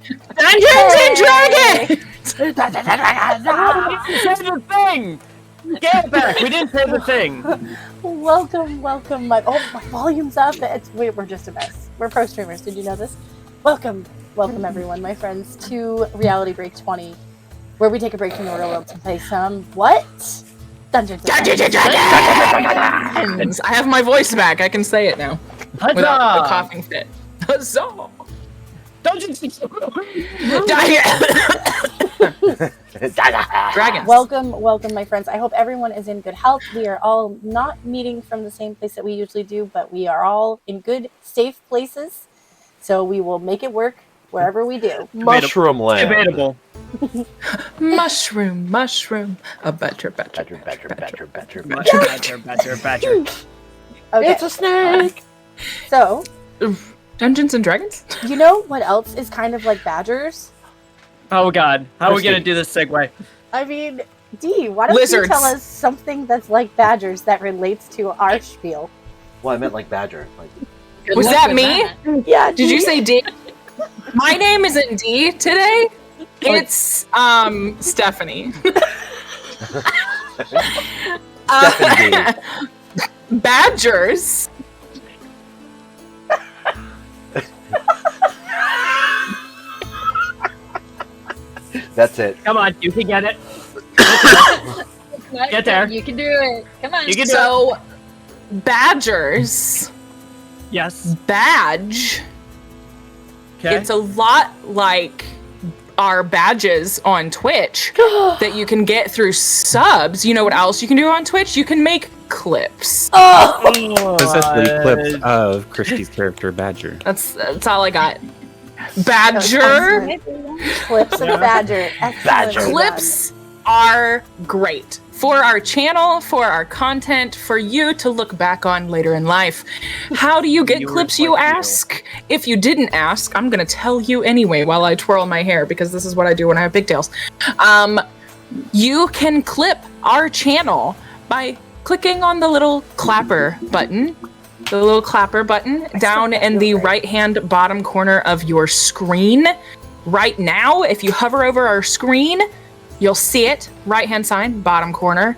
Dungeons and Dragons! We didn't say the thing! Get it back! We didn't say the thing! Welcome. My volume's up. We're just a mess. We're pro streamers. Did you know this? Welcome everyone, my friends, to Reality Break 20, where we take a break from the real world to play some what? Dungeons and Dragons! I have my voice back. I can say it now. Huzzah! Without the coughing fit. Huzzah! Dungeons Dragons. Welcome, my friends. I hope everyone is in good health. We are all not meeting from the same place that we usually do, but we are all in good, safe places. So we will make it work wherever we do. Mushroom land. Debatable. Mushroom. A badger. Badger. Okay. It's a snake. So, Dungeons and Dragons? you know what else is kind of like badgers? Oh god, how are we Christy. gonna do this segue? I mean, Dee, why don't Lizards. you tell us something that's like badgers that relates to our spiel? Well, I meant like badger. Like, Was that me? Yeah. Did you say D? My name isn't D today. It's Stephanie. Stephanie. Badgers. That's it. Come on, you can get it. Get there. You can do it. Come on. You can do So, badgers. it. Yes. Badge. Okay. It's a lot like our badges on Twitch that you can get through subs. You know what else you can do on Twitch? You can make clips. Oh! Specifically clips of Christy's character Badger. That's all I got. Badger. Clips of the badger. Badger. Excellent. Clips are great for our channel, for our content, for you to look back on later in life. How do you get Viewers clips, you like you. ask? If you didn't ask, I'm going to tell you anyway while I twirl my hair, because this is what I do when I have pigtails. You can clip our channel by clicking on the little clapper button. The little clapper button down in the right-hand bottom corner of your screen. Right now, if you hover over our screen, you'll see it, right-hand side, bottom corner,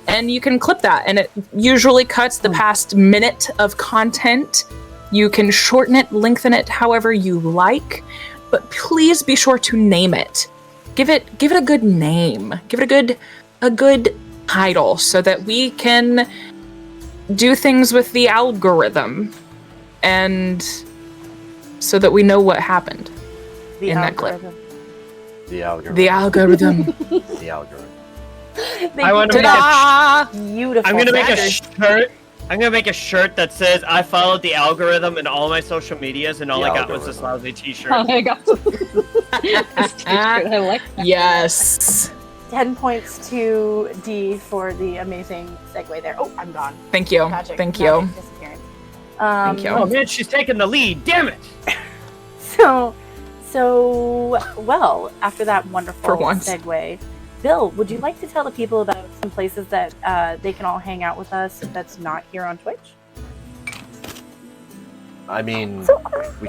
and you can clip that, and it usually cuts the past minute of content. You can shorten it, lengthen it, however you like, but please be sure to name it. Give it a good name. Give it a good title so that we can do things with the algorithm, and so that we know what happened The in that clip. algorithm. The algorithm. The algorithm. The algorithm. I want to make Ta-da! Beautiful. I'm gonna make a Badgers. shirt. I'm gonna make a shirt that says I followed the algorithm in all my social medias, and all The I got was this algorithm. lousy T-shirt. Oh my god. I like that. Yes. 10 points to D for the amazing segue there. Oh, I'm gone. Thank you. Magic. Thank you. Magic disappearance. Thank you. Oh man, she's taking the lead. Damn it! So, well, after that wonderful For once. segue, Bill, would you like to tell the people about some places that they can all hang out with us that's not here on Twitch? I mean, So we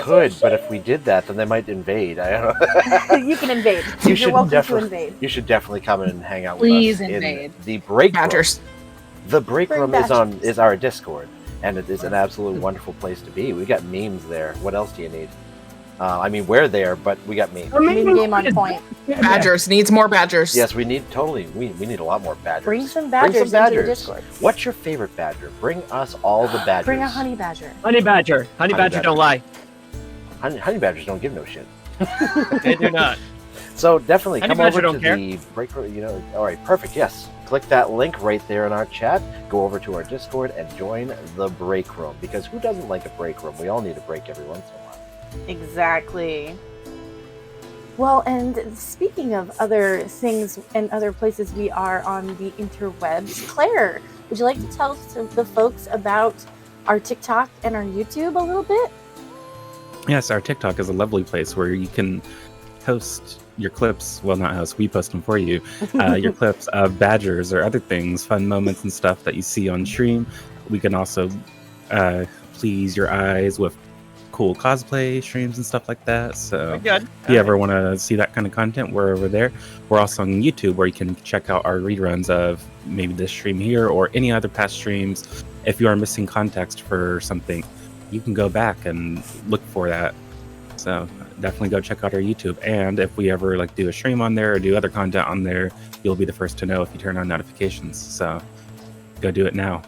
could, but if we did that, then they might invade. I don't know. you can invade. You You're should welcome to definitely- invade. You should definitely come in and hang out Please with us invade. in the break room. Badgers. The break Bring room badgers. is our Discord, and it is an absolutely wonderful place to be. We got memes there. What else do you need? I mean, we're there, but we got memes. Meme game on point. Badgers. Needs more badgers. Yes, we need we need a lot more badgers. Bring some badgers into the Discord. What's your favorite badger? Bring us all the badgers. Bring a honey badger. Honey badger. Honey badger don't lie. Honey badgers don't give no shit. They do not. So definitely Honey come over badger to don't care. the break room. You know, all right, perfect. Yes, click that link right there in our chat. Go over to our Discord and join the break room, because who doesn't like a break room? We all need a break every once in a while. Exactly. Well, and speaking of other things and other places we are on the interwebs, Claire, would you like to tell the folks about our TikTok and our YouTube a little bit? Yes, our TikTok is a lovely place where you can post your clips. Well, not host, we post them for you. Your clips of badgers or other things, fun moments and stuff that you see on stream. We can also please your eyes with cool cosplay streams and stuff like that. So Good. if you ever want to see that kind of content, we're over there. We're also on YouTube, where you can check out our reruns of maybe this stream here or any other past streams. If you are missing context for something, you can go back and look for that. So definitely go check out our YouTube. And if we ever like do a stream on there or do other content on there, you'll be the first to know if you turn on notifications. So go do it now.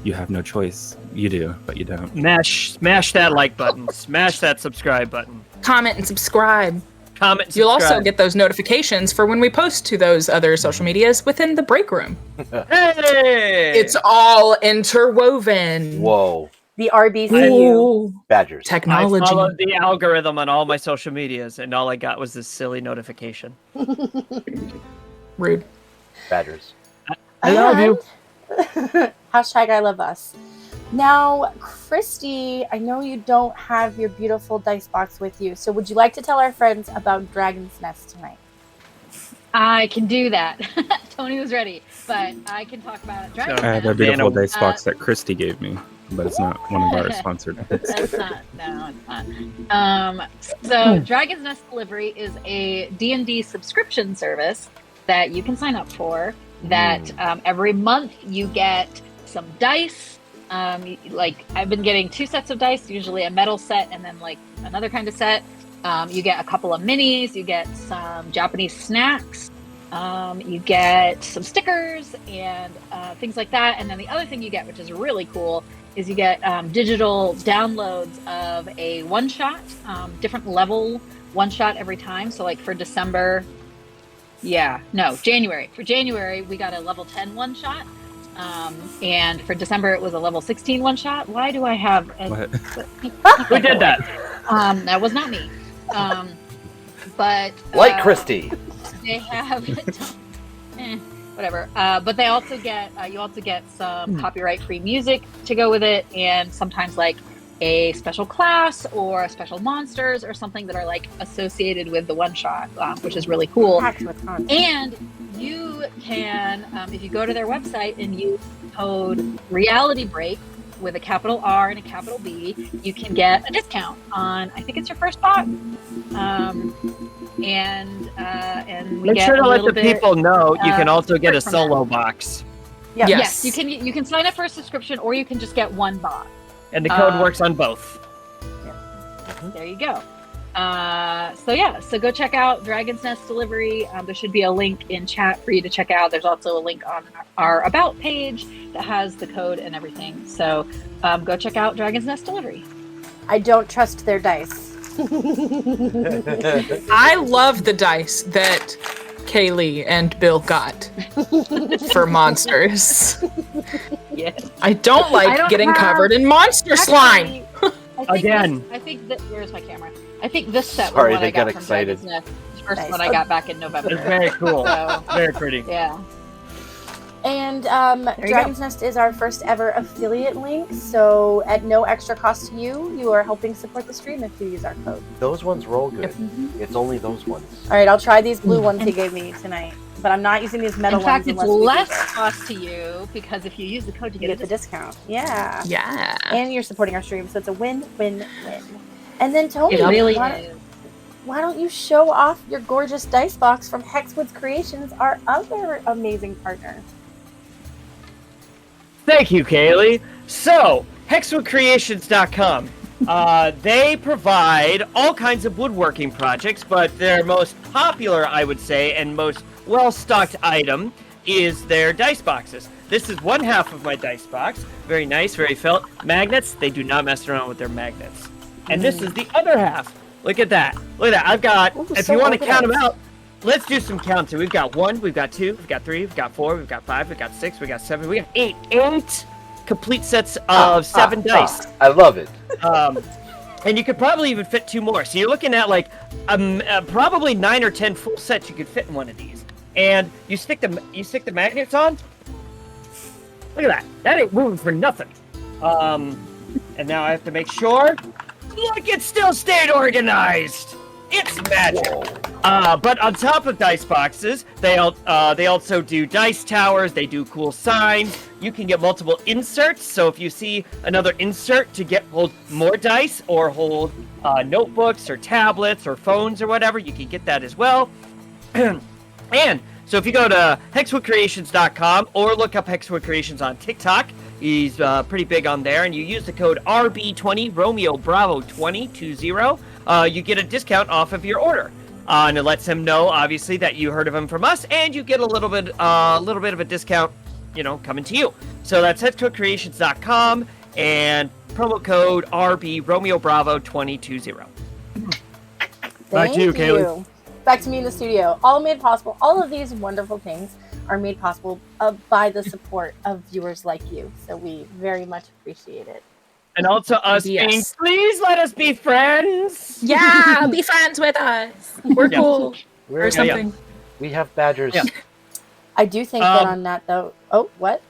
You have no choice. You do, but you don't. Smash that like button. Smash that subscribe button. Comment and subscribe. Comment. And You'll also subscribe. get those notifications for when we post to those other social medias within the break room. Hey! It's all interwoven. Whoa. The RBCU. Ooh, Badgers. I technology. followed the algorithm on all my social medias, and all I got was this silly notification. Rude. Badgers. I love you. Hashtag I love us. Now, Christy, I know you don't have your beautiful dice box with you, so would you like to tell our friends about Dragon's Nest tonight? I can do that. Tony was ready, but I can talk about Dragon's I have a Nest. beautiful Dana- dice box that Christy gave me, but it's not one of our sponsored. That's not. No, it's not. So Dragon's Nest Delivery is a D&D subscription service that you can sign up for. That every month you get some dice. Like I've been getting 2 sets of dice, usually a metal set and then like another kind of set. You get a couple of minis. You get some Japanese snacks. You get some stickers and things like that. And then the other thing you get, which is really cool, is you get digital downloads of a one-shot, different level one-shot every time. So like for January. For January, we got a level 10 one-shot. And for December, it was a level 16 one-shot. Why do I have... Who did that? That was not me. But... Like Christy. They have... whatever. But they also get... you also get some copyright-free music to go with it, and sometimes like a special class or a special monsters or something that are like associated with the one shot, which is really cool. Packed with content. And you can, if you go to their website and use code Reality Break with a capital R and a capital B, you can get a discount on, I think it's your first box. And we Make get sure to a let little the bit, people know you can also get a from solo box. Yeah. Yes. Yes, you can sign up for a subscription, or you can just get one box. And the code works on both. There you go. So go check out Dragon's Nest Delivery. There should be a link in chat for you to check out. There's also a link on our About page that has the code and everything. So go check out Dragon's Nest Delivery. I don't trust their dice. I love the dice that Kaylee and Bill got for monsters. Yes. I don't like I don't getting have- covered in monster slime. Again. I think that where's my camera? I think this set Sorry, was what they I got got from excited. Dragon's Nest. The first Nice. one I got back in November. It's very cool. So, Very pretty. yeah. And you Dragon's Nest is our first ever affiliate link, so at no extra cost to you, you are helping support the stream if you use our code. Those ones roll good. It's only those ones. All right, I'll try these blue ones he gave me tonight, but I'm not using these metal In fact, ones it's unless we do less this. cost to you because if you use the code, you You get get a the discount. Yeah. Yeah. And you're supporting our stream, so it's a win-win-win. And then Tony, It really why, is. why don't you show off your gorgeous dice box from Hexwood's Creations, our other amazing partner? Thank you, Kaylee. So, hexwoodcreations.com. They provide all kinds of woodworking projects, but their most popular, I would say, and most well-stocked item is their dice boxes. This is one half of my dice box. Very nice, very felt. Magnets, they do not mess around with their magnets. And this is the other half. Look at that. Look at that. I've got, Ooh, if so you want to count them organized. out, let's do some counting. We've got 1, we've got 2, we've got 3, we've got 4, we've got 5, we've got 6, we've got 7, we got 8. 8 complete sets of 7 dice. I love it. And you could probably even fit 2 more. So you're looking at like probably 9 or 10 full sets you could fit in one of these. And you stick the magnets on. Look at that. That ain't moving for nothing. And now I have to make sure. Look, it still stayed organized. It's magic. But on top of dice boxes, they also do dice towers. They do cool signs. You can get multiple inserts. So if you see another insert to hold more dice or hold notebooks or tablets or phones or whatever, you can get that as well. And so if you go to hexwoodcreations.com or look up Hexwood Creations on TikTok, he's pretty big on there, and you use the code RB20 Romeo Bravo 2020, you get a discount off of your order. And it lets him know, obviously, that you heard of him from us, and you get a little bit of a discount, coming to you. So that's hexwoodcreations.com and promo code RB Romeo Bravo 2020. Back to you, Kaylee. Back to me in the studio. All made possible. All of these wonderful things are made possible by the support of viewers like you. So we very much appreciate it. And also us being, please let us be friends. Yeah, be friends with us. We're cool. We're or something. We have badgers. Yeah. I do think that on that though. Oh, what?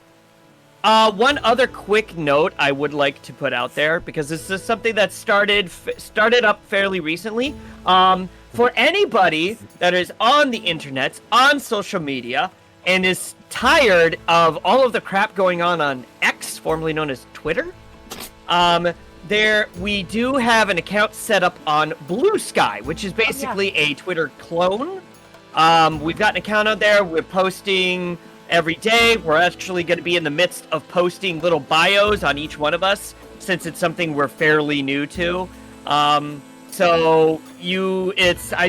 One other quick note I would like to put out there, because this is something that started up fairly recently. For anybody that is on the internet, on social media, and is tired of all of the crap going on X, formerly known as Twitter, we do have an account set up on Blue Sky, which is basically a Twitter clone. We've got an account out there. We're posting every day. We're actually going to be in the midst of posting little bios on each one of us, since it's something we're fairly new to. I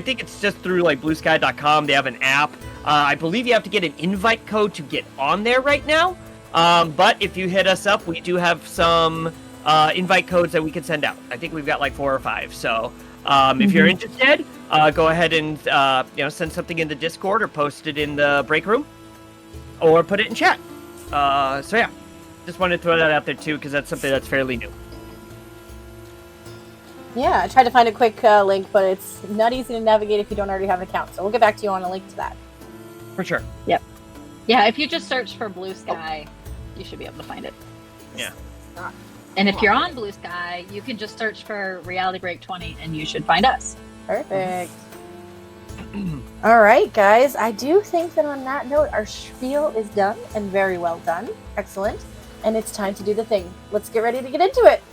think it's just through like bluesky.com. They have an app. I believe you have to get an invite code to get on there right now. But if you hit us up, we do have some invite codes that we can send out. I think we've got like 4 or 5. So if you're interested, go ahead and send something in the Discord or post it in the break room or put it in chat. Just wanted to throw that out there too, because that's something that's fairly new. Yeah, I tried to find a quick link, but it's not easy to navigate if you don't already have an account. So we'll get back to you on a link to that. For sure. Yep. Yeah, if you just search for Blue Sky, you should be able to find it. Yeah. And if you're on Blue Sky, you can just search for Reality Break 20 and you should find us. Perfect. All right, guys. I do think that on that note, our spiel is done and very well done. Excellent. And it's time to do the thing. Let's get ready to get into it.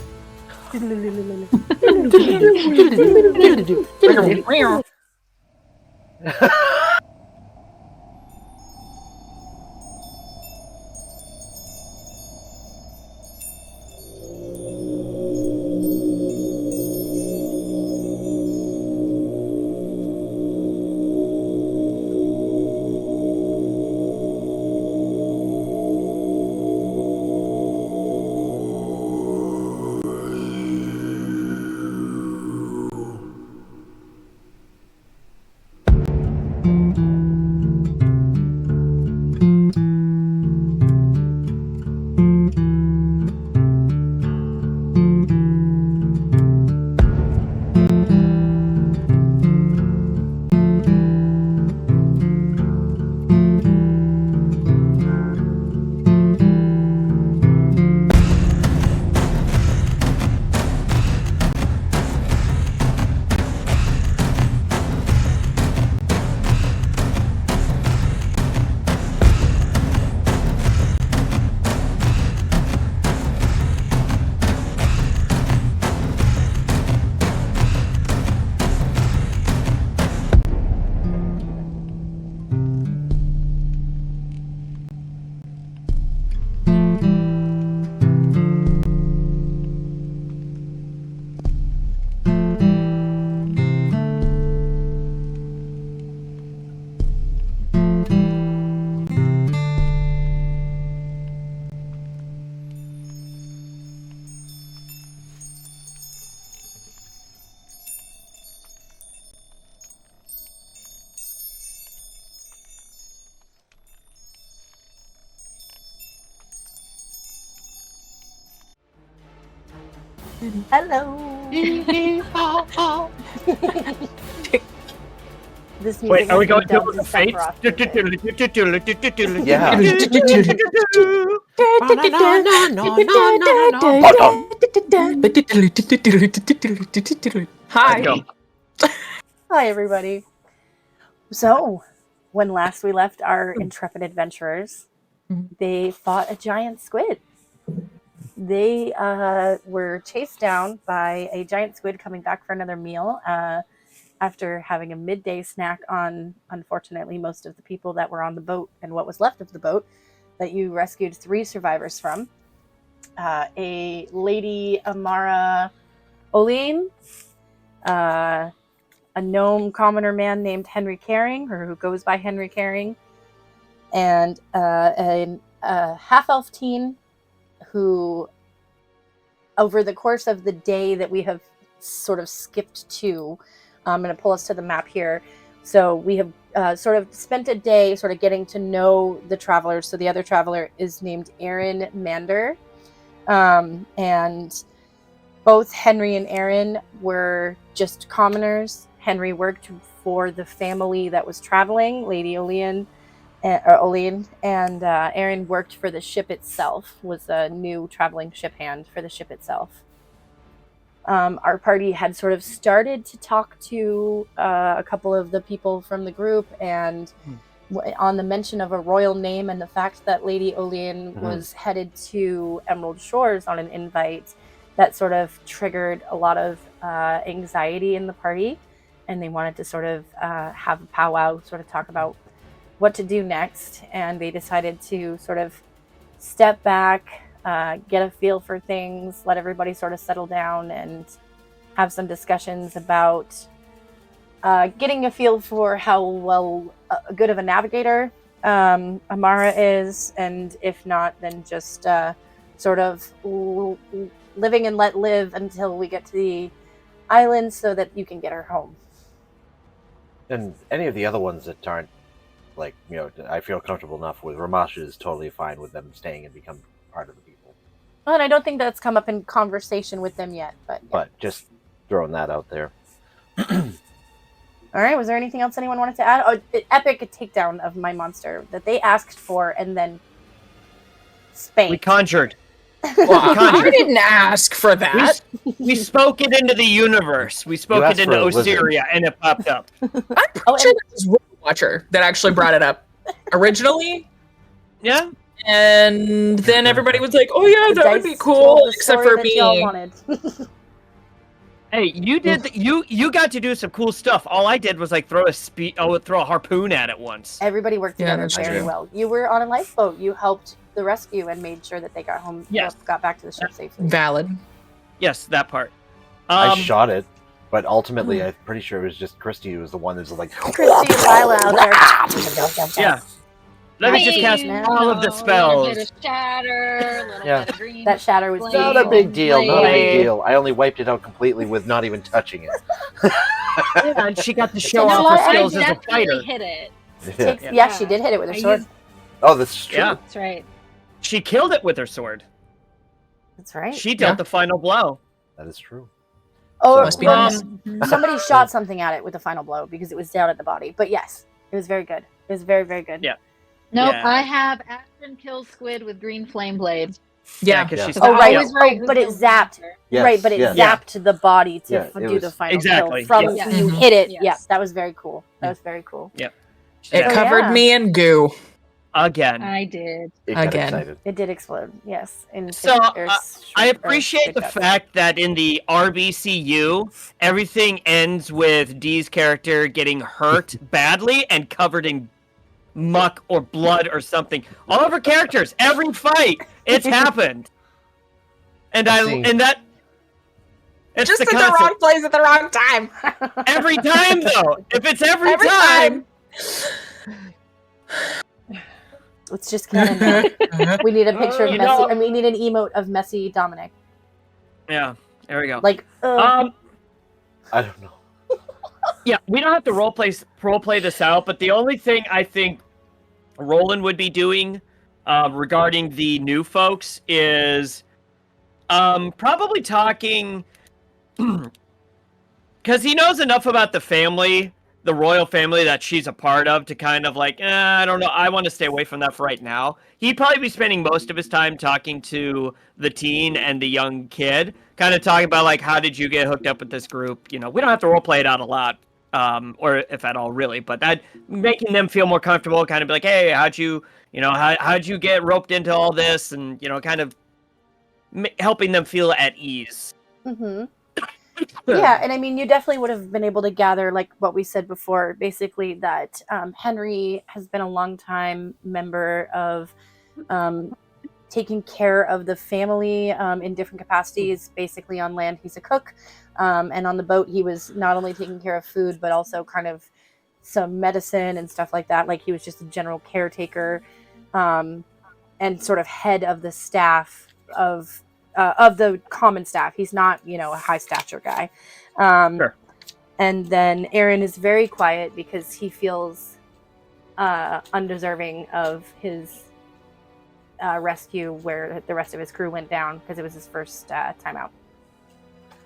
Hello. This music Wait, are we has been going to dubbed the as fates? Sephiroth. Yeah. Hi. Let's go. Hi, everybody. So, when last we left our intrepid adventurers, they fought a giant squid. They were chased down by a giant squid coming back for another meal after having a midday snack on, unfortunately, most of the people that were on the boat and what was left of the boat that you rescued 3 survivors from. A lady, Amara Olean, a gnome commoner man named Henry Caring, or who goes by Henry Caring, and a half-elf teen who, over the course of the day that we have sort of skipped to, I'm going to pull us to the map here. So we have sort of spent a day sort of getting to know the travelers. So the other traveler is named Aaron Mander. And both Henry and Aaron were just commoners. Henry worked for the family that was traveling, Lady Olean, and Aaron worked for the ship itself, was a new traveling ship hand for the ship itself. Our party had sort of started to talk to a couple of the people from the group, and on the mention of a royal name and the fact that Lady Olean was headed to Emerald Shores on an invite, that sort of triggered a lot of anxiety in the party, and they wanted to sort of have a powwow, sort of talk about what to do next, and they decided to sort of step back, get a feel for things, let everybody sort of settle down and have some discussions about getting a feel for how good of a navigator Amara is, and if not, then just sort of living and let live until we get to the island so that you can get her home. And any of the other ones that aren't, I feel comfortable enough with. Ramash is totally fine with them staying and become part of the people. Well, and I don't think that's come up in conversation with them yet, but yeah. But just throwing that out there. All right, was there anything else anyone wanted to add? Oh, epic takedown of my monster that they asked for and then spanked. We conjured. Well, I didn't ask for that. We spoke it into the universe. We spoke it into Ocerrya, and it popped up. I'm pretty sure that was Road Watcher that actually brought it up originally. Yeah. And then everybody was like, "Oh yeah, that would be cool," except for me. Hey, you did. You got to do some cool stuff. All I did was throw a harpoon at it once. Everybody worked together very well. You were on a lifeboat. You helped the rescue and made sure that they got home. Yes. Got back to the ship safely. Valid. Yes, that part. I shot it, but ultimately, I'm pretty sure it was just Christy who was the one that was like, Christy and Lila out there. Yeah. Let me just cast all of the spells. A little bit of shatter, a little bit of green. That shatter was not a big deal. Not a big deal. I only wiped it out completely with not even touching it. Yeah, and she got to show off her skills as a fighter. Hit it. Yeah, she did hit it with her sword. Oh, that's true. Yeah, that's right. She killed it with her sword. That's right. She dealt the final blow. That is true. Oh, Must be nice. Somebody shot something at it with the final blow because it was down at the body. But yes, it was very good. It was very, very good. Yeah. Nope, Yeah. I have Ashton kills squid with green flame blade. Yeah, because she's Oh, right. always right. But it zapped. Yes, Right, but it yes. zapped the body to Yeah, do the final exactly. kill. From Yes. you hit it. Yes. Yeah, that was very cool. That was very cool. It Yeah. covered yeah. me in goo. Again. I did. It got Again. excited. It did explode. Yes. So, I appreciate the fact that in the RBCU, everything ends with Dee's character getting hurt badly and covered in muck or blood or something. All of her characters, every fight, it's happened. And it's Just the in the concept. wrong place at the wrong time. Every time though. If it's every Every time. It's just canon. We need a picture of You Messy. know- And we need an emote of Messy Dominic. Yeah, there we go. Like, I don't know. Yeah, we don't have to role play this out, but the only thing I think Roland would be doing regarding the new folks is probably talking because he knows enough about the family, the royal family that she's a part of, to kind of I don't know, I want to stay away from that for right now. He'd probably be spending most of his time talking to the teen and the young kid, kind of talking about how did you get hooked up with this group. We don't have to role play it out a lot. or if at all, really. But that making them feel more comfortable, kind of be like, hey, how'd you how'd you get roped into all this, and kind of helping them feel at ease. Mm-hmm. Yeah, and I mean, you definitely would have been able to gather, like what we said before, basically that Henry has been a long time member of taking care of the family in different capacities. Basically, on land, he's a cook, and on the boat, he was not only taking care of food, but also kind of some medicine and stuff like that. Like he was just a general caretaker and sort of head of the staff of the common staff. He's not, a high stature guy. Sure. And then Aaron is very quiet because he feels undeserving of his rescue where the rest of his crew went down because it was his first time out.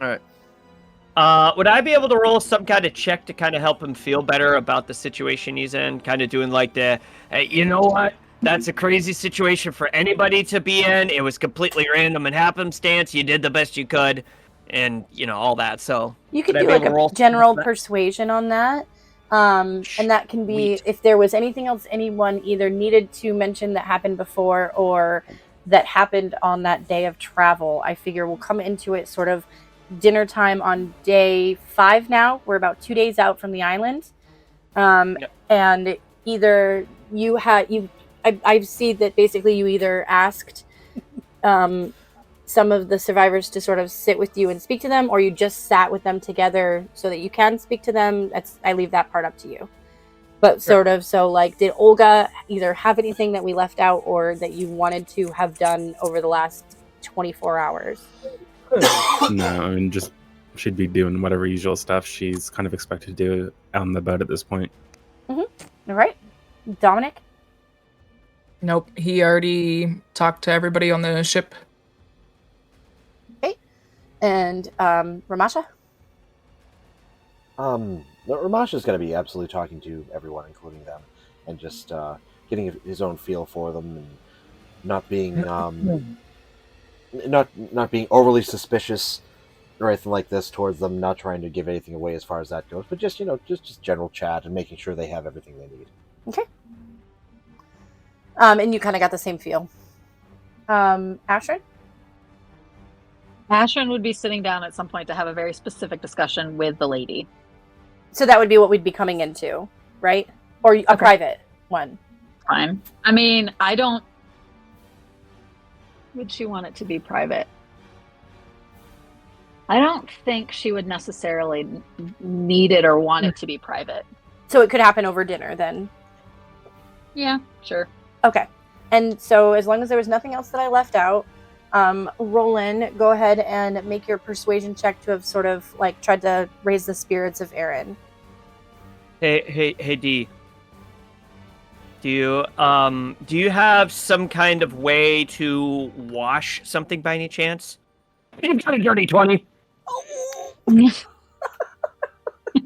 All right. Would I be able to roll some kind of check to kind of help him feel better about the situation he's in? Kind of doing like hey, you know what? That's a crazy situation for anybody to be in. It was completely random and happenstance. You did the best you could, and all that. So you could do like a general persuasion on that, and that can be if there was anything else anyone either needed to mention that happened before or that happened on that day of travel. I figure we'll come into it sort of dinner time on day 5 now. We're about 2 days out from the island, and either I see that basically you either asked some of the survivors to sort of sit with you and speak to them, or you just sat with them together so that you can speak to them. I leave that part up to you. But sort of, so like, did Olga either have anything that we left out or that you wanted to have done over the last 24 hours? No, I mean, just she'd be doing whatever usual stuff she's kind of expected to do on the boat at this point. Mm-hmm. All right. Dominic? Nope, he already talked to everybody on the ship. Okay. And Ramasha? Ramasha's going to be absolutely talking to everyone, including them, and just getting his own feel for them, and not being not being overly suspicious or anything like this towards them. Not trying to give anything away as far as that goes, but just just general chat and making sure they have everything they need. Okay. And you kind of got the same feel. Ashrin? Ashrin would be sitting down at some point to have a very specific discussion with the lady. So that would be what we'd be coming into, right? Or a private one. Fine. I mean, I don't... Would she want it to be private? I don't think she would necessarily need it or want it to be private. So it could happen over dinner then? Yeah, sure. Okay. And so as long as there was nothing else that I left out, Roland, go ahead and make your persuasion check to have sort of like tried to raise the spirits of Aaron. Hey, D. Do you have some kind of way to wash something by any chance? You got a dirty 20.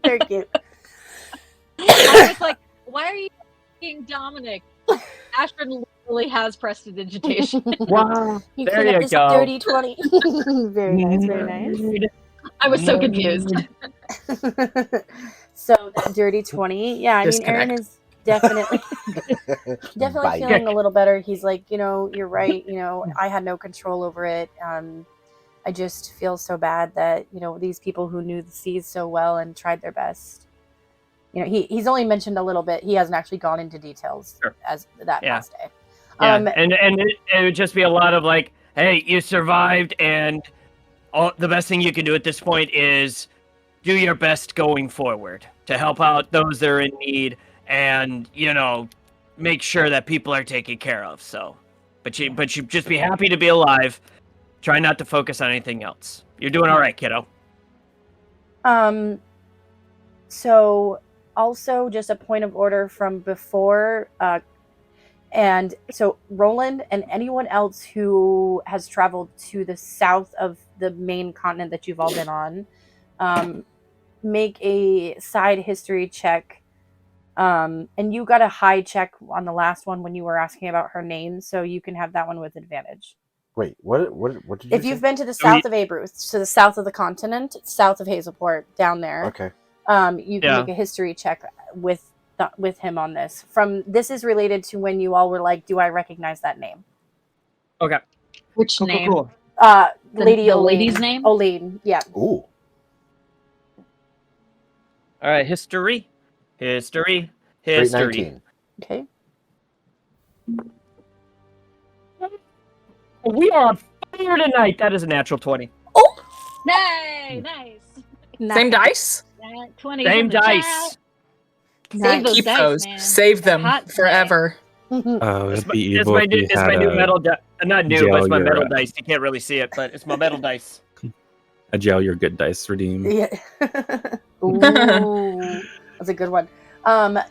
Very cute. I was like, why are you being Dominic? Ashford literally has prestidigitation. Wow. You there clean you up this go. dirty 20. Very nice, very nice. I was so confused. So that dirty 20, yeah, I mean, Aaron is definitely feeling a little better. He's like, you're right. I had no control over it. I just feel so bad that, these people who knew the seas so well and tried their best. He's only mentioned a little bit. He hasn't actually gone into details as that past day. Yeah, and it would just be a lot of like, hey, you survived, and the best thing you can do at this point is do your best going forward to help out those that are in need, and make sure that people are taken care of. So, but you just be happy to be alive. Try not to focus on anything else. You're doing all right, kiddo. So also just a point of order from before, and so Roland and anyone else who has traveled to the south of the main continent that you've all been on, make a side history check. And you got a high check on the last one when you were asking about her name, so you can have that one with advantage. Wait, what did you If you've been to the south of Abruz, to the south of the continent, south of Hazelport, down there. Okay. You can make a history check with him on this. This is related to when you all were like, "Do I recognize that name?" Okay. Which Cool, name? cool. Lady the Olaine. lady's name? Olaine, yeah. Ooh. All right, history. Straight 19. Okay. We are on fire tonight. That is a natural 20. Nice. Same dice? 20 Same dice. Save those Keep dice, those. man. Save them Hot today. forever. Oh, It's it'd my, be it's evil my if new, we it's had my new a metal dice. Not new, but it's my Gel metal your- dice. You can't really see it, but it's my metal dice. a jail your good dice redeem. Yeah. Ooh, that's a good one.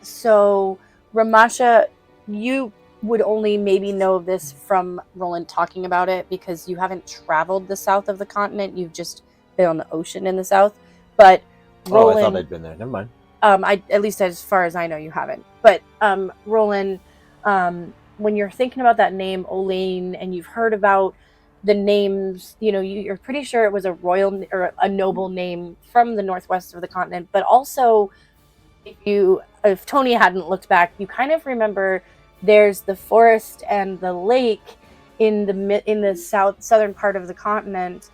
So Ramasha, you would only maybe know of this from Roland talking about it because you haven't traveled the south of the continent. You've just been on the ocean in the south. But Roland, I thought I'd been there. Never mind. at least as far as I know, you haven't. But Roland, when you're thinking about that name, Olaine, and you've heard about the names, you're pretty sure it was a royal or a noble name from the northwest of the continent. But also, if Tony hadn't looked back, you kind of remember there's the forest and the lake in the southern part of the continent,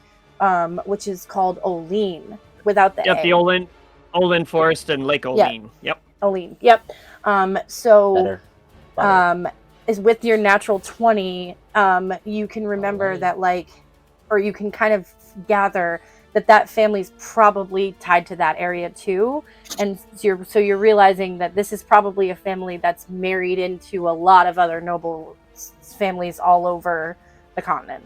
which is called Olean without the Yep, A. the Olin Forest and Lake Olean. Yep. Olean. Yep. So Better. is with your natural 20, you can remember that, or you can kind of gather that family's probably tied to that area too, and you're realizing that this is probably a family that's married into a lot of other noble families all over the continent.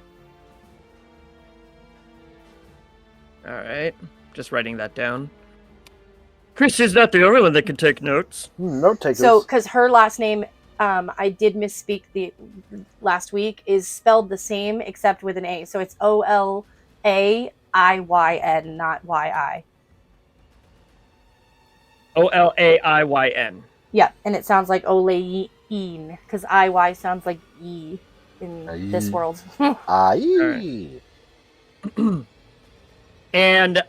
All right. Just writing that down. Chris is not the only one that can take notes. Note takers. So, because her last name, I did misspeak the last week, is spelled the same except with an A. So it's Olaiyn, not YI. Olaiyn. Yeah, and it sounds like Olaine because IY sounds like E in this world. Aye. And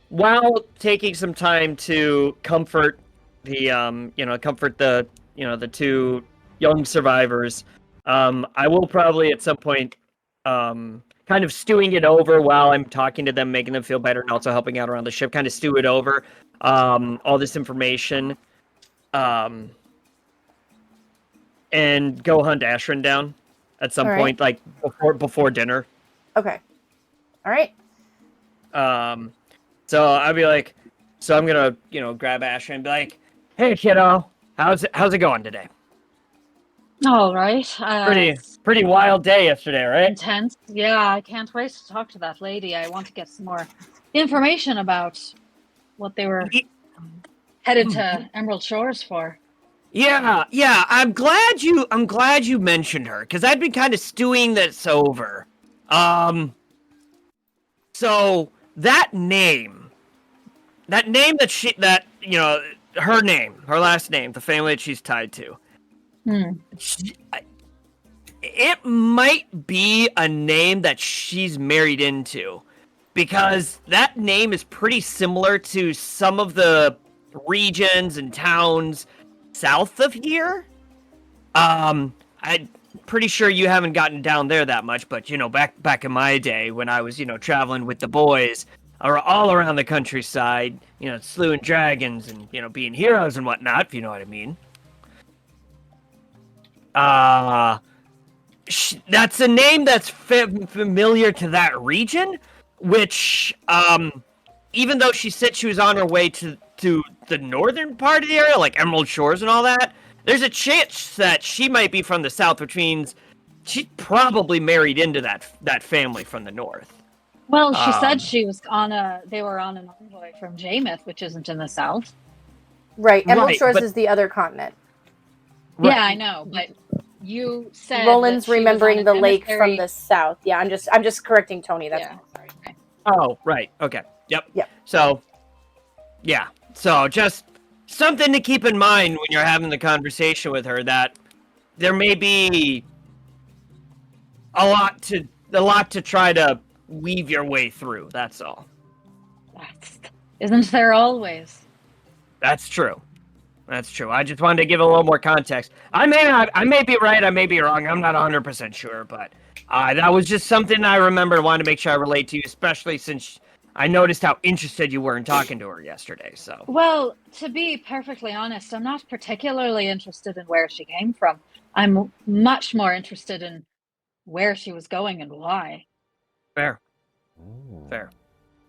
while taking some time to comfort the the two young survivors, I will probably at some point kind of stewing it over while I'm talking to them, making them feel better, and also helping out around the ship. Kind of stew it over all this information, and go hunt Ashrin down at some point, like before dinner. Okay. All right. So I'd be like, so I'm gonna, grab Ashley and be like, "Hey, kiddo, how's it going today?" All right. Pretty wild day yesterday, right? Intense. Yeah, I can't wait to talk to that lady. I want to get some more information about what they were headed to Emerald Shores for. Yeah. I'm glad you mentioned her because I'd been kind of stewing this over. So her name, her last name, the family that she's tied to. It might be a name that she's married into, because that name is pretty similar to some of the regions and towns south of here. I'm pretty sure you haven't gotten down there that much, but back in my day when I was traveling with the boys all around the countryside, slewing dragons and being heroes and whatnot, if you know what I mean. That's a name that's familiar to that region, which, even though she said she was on her way to the northern part of the area, like Emerald Shores and all that, there's a chance that she might be from the south, which means she's probably married into that family from the north. Well, she said they were on an envoy from Jameth, which isn't in the south. Right. Emerald Shores is the other continent. Right. Yeah, I know, but you said Roland's remembering the lake from the south. Yeah, I'm just correcting Tony. That's sorry. Okay. Oh, right. Okay. Yep. Yep. So, yeah. So just something to keep in mind when you're having the conversation with her, that there may be a lot to try to weave your way through. That's all. Isn't there always? That's true. That's true. I just wanted to give a little more context. I may be right. I may be wrong. I'm not 100% sure, but that was just something I remembered. Wanted to make sure I relate to you, especially since I noticed how interested you were in talking to her yesterday. So. Well, to be perfectly honest, I'm not particularly interested in where she came from. I'm much more interested in where she was going and why. Fair. Ooh. Fair.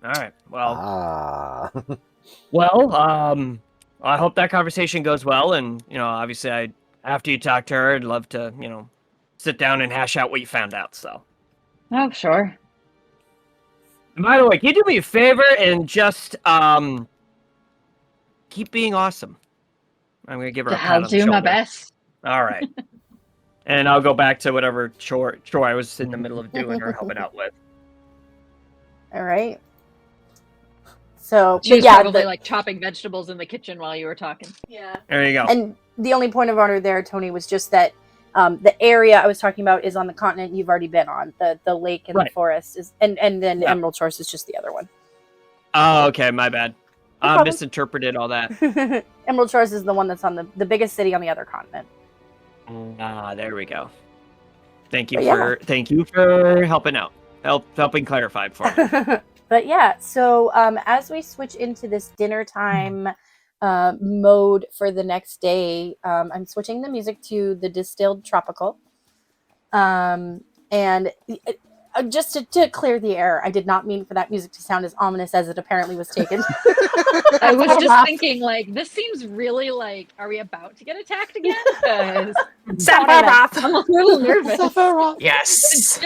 All right. Well. Ah. Well. I hope that conversation goes well, and obviously, after you talk to her, I'd love to, sit down and hash out what you found out. So. Oh, sure. And by the way, can you do me a favor and just keep being awesome? I'm gonna give her a pat I'll on the do shoulder. my best. All right. And I'll go back to whatever chore I was in the middle of doing or helping out with. All right. So, She was but yeah, probably like chopping vegetables in the kitchen while you were talking. yeah. There you go. And the only point of honor there, Tony, was just that the area I was talking about is on the continent you've already been on. The lake and Right. the forest is, and then Yeah. Emerald Shores is just the other one. Oh, okay, my bad. No I problem. misinterpreted all that. Emerald Shores is the one that's on the biggest city on the other continent. There we go. Thank you But for helping out. Helping clarify for me. But yeah, so as we switch into this dinner time mode for the next day, I'm switching the music to the distilled tropical. And just to clear the air, I did not mean for that music to sound as ominous as it apparently was taken. I was just thinking, like, this seems really like, are we about to get attacked again? 'Cause Sephiroth. I'm a little nervous. Yes.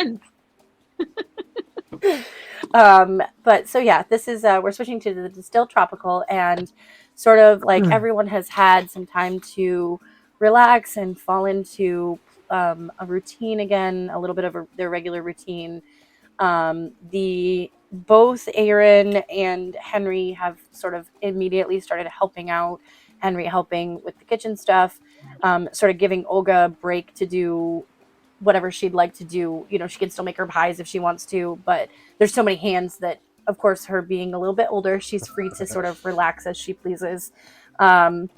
But so yeah, this is we're switching to the distilled tropical, and sort of like everyone has had some time to relax and fall into a routine again, a little bit of their regular routine. Both Aaron and Henry have sort of immediately started helping out. Henry helping with the kitchen stuff, sort of giving Olga a break to do whatever she'd like to do. She can still make her pies if she wants to, but there's so many hands that, of course, her being a little bit older, she's free to sort of relax as she pleases. And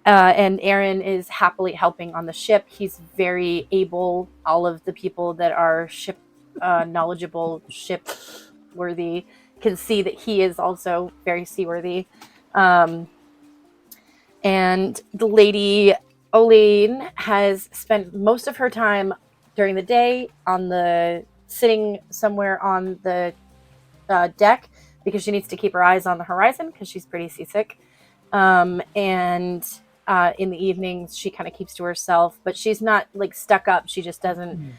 Aaron is happily helping on the ship. He's very able. All of the people that are ship knowledgeable, ship worthy, can see that he is also very seaworthy. And the lady Oline has spent most of her time during the day sitting somewhere on the deck because she needs to keep her eyes on the horizon because she's pretty seasick. And in the evenings, she kind of keeps to herself, but she's not like stuck up. She just doesn't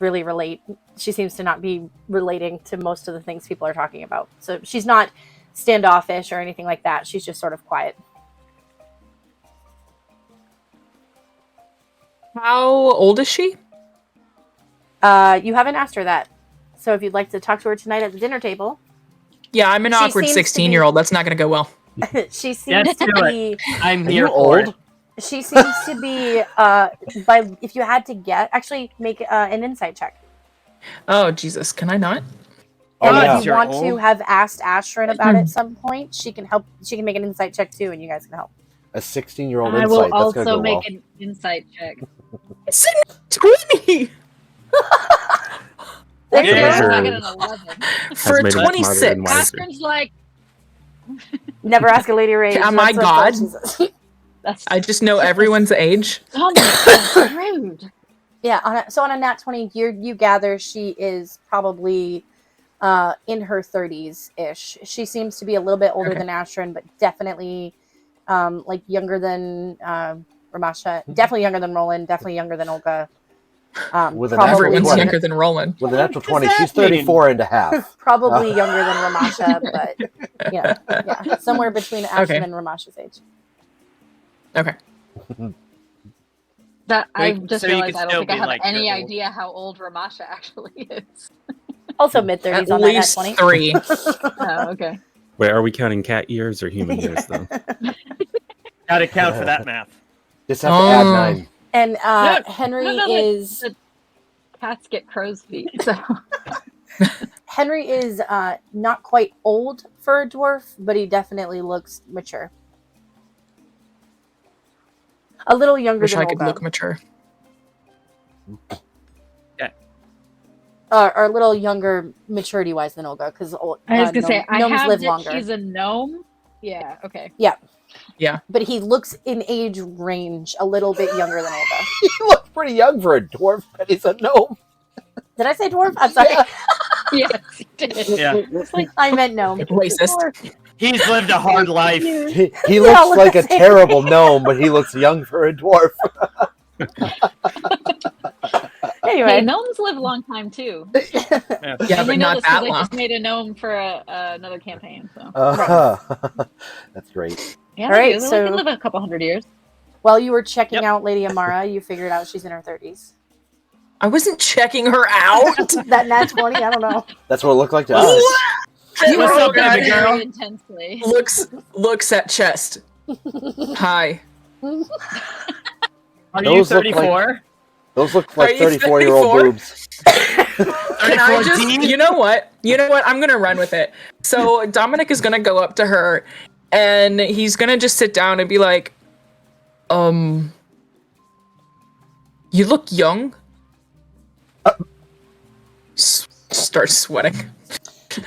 really relate. She seems to not be relating to most of the things people are talking about. So she's not standoffish or anything like that. She's just sort of quiet. How old is she? You haven't asked her that. So if you'd like to talk to her tonight at the dinner table. Yeah, I'm an She awkward seems to 16-year-old. That's not going to go well. She seems Let's to do be. I'm Are here you for it. old? She seems to be. If you had to get, actually make an insight check. Oh, Jesus. Can I not? Oh, And yeah. if you You're want to old. have asked Ashrin about it at some point, she can help. She can make an insight check too, and you guys can help. A 16-year-old I insight. will That's gonna also go make well. an insight check. It's a 20 That's Yeah. good. I got an 11. for made her smarter and 26. wiser. Catherine's like, Never ask a lady her age. Am I That's what God? she's- that's I just know everyone's age. that's rude. Yeah. So on a nat 20, you gather she is probably in her 30s ish. She seems to be a little bit older Okay. than Ashrin, but definitely like younger than Ramasha. Definitely younger than Roland. Definitely younger than Olga. With an probably Everyone's 20. younger than Roland. With a natural What 20, does she's that mean? 34 and a half. Probably younger than Ramasha, but yeah, somewhere between Ashrin Okay. and Ramasha's age. Okay. That I So just you realized could I don't still think I be, have like, any your old- idea how old Ramasha actually is. Also mid 30s At on that nat least 20. 3. Oh, okay. Wait, are we counting cat ears or human ears though? Gotta count for that math. Just have to add Oh. 9. And No, Henry no, is Cats get crow's feet, so Henry is not quite old for a dwarf, but he definitely looks mature. A little younger Wish than I could Olga. look mature. Or a little younger maturity-wise than Olga, because I was gonna say I gnomes have live that longer. he's a gnome. Yeah. Okay. But he looks in age range a little bit younger than Olga. He looks pretty young for a dwarf, but he's a gnome. Did I say dwarf? I'm sorry. Yes, you did. Yeah. It's like I meant gnome. Racist. He's lived a hard life. He They looks all look like the a same. terrible gnome, but he looks young for a dwarf. Anyway, hey, gnomes live a long time too. Yeah, And but we know not this because that I long. just made a gnome for another campaign. So That's great. yeah, All right, they so- can live a couple hundred years. while you were checking Yep. out Lady Amara, you figured out she's in her 30s. I wasn't checking her out. That nat 20, I don't know. That's what it looked like to us. You What's know up, baby that girl? Very intensely. looks at chest. Hi. Are Those you look like- 34? Those look Are like you 34-year-old 34? boobs. Can I just, 34D? you know what? I'm gonna run with it. So Dominic is gonna go up to her, and he's gonna just sit down and be like, you look young. Starts sweating.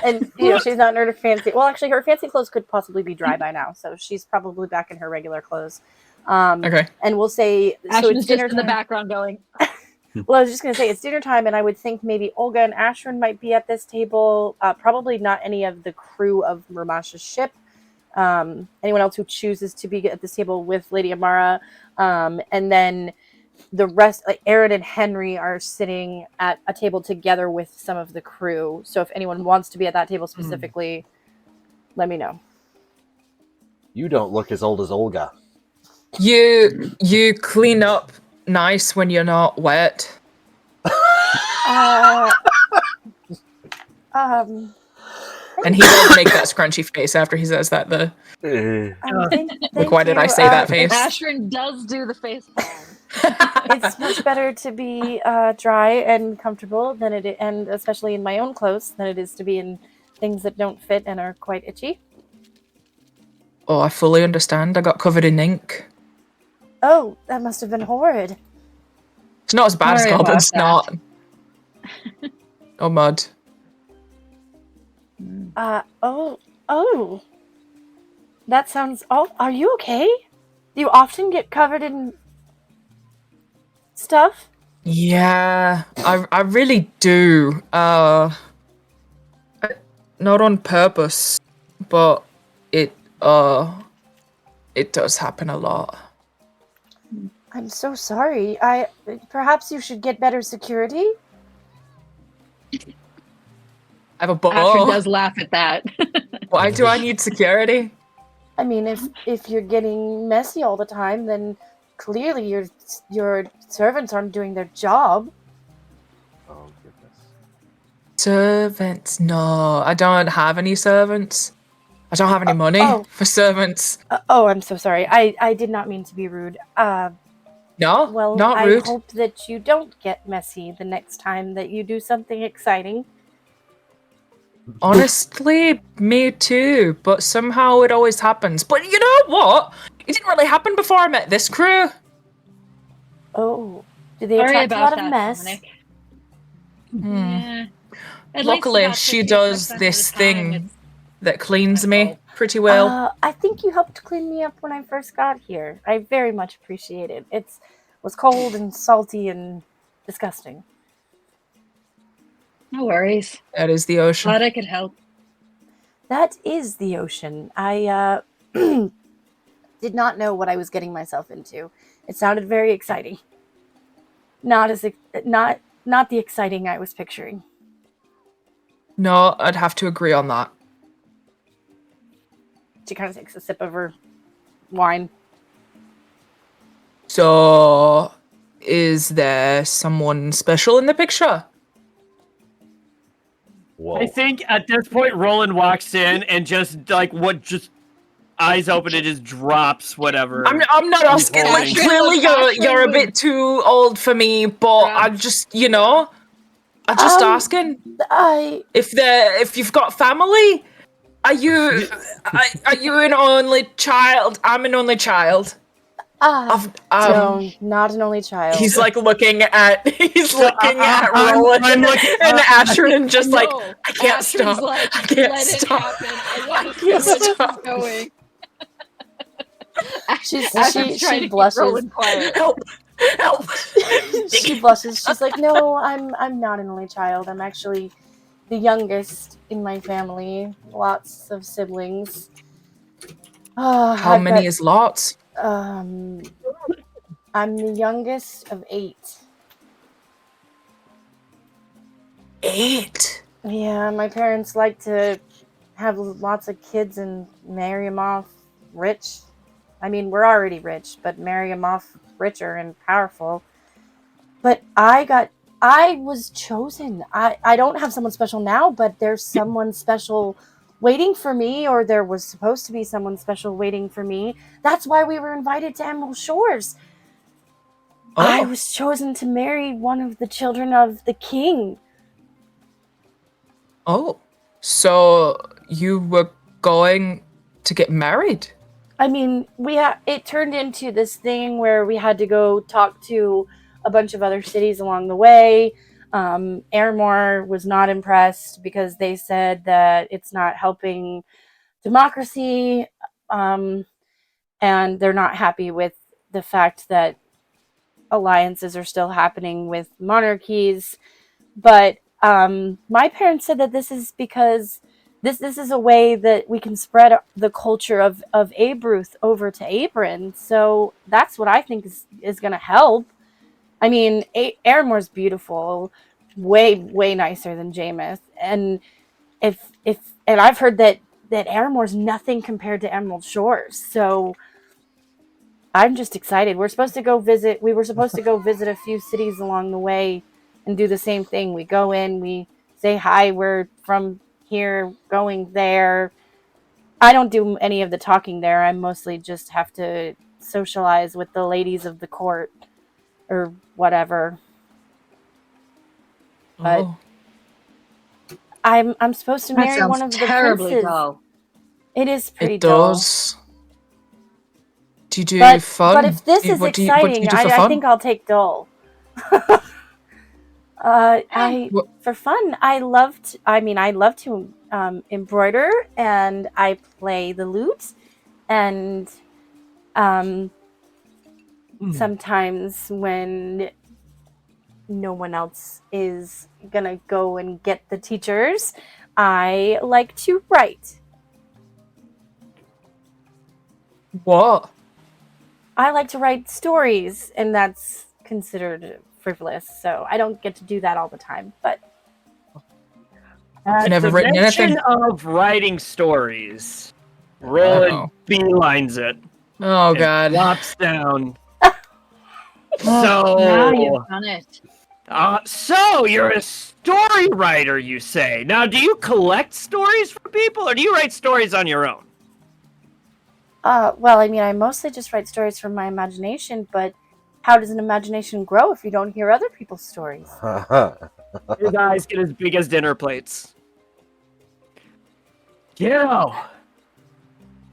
And, she's not in her fancy... Well, actually, her fancy clothes could possibly be dry by now, so she's probably back in her regular clothes. Okay. And we'll say... So Ashton's it's just dinner in the time. background going. Well, I was just going to say, it's dinner time, and I would think maybe Olga and Ashrin might be at this table. Probably not any of the crew of Ramasha's ship. Anyone else who chooses to be at this table with Lady Amara. And then the rest, like Aaron and Henry, are sitting at a table together with some of the crew. So if anyone wants to be at that table specifically, let me know. You don't look as old as Olga. You clean up nice when you're not wet. And he does make that scrunchy face after he says that. Why did I say that face? Ashrin does do the face palm. It's much better to be dry and comfortable than it, and especially in my own clothes, than it is to be in things that don't fit and are quite itchy. Oh, I fully understand. I got covered in ink. Oh, that must have been horrid. It's not as bad as Sorry about Goblin's that. not. Or mud. Oh. That sounds... Oh, are you okay? Do you often get covered in stuff? Yeah, I really do. Not on purpose, but it does happen a lot. I'm so sorry. Perhaps you should get better security? I have a Ashrin bow. does laugh at that. Why do I need security? I mean, if you're getting messy all the time, then clearly your servants aren't doing their job. Oh, goodness. Servants? No, I don't have any servants. I don't have any money for servants. I'm so sorry. I did not mean to be rude. No, Well, not I rude. hope that you don't get messy the next time that you do something exciting. Honestly, me too. But somehow it always happens. But you know what? It didn't really happen before I met this crew. Oh, do they Sorry attract a about lot of that, mess? Dominic. Hmm. Yeah. At least Luckily, about she 50% does of this the time thing that cleans my me fault. pretty well. I think you helped clean me up when I first got here. I very much appreciate it. It was cold and salty and disgusting. No worries. That is the ocean. Glad I could help. That is the ocean. I did not know what I was getting myself into. It sounded very exciting. Not the exciting I was picturing. No, I'd have to agree on that. She kind of takes a sip of her wine. So, is there someone special in the picture? Whoa. I think at this point, Roland walks in and just eyes open and just drops whatever. I'm not asking. holding. Like, clearly, you're a bit too old for me, but I just, I'm just Um, asking I if you've got family. Are you an only child? I'm an only child. Of no, not an only child. He's like looking at Roland I'm looking. and Ashrin and just like No, I can't Ashton's stop. like, I can't let stop. it happen. I want to see can't where this is stop. going. She's- Ashton's she trying to blushes. keep Roland quiet. Help! Help! She blushes. She's like, "No, I'm not an only child. I'm actually the youngest in my family. Lots of siblings. How I've many got, is lots? I'm the youngest of 8. 8. Yeah, my parents like to have lots of kids and marry them off rich. I mean, we're already rich, but marry them off richer and powerful. But I was chosen. I don't have someone special now, but there's someone special waiting for me, or there was supposed to be someone special waiting for me. That's why we were invited to Emerald Shores. I was chosen to marry one of the children of the king. Oh, so you were going to get married? I mean, it turned into this thing where we had to go talk to a bunch of other cities along the way. Airmore was not impressed because they said that it's not helping democracy, and they're not happy with the fact that alliances are still happening with monarchies. But my parents said that this is because this is a way that we can spread the culture of Abruth over to Abrin. So that's what I think is going to help. I mean, Airmore's beautiful, way nicer than Jameith, and if and I've heard that Airmore's nothing compared to Emerald Shores. So I'm just excited. We were supposed to go visit a few cities along the way and do the same thing. We go in, we say hi, we're from here, going there. I don't do any of the talking there. I mostly just have to socialize with the ladies of the court or whatever. But Oh. I'm supposed to That marry sounds one of the terribly princes. dull. It is pretty It dull. does. Do you do But fun? but if this is What do you exciting, do for I fun? think I'll take dull. For fun, I love to embroider, and I play the lute, and sometimes when no one else is gonna go and get the teachers, I like to write. What? I like to write stories, and that's considered frivolous, so I don't get to do that all the time. But I've never the written mention anything. of writing stories, Roland beelines it. Oh and god. Drops down. Now you've So, done it. so you're a story writer, you say? Now, do you collect stories for people, or do you write stories on your own? well, I mean, I mostly just write stories from my imagination, but how does an imagination grow if you don't hear other people's stories? His eyes get as big as dinner plates.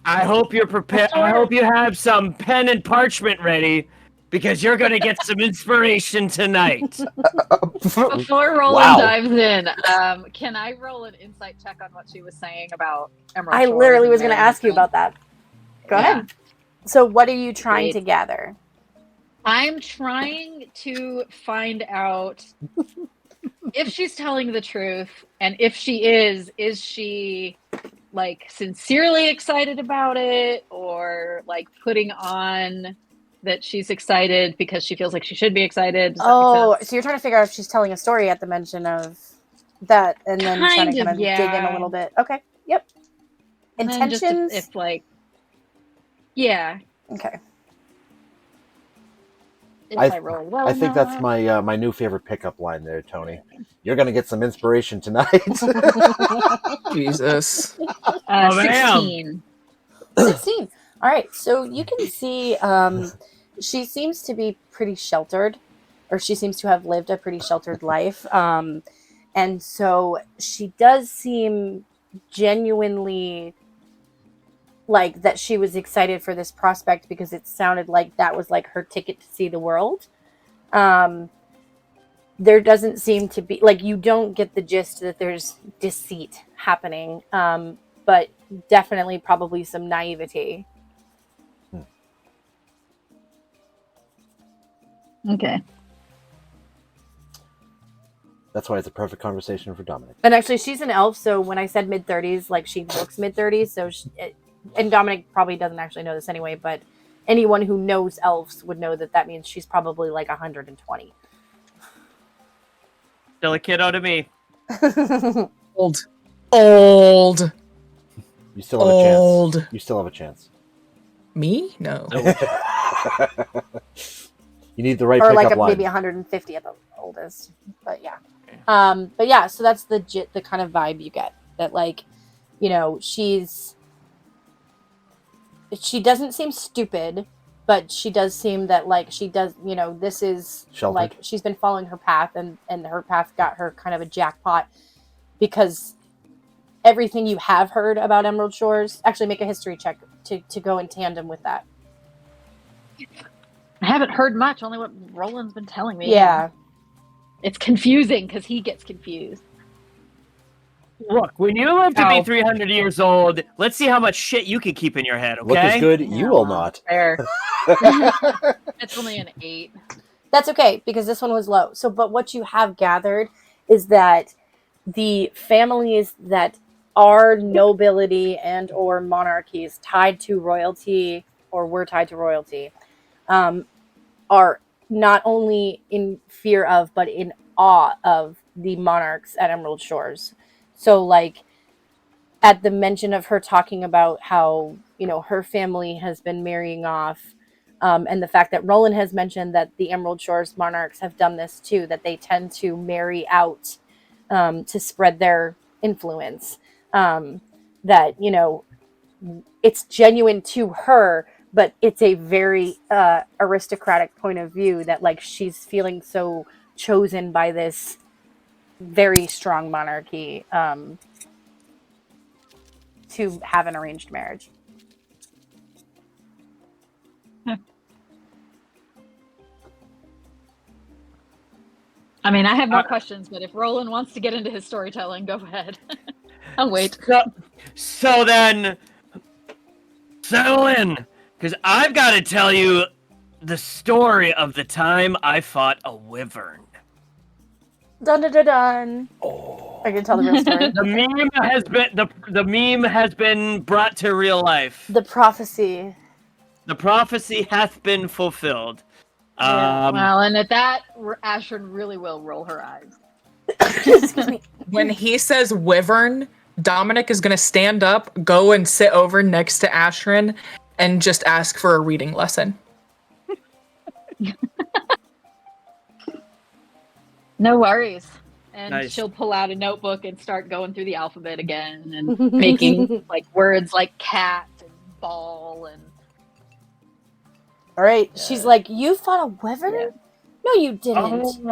I hope you're prepared. I hope you have some pen and parchment ready, because you're going to get some inspiration tonight. Before Roland Wow. dives in, can I roll an insight check on what she was saying about Emerald I Shores literally and was going to marrying ask you them? about that. Go Yeah. ahead. So, what are you trying Great. to gather? I'm trying to find out if she's telling the truth, and if she is she like sincerely excited about it, or like putting on that she's excited because she feels like she should be excited. Does that make sense? So you're trying to figure out if she's telling a story at the mention of that, and then trying to Kind kind of, of dig in a yeah. little bit. Okay. Yep. And then just Intentions. if like, yeah, Okay. if I roll well I think that's enough. my my new favorite pickup line there, Tony. You're gonna get some inspiration tonight. Jesus. Oh, man. 16. 16. All right. So you can see she seems to be pretty sheltered, or she seems to have lived a pretty sheltered life. And so she does seem genuinely like that she was excited for this prospect because it sounded like that was like her ticket to see the world. There doesn't seem to be, like, you don't get the gist that there's deceit happening, but definitely probably some naivety. Okay. That's why it's a perfect conversation for Dominic. And actually, she's an elf, so when I said mid-30s, like, she looks mid-30s, so and Dominic probably doesn't actually know this anyway, but anyone who knows elves would know that that means she's probably like 120. Still a kiddo to me. Old. You still have a chance. You still have a chance. Me? No. You need the right or pickup like line. maybe 150 at the oldest, but yeah. But yeah, so that's the kind of vibe you get, that, like, you know, she doesn't seem stupid, but she does seem that, like, she does, you know, this is Sheltered. like she's been following her path, and her path got her kind of a jackpot, because everything you have heard about Emerald Shores, actually make a history check to go in tandem with that. I haven't heard much, only what Roland's been telling me. Yeah. It's confusing because he gets confused. Look, when you live to be 300 years old, let's see how much shit you can keep in your head, okay? Look as good, you will not. Fair. It's only an 8. That's okay, because this one was low. So, but what you have gathered is that the families that are nobility and or monarchies tied to royalty, or were tied to royalty, are not only in fear of, but in awe of the monarchs at Emerald Shores. So, like, at the mention of her talking about how, you know, her family has been marrying off, and the fact that Roland has mentioned that the Emerald Shores monarchs have done this too, that they tend to marry out to spread their influence, that, you know, it's genuine to her, but it's a very aristocratic point of view, that, like, she's feeling so chosen by this very strong monarchy to have an arranged marriage. I mean, I have more questions, but if Roland wants to get into his storytelling, go ahead. I'll wait. So then, settle in, because I've got to tell you the story of the time I fought a wyvern. Dun dun dun dun. Oh. I can tell the real story. The meme has been brought to real life. The prophecy. The prophecy hath been fulfilled. Well, and at that, Ashrin really will roll her eyes. Excuse me. When he says wyvern, Dominic is going to stand up, go and sit over next to Ashrin, and just ask for a reading lesson. No worries. And Nice. she'll pull out a notebook and start going through the alphabet again and making like words like cat and ball and. All right. She's like, you fought a wyvern? Yeah. No, you didn't.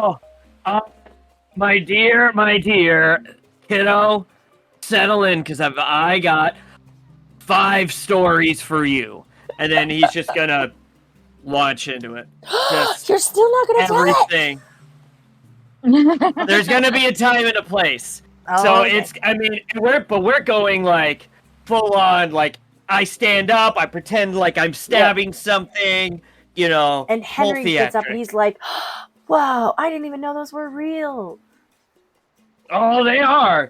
My dear kiddo, settle in, because I got 5 stories for you. And then he's just gonna launch into it. You're still not gonna tell it? Everything. There's gonna be a time and a place. Okay. It's, I mean, we're going like full on, like I stand up, I pretend like I'm stabbing something, you know. And Henry gets up and he's like, wow, I didn't even know those were real. Oh, they are.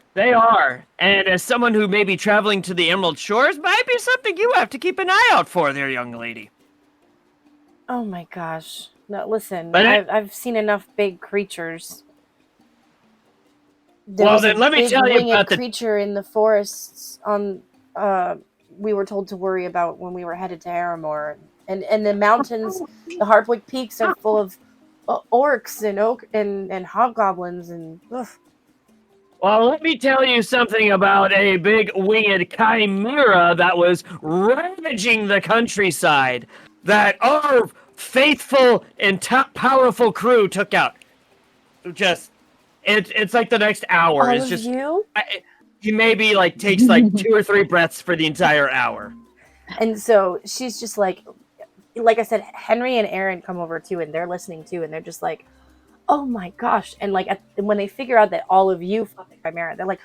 And as someone who may be traveling to the Emerald Shores, might be something you have to keep an eye out for there, young lady. Oh my gosh. No, listen, I've seen enough big creatures. Well, then let me tell you about the creature in the forests on we were told to worry about when we were headed to Aramor. And the mountains, the Hardwood Peaks are full of orcs and hobgoblins and ugh. Well, let me tell you something about a big winged chimera that was ravaging the countryside that our faithful and powerful crew took out. Just It's like the next hour. All It's of just you? he maybe like takes like 2 or 3 breaths for the entire hour. And so she's just like I said, Henry and Aaron come over too, and they're listening too, and they're just like, oh my gosh. And like when they figure out that all of you fought the Chimera, they're like,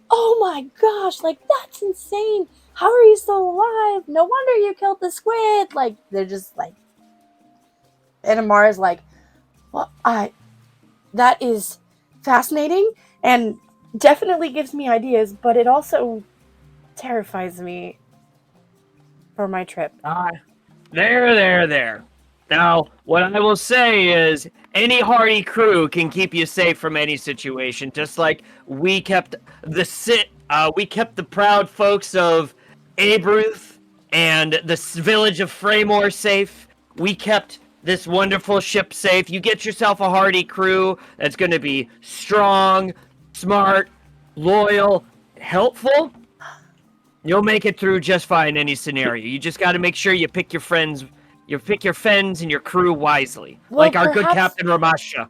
oh my gosh, like that's insane. How are you still alive? No wonder you killed the squid. Like they're just like, and Amara's like, well, that is fascinating and definitely gives me ideas, but it also terrifies me for my trip. There. Now, what I will say is, any hardy crew can keep you safe from any situation. Just like we kept we kept the proud folks of Abruth and the village of Fraymore safe. We kept this wonderful ship safe. You get yourself a hardy crew that's going to be strong, smart, loyal, helpful. You'll make it through just fine any scenario. You just got to make sure you pick your friends. You pick your friends and your crew wisely, Well, like our good Captain Ramasha.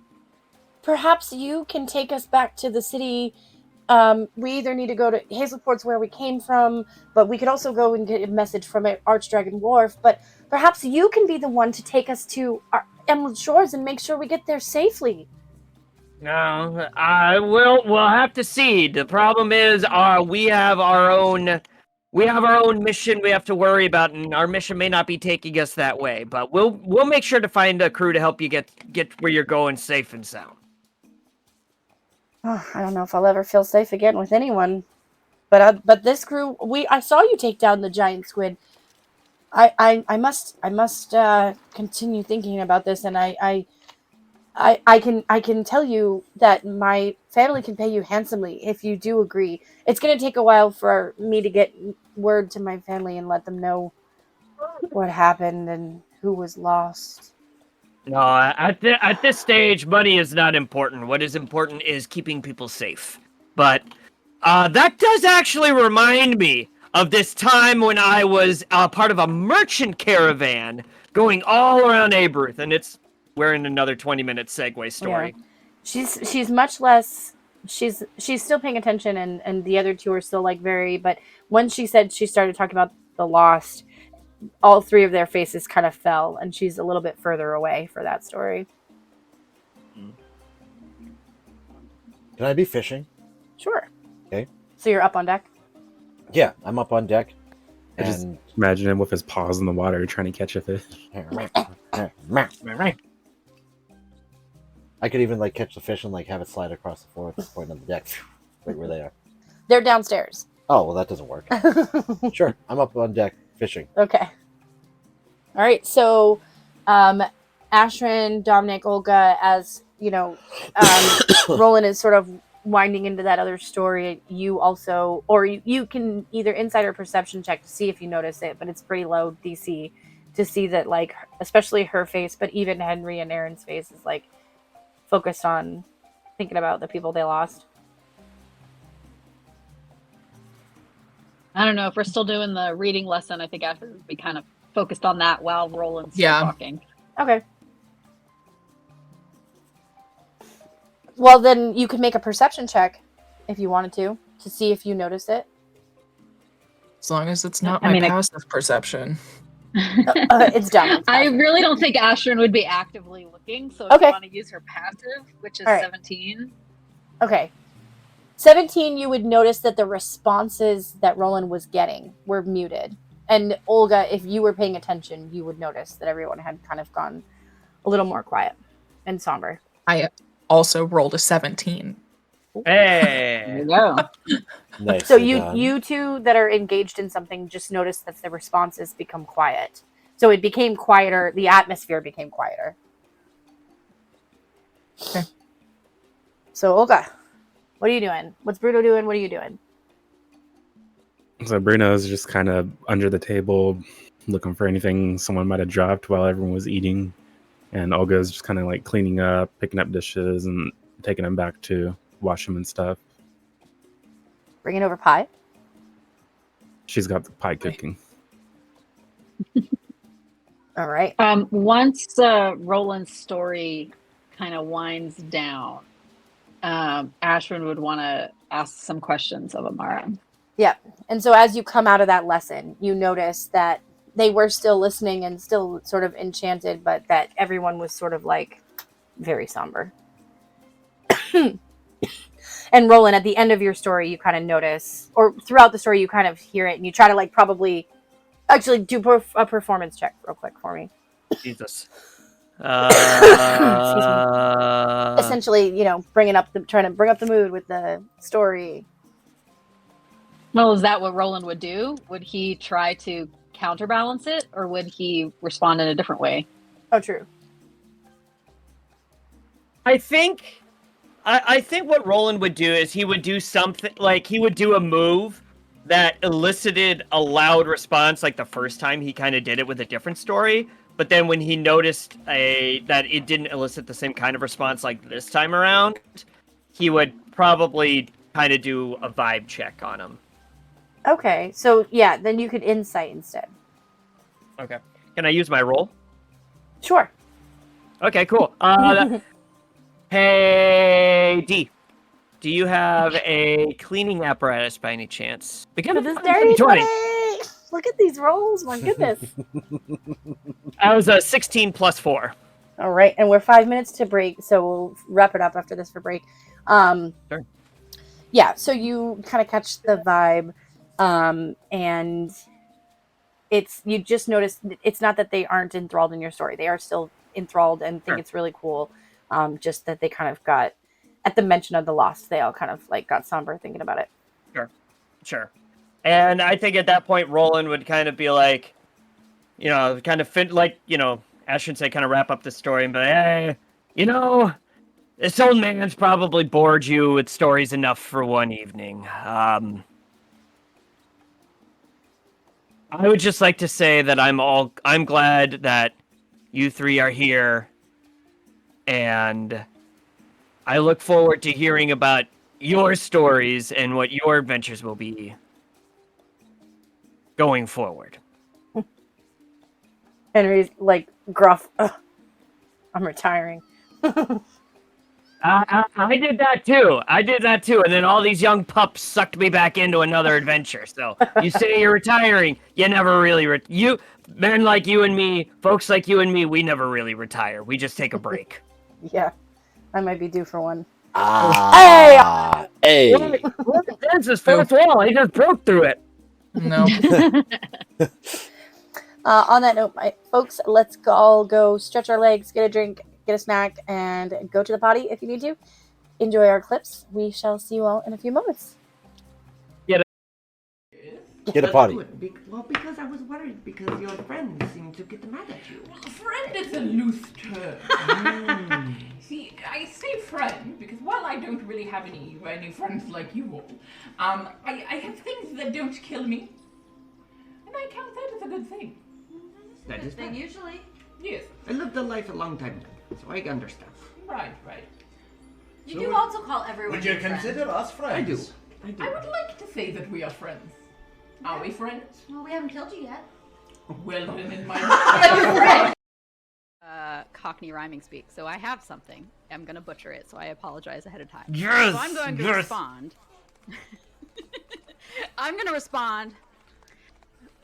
Perhaps you can take us back to the city. We either need to go to Hazelport's where we came from, but we could also go and get a message from Archdragon Wharf. But perhaps you can be the one to take us to our Emerald Shores and make sure we get there safely. No, we'll have to see. The problem is, we have our own mission we have to worry about, and our mission may not be taking us that way. But we'll make sure to find a crew to help you get where you're going safe and sound. Oh, I don't know if I'll ever feel safe again with anyone, but this crew, I saw you take down the giant squid. I must continue thinking about this, and I can tell you that my family can pay you handsomely if you do agree. It's going to take a while for me to get word to my family and let them know what happened and who was lost. No, at this stage, money is not important. What is important is keeping people safe. But that does actually remind me of this time when I was part of a merchant caravan going all around Abruth, and we're in another 20-minute segue story. Yeah. She's much less. She's still paying attention, and the other two are still like very. But when she started talking about the lost, all three of their faces kind of fell, and she's a little bit further away for that story. Can I be fishing? Sure. Okay. So you're up on deck? Yeah, I'm up on deck. I just imagine him with his paws in the water trying to catch a fish. I could even like catch the fish and like have it slide across the floor at this point on the deck, right where they are. They're downstairs. Oh well, that doesn't work. Sure, I'm up on deck fishing. Okay. All right. So, Ashrin, Dominic, Olga, as you know, Roland is sort of winding into that other story. You also, or you can either insider perception check to see if you notice it, but it's pretty low DC to see that, like, especially her face, but even Henry and Aaron's face is like focused on thinking about the people they lost. I don't know if we're still doing the reading lesson. I think after we kind of focused on that while Roland's still talking. Okay. Well, then you could make a perception check if you wanted to see if you notice it. As long as it's not my passive perception. It's done. I really don't think Ashrin would be actively looking, so if you want to use her passive, which is 17. Okay. 17, you would notice that the responses that Roland was getting were muted. And Olga, if you were paying attention, you would notice that everyone had kind of gone a little more quiet and somber. I also rolled a 17. Hey! There you go. Nice. So you two that are engaged in something just notice that the responses become quiet. So it became quieter. The atmosphere became quieter. Okay. So Olga, what are you doing? What's Bruno doing? What are you doing? So Bruno's just kind of under the table looking for anything someone might have dropped while everyone was eating. And Olga's just kind of like cleaning up, picking up dishes and taking them back to wash them and stuff. Bringing over pie? She's got the pie cooking. All right. Once Roland's story kind of winds down, Ashwin would want to ask some questions of Amara. Yeah. And so as you come out of that lesson, you notice that they were still listening and still sort of enchanted, but that everyone was sort of like very somber. And Roland, at the end of your story, you kind of notice, or throughout the story, you kind of hear it, and you try to like probably actually do a performance check real quick for me. Jesus. Excuse me. Essentially, trying to bring up the mood with the story. Well, is that what Roland would do? Would he try to counterbalance it, or would he respond in a different way? Oh, true. I think what Roland would do is he would do something like he would do a move that elicited a loud response like the first time he kind of did it with a different story, but then when he noticed that it didn't elicit the same kind of response like this time around, he would probably kind of do a vibe check on him. Okay, so yeah, then you could insight instead. Okay. Can I use my roll? Sure. Okay, cool. Hey, D. Do you have a cleaning apparatus by any chance? For this dirty 20. Look at these rolls, my goodness. I was a 16 plus 4. All right, and we're 5 minutes to break, so we'll wrap it up after this for break. Sure. Yeah, so you kind of catch the vibe, and you just notice it's not that they aren't enthralled in your story. They are still enthralled and think it's really cool. Just that they kind of got, at the mention of the lost, they all kind of like got somber thinking about it. Sure. And I think at that point, Roland would kind of be like, kind of I should say, kind of wrap up the story and be like, hey, this old man's probably bored you with stories enough for one evening. I would just like to say that I'm glad that you three are here, and I look forward to hearing about your stories and what your adventures will be going forward. Henry's like gruff. Ugh, I'm retiring. I did that too. And then all these young pups sucked me back into another adventure. So you say you're retiring, you never really you men like you and me, folks like you and me, we never really retire. We just take a break. Yeah, I might be due for one. Hey! Look at this fourth wall. He just broke through it. No. On that note, folks, let's all go stretch our legs, get a drink, get a snack, and go to the potty if you need to. Enjoy our clips. We shall see you all in a few moments. Get a potty. Well, because I was worried because your friends seem to get mad at you. Well, friend is a loose term. See, I say friend because while I don't really have any friends like you all, I have things that don't kill me, and I count that as a good thing. That is thing usually. Yes. I lived a life a long time ago, so I understand. Right. You do also call everyone. Would you your friend. consider us friends? I do. I would like to say that we are friends. Are we friends? Well, we haven't killed you yet. Well, then in my Cockney rhyming speak. So I have something. I'm going to butcher it, so I apologize ahead of time. Yes, so I'm going to respond. I'm going to respond.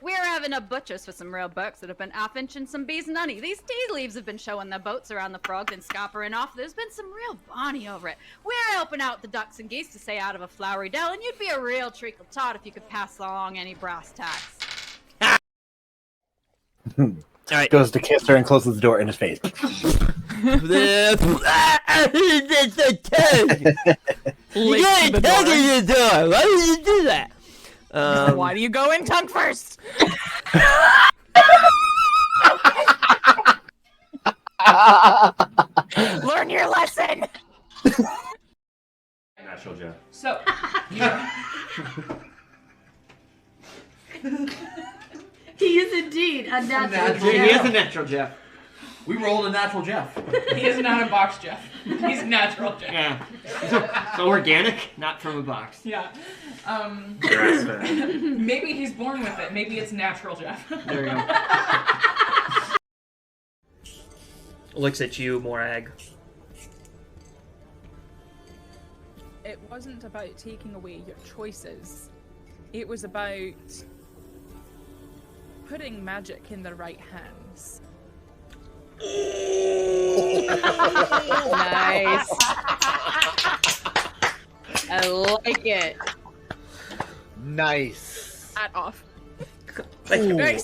We're having a butchers for some real bucks that have been off-inching some bees and honey. These tea leaves have been showing their boats around the frogs and scoppering off. There's been some real bonny over it. We're helping out the ducks and geese to stay out of a flowery dell, and you'd be a real treacle tot if you could pass along any brass tacks. All right. Goes to kiss her and closes the door in his face. You gotta tug at the door. Why would you do that? Why do you go in tongue first? Learn your lesson. Natural Jeff. So, He is indeed a natural. He is a natural Jeff. We rolled a natural Jeff. he is not a box Jeff. He's natural Jeff. Yeah. So organic, not from a box. Yeah. Grass-fed. Maybe he's born with it. Maybe it's natural Jeff. There you go. Looks at you, Morag. it wasn't about taking away your choices. It was about putting magic in the right hands. Nice. I like it. Nice. Hat off. Very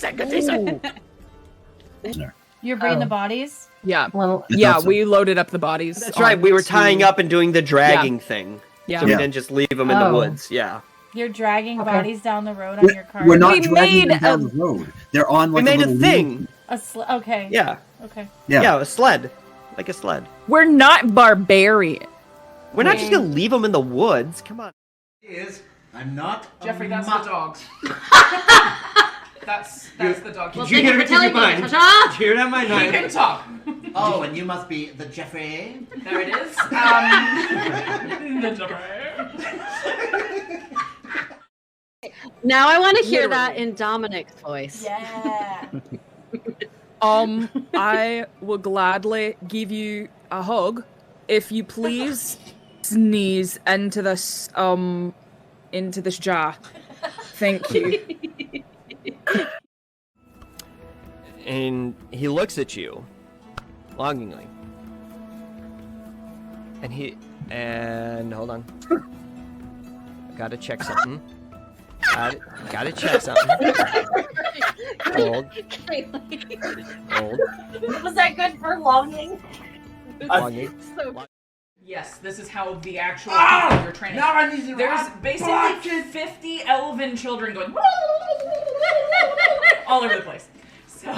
You're bringing the bodies? Yeah. Well, Yeah, we loaded up the bodies. That's right. We were tying onto- up and doing the dragging thing. Yeah. So we didn't just leave them in the woods. Yeah. You're dragging bodies down the road on your cart. We're not dragging them down the road. They're on like we made a little thing. Okay. Yeah. Okay. Yeah, a sled. Like a sled. We're not barbarian. We're not just gonna leave them in the woods. Come on. I'm not. Jeffrey, that's the dogs. That's the dog. Did you hear it in your mind? Did you hear it on my He mind? can talk. Oh, and you must be the Jeffrey. There it is. The Now I want to hear that in Dominic's voice. Yeah. I will gladly give you a hug if you please sneeze into this jar. Thank you. And he looks at you longingly. And hold on. Gotta check something. Gotta check something. Hold. Was that good for longing? Longing. Yes, this is how the actual people you're training. Now I need to There's basically 50 elven children going all over the place. So,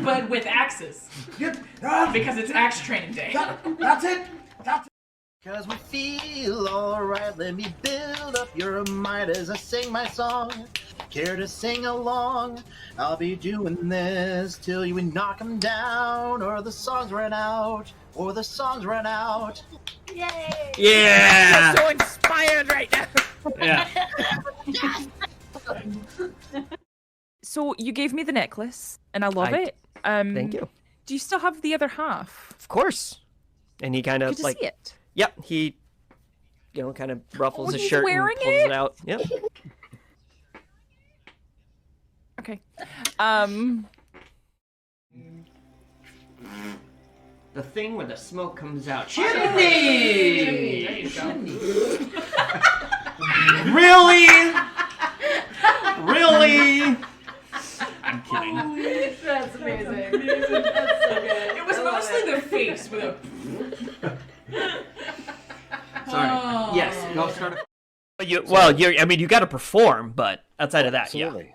but with axes, because it's axe training day. That's it. Cause we feel alright, let me build up your might as I sing my song. Care to sing along? I'll be doing this till you knock 'em down, or the songs run out, Yay! Yeah! I'm so inspired right now. Yeah. So you gave me the necklace, and I love it. Thank you. Do you still have the other half? Of course. And he kind of Good to like see it. Yep, he kind of ruffles his he's shirt and wearing pulls it out. Yep. Okay. The thing where the smoke comes out. Chimney! There you go. Really? Really? I'm kidding. That's amazing. That's so good. It was mostly the face with a. Sorry. Oh. Yes. Go start. You got to perform, but outside of that, Absolutely.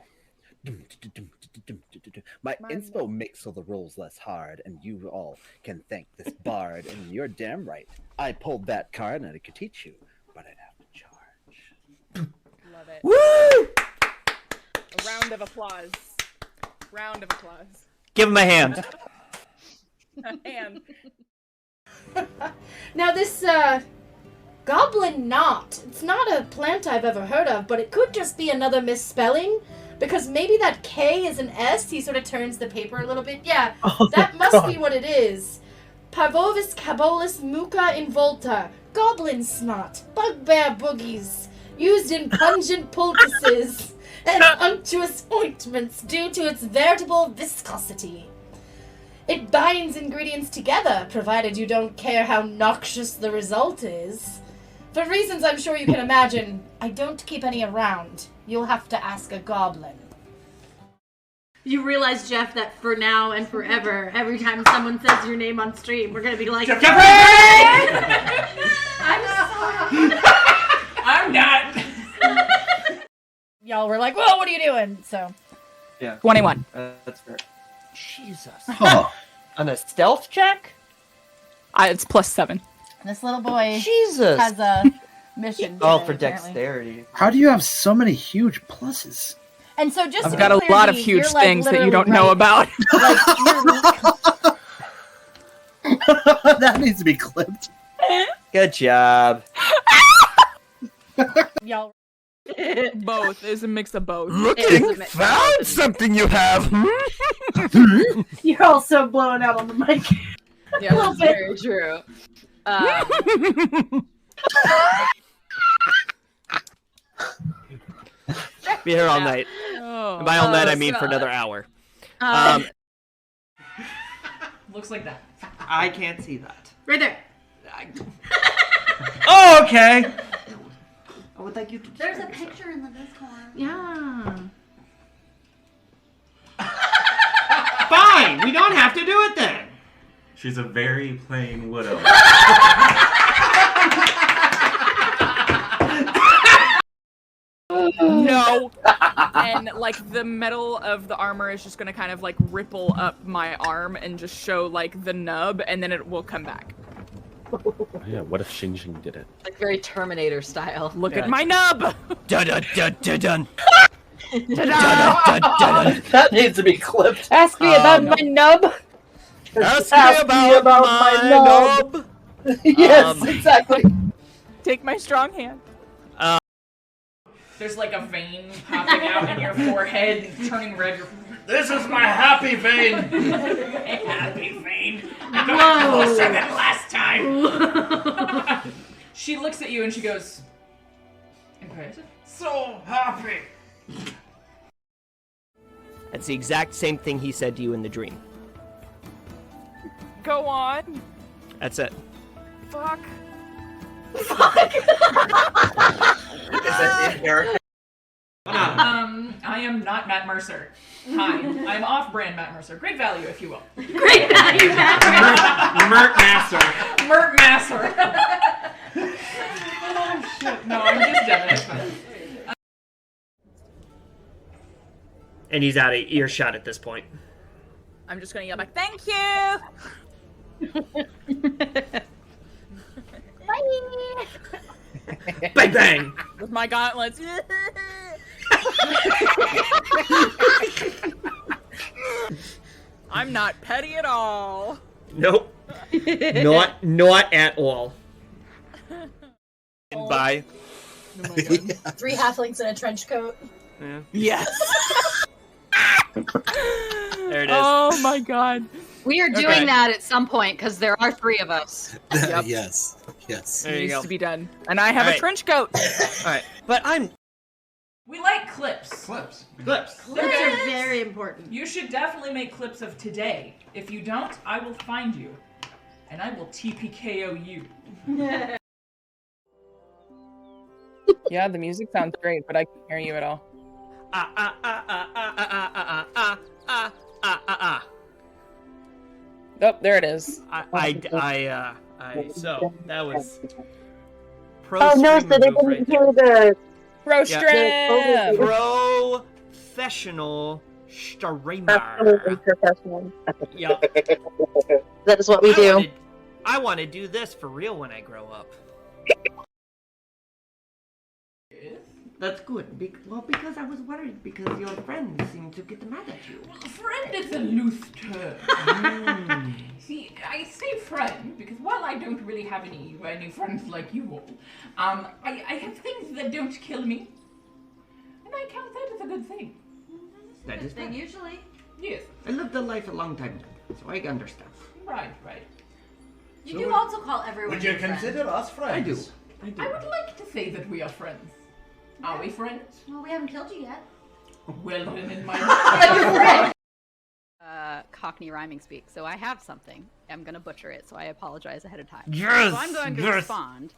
My inspo makes all the rolls less hard, and you all can thank this bard. And you're damn right. I pulled that card, and I could teach you, but I'd have to charge. Love it. Woo! A round of applause. Round of applause. Give him a hand. A hand. Now this, goblin knot. It's not a plant I've ever heard of, but it could just be another misspelling. Because maybe that K is an S. He sort of turns the paper a little bit. Yeah, that must be what it is. Pavovis cabolis muca involta. Goblin snot. Bugbear boogies. Used in pungent poultices and unctuous ointments due to its veritable viscosity. It binds ingredients together, provided you don't care how noxious the result is. For reasons I'm sure you can imagine, I don't keep any around. You'll have to ask a goblin. You realize, Jeff, that for now and forever, every time someone says your name on stream, we're gonna be like, Jeffrey! I'm sorry. I'm not. Y'all were like, whoa, what are you doing? So. Yeah. 21. That's fair. Jesus. Huh. On a stealth check? It's +7. This little boy Jesus. has a mission. Oh, today, for apparently. dexterity. How do you have so many huge pluses? And so just I've to got be a clear, lot of Dee, huge you're, like, things that you literally don't know right. about. That needs to be clipped. Good job. Y'all. Both. It's a mix of both. Found something you have. You're also blowing out on the mic. Yeah, little that's bit. very true. Be here all night. Oh. And by all night, I mean God. for another hour. Looks like that. I can't see that. Right there. Oh, okay. I would like you to. There's a picture in the Discord. Yeah. Fine. We don't have to do it then. She's a very plain widow. No. And like the metal of the armor is just gonna kind of like ripple up my arm and just show like the nub, and then it will come back. Yeah, what if Xing Xing did it? Like very Terminator style. Look at my nub! Dun dun dun dun dun. That needs to be clipped. Ask me about my nub. Ask me about my nub. Yes, exactly. Take my strong hand. There's like a vein popping out in your forehead, turning red. This is my happy vein. Happy vein. I got closer than last time. She looks at you and she goes, impressive. So happy. That's the exact same thing he said to you in the dream. Go on. That's it. Fuck. I am not Matt Mercer. Hi, I'm off-brand Matt Mercer. Great value, if you will. Great value, Matt. Mert Masser. Mert Masser. Oh shit! No, I'm just Devin. It's fine. And he's out of earshot at this point. I'm just gonna yell back, thank you! Bye. Bang bang! With my gauntlets. I'm not petty at all. Nope. Not at all. Bye. Oh my God. 3 halflings in a trench coat. Yeah. Yes. There it is. Oh my God. We are doing that at some point because there are 3 of us. Yep. Yes. Yes. There you Needs go. to be done. And I have a trench coat. Alright. But We like clips. Clips. Clips. Clips are very important. You should definitely make clips of today. If you don't, I will find you. And I will TPKO you. Yeah, the music sounds great, but I can't hear you at all. Oh, there it is. So that was pro. Oh no, so they didn't hear the pro stream. Professional streamer. Absolutely professional. Yeah. That is what we do. I want to do this for real when I grow up. That's good. Because I was worried because your friends seemed to get mad at you. Well, friend is a loose term. See, I say friend because while I don't really have any friends like you all, I have things that don't kill me, and I count that as a good thing. That is thing right. usually. Yes. I lived a life a long time ago, so I understand. Right. You So do also call everyone. Would you your friend. consider us friends? I do. I would like to say that we are friends. Are we friends? Well, we haven't killed you yet. Well, then in my Cockney rhyming speak. So I have something. I'm gonna butcher it, so I apologize ahead of time. Yes, So I'm going to respond.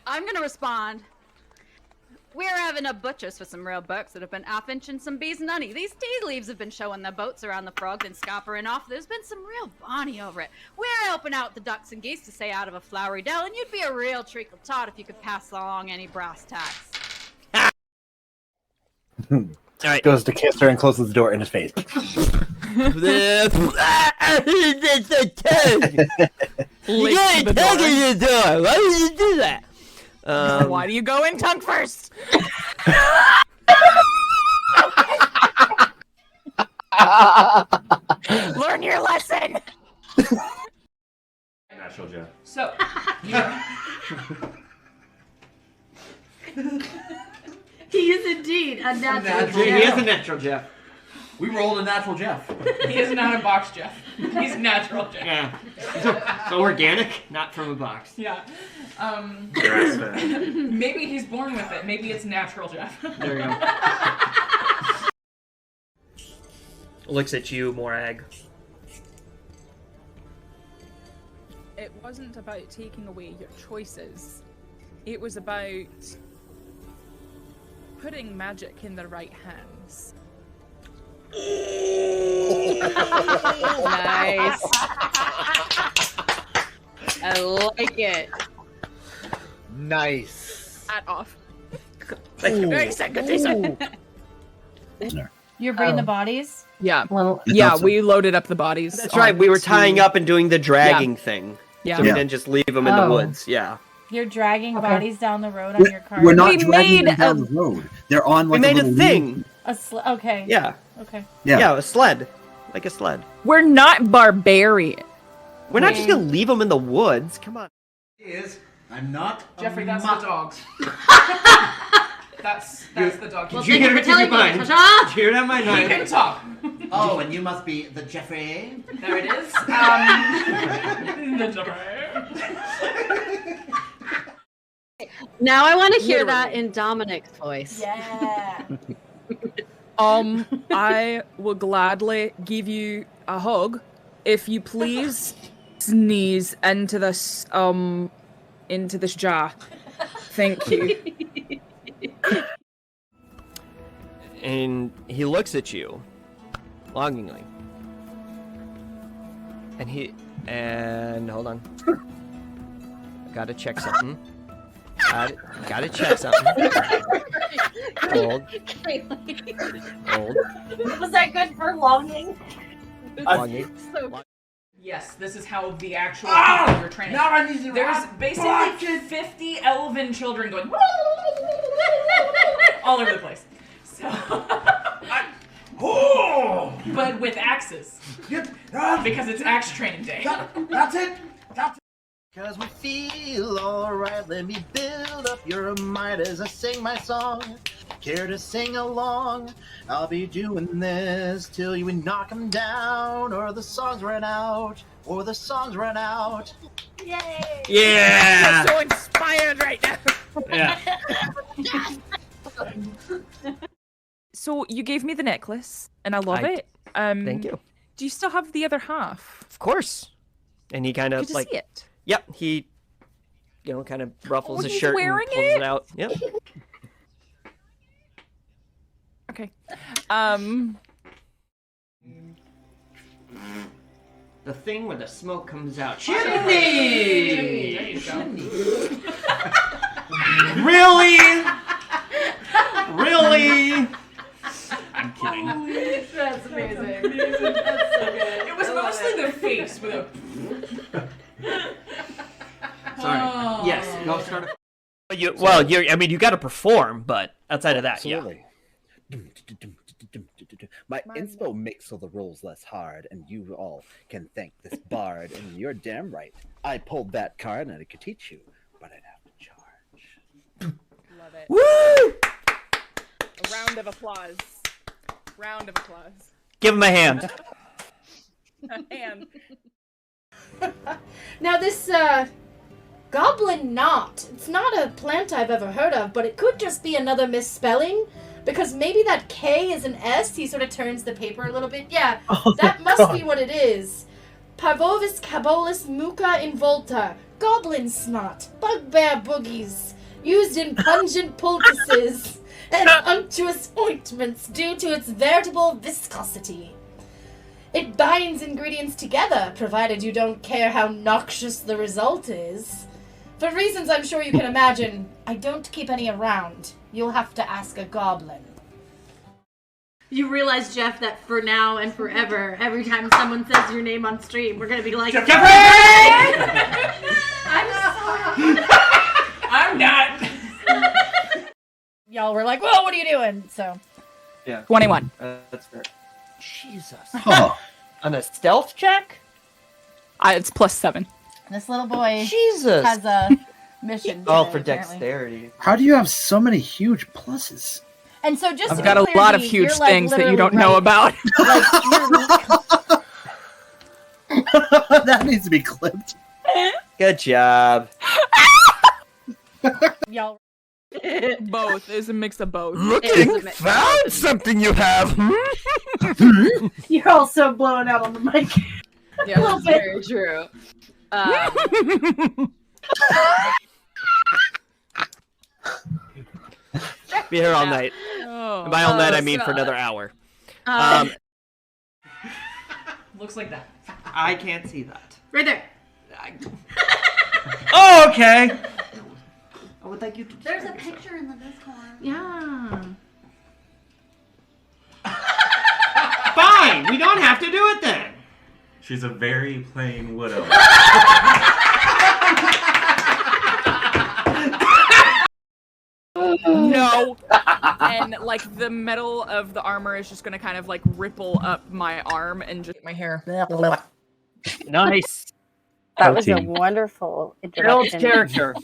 I'm gonna respond. We're having a butchers for some real bucks that have been half-inching some bees and honey. These tea leaves have been showing their boats around the frogs and scoppering off. There's been some real bonny over it. We're helping out the ducks and geese to stay out of a flowery dell, and you'd be a real treacle tot if you could pass along any brass tacks. Alright. Goes to kiss her and closes the door in his face. You gotta tug at the door. Why would you do that? Why do you go in tongue first? Learn your lesson. Natural Jeff. So, He is indeed a natural. He is a natural, Jeff. We rolled a natural Jeff. He is not a box Jeff. He's natural Jeff. Yeah. So organic, not from a box. Yeah. Grass-fed. Maybe he's born with it. Maybe it's natural Jeff. There you go. Looks at you, Morag. It wasn't about taking away your choices. It was about putting magic in the right hands. Nice. I like it. Nice. Hat off. You're bringing the bodies? Yeah. Well, Yeah, we loaded up the bodies. That's right. We were tying onto- up and doing the dragging thing. Yeah. So we Yeah. didn't just leave them in the Oh. woods. Yeah. You're dragging Okay. bodies down the road on your car. We're not We dragging made them down the road. They're on like we made a little thing. Okay. Yeah. Okay. Yeah. A sled. Like a sled. We're not barbarian. We're not just going to leave them in the woods. Come on. Is I'm not Jeffrey, a that's mutt. the dogs. that's the dog. Well, Did you hear it in your mind? Did you hear that in my He mind? can talk. Oh, and you must be the Jeffrey. There it is. The Jeffrey. Now I want to hear that in Dominic's voice. Yeah. I will gladly give you a hug if you please sneeze into this jar. Thank you. And he looks at you longingly. And hold on. Gotta check something. Gotta check something. Hold. Was that good for longing? Longing. Yes, this is how the actual people you're training. Now I need to There's rock basically bucket. 50 elven children going all over the place. So, but with axes, because it's axe training day. That's it. Cause we feel alright, let me build up your might as I sing my song. Care to sing along? I'll be doing this till you knock 'em down, or the songs run out, or the songs run out. Yay! Yeah! I'm so inspired right now. Yeah. So you gave me the necklace, and I love I- it. Thank you. Do you still have the other half? Of course. And he kind of Good to like, see it. yep, he, kind of ruffles Oh, his he's shirt and wearing pulls it? it out. Yep. Okay. The thing where the smoke comes out. Chimney! There you go. Really? Really? I'm kidding. That's amazing. That's so good. It was mostly the face with a. Sorry. Oh. Yes. Go start. You got to perform, but outside of that, yeah. Absolutely. My inspo makes all the rolls less hard, and you all can thank this bard. And you're damn right. I pulled that card, and I could teach you, but I'd have to charge. Love it. Woo! A round of applause. Round of applause. Give him a hand. And Now this goblin knot. It's not a plant I've ever heard of, but it could just be another misspelling. Because maybe that K is an S. He sort of turns the paper a little bit. Yeah, that must be what it is. Parvovis cabolus muca involta. Goblin snot. Bugbear boogies. Used in pungent poultices and unctuous ointments due to its veritable viscosity. It binds ingredients together, provided you don't care how noxious the result is. For reasons I'm sure you can imagine, I don't keep any around. You'll have to ask a goblin. You realize, Jeff, that for now and forever, every time someone says your name on stream, we're gonna be like, Jeffrey! I'm sorry. I'm not. Y'all were like, whoa, what are you doing? So, Yeah. 21. That's fair. Jesus. Oh. On a stealth check? It's +7. this little boy Jesus. has a mission. Oh, today, for apparently. dexterity. How do you have so many huge pluses? And so just I've to got be a clear, lot of Dee, huge you're, like, things that you literally don't know right. about. That needs to be clipped. Good job. Y'all. Both. It's a mix of both. Found something you have. You're also blowing out on the mic. Yeah, little that's bit. very true. Be here all night. Oh. And by all night, I Oh, mean for God. another hour. Looks like that. I can't see that. Right there. Oh, okay. I would like you to. There's a picture in the Discord. Yeah. Fine. We don't have to do it then. She's a very plain widow. No. And like the metal of the armor is just gonna kind of like ripple up my arm and just my hair. Nice. That was a Protein. wonderful Build introduction. character.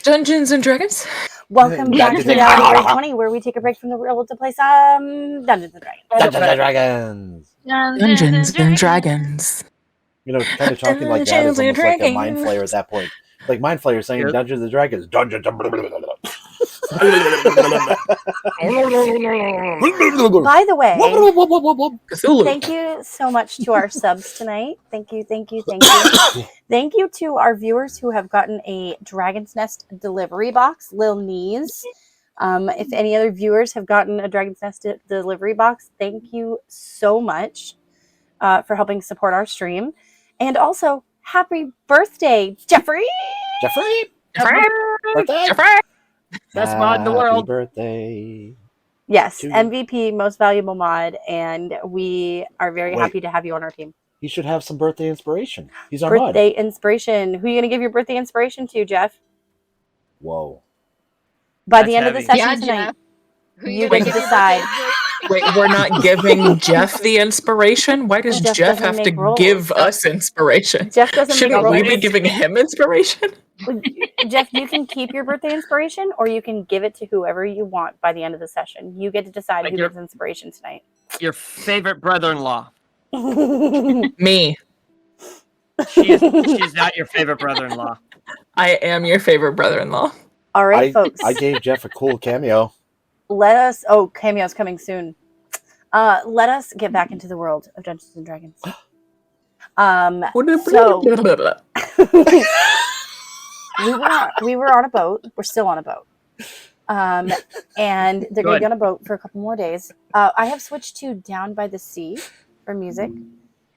Dungeons and Dragons. Welcome back to Reality Break 20, where we take a break from the real world to play some Dungeons and Dragons. Dungeons and Dragons. You know, kind of talking like that is almost like a mind flayer at that point. Like mind flayer saying Yep. Dungeons and Dragons. Dungeons. By the way, Cthulhu. thank you so much to our subs tonight. Thank you, thank you, thank you. Thank you to our viewers who have gotten a Dragon's Nest delivery box, Lil Knees. If any other viewers have gotten a Dragon's Nest delivery box, thank you so much for helping support our stream. And also, happy birthday, Jeffrey! Jeffrey! Birthday! Best mod in the world. Happy birthday. Yes, to you. MVP, most valuable mod, and we are very Wait. happy to have you on our team. He should have some birthday inspiration. He's our mod. Birthday inspiration. Who are you going to give your birthday inspiration to, Jeff? Whoa. By That's the end of the heavy. session Yeah, tonight, Jeff. Who you gonna get to give your decide. birthday Wait, we're not giving Jeff the inspiration? Why does Jeff Jeff doesn't have to make rolls. give us inspiration? Jeff doesn't make Shouldn't we rolls. be giving him inspiration? Jeff, you can keep your birthday inspiration, or you can give it to whoever you want by the end of the session. You get to decide Like who your- gets inspiration tonight. Your favorite brother-in-law. Me. She's not your favorite brother-in-law. I am your favorite brother-in-law. All right, folks. I gave Jeff a cool cameo. Let us. Oh, cameo's coming soon. Let us get back into the world of Dungeons and Dragons. So we were on a boat. We're still on a boat. And they're going to be on a boat for a couple more days. I have switched to Down by the Sea for music.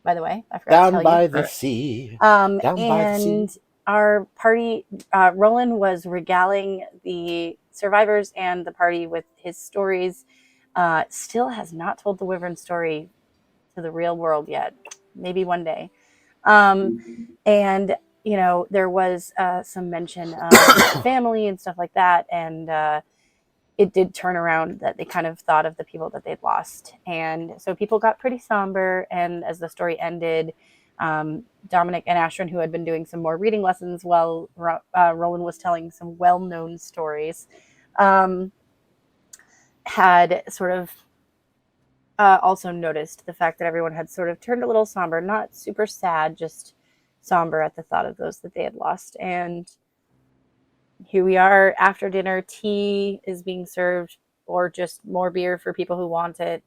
By the way, I forgot to Down tell by you. the sea. And Down by the sea. our party, Roland was regaling the survivors and the party with his stories. Still has not told the Wyvern story to the real world yet. Maybe one day. And you know, there was some mention of family and stuff like that, and it did turn around that they kind of thought of the people that they'd lost, and so people got pretty somber. And as the story ended, Dominic and Ashton, who had been doing some more reading lessons while Roland was telling some well-known stories, had sort of also noticed the fact that everyone had sort of turned a little somber, not super sad, just somber at the thought of those that they had lost. And here we are after dinner. Tea is being served, or just more beer for people who want it.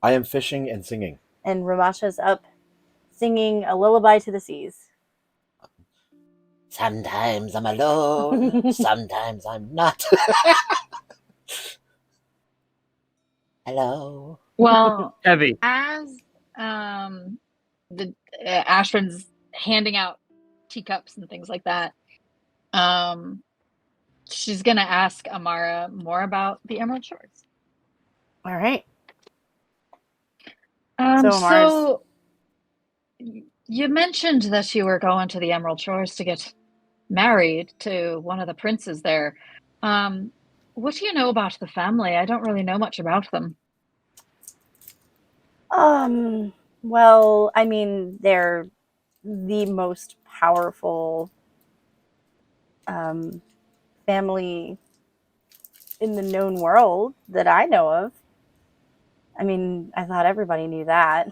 I am fishing and singing. And Ramasha's up singing a lullaby to the seas. Sometimes I'm alone. Sometimes I'm not. Hello. Well, Heavy. as the Ashton's handing out teacups and things like that, she's gonna ask Amara more about the Emerald Shores. All right. So you mentioned that you were going to the Emerald Shores to get married to one of the princes there. What do you know about the family? I don't really know much about them. Well, I mean, they're the most powerful family in the known world that I know of. I mean, I thought everybody knew that.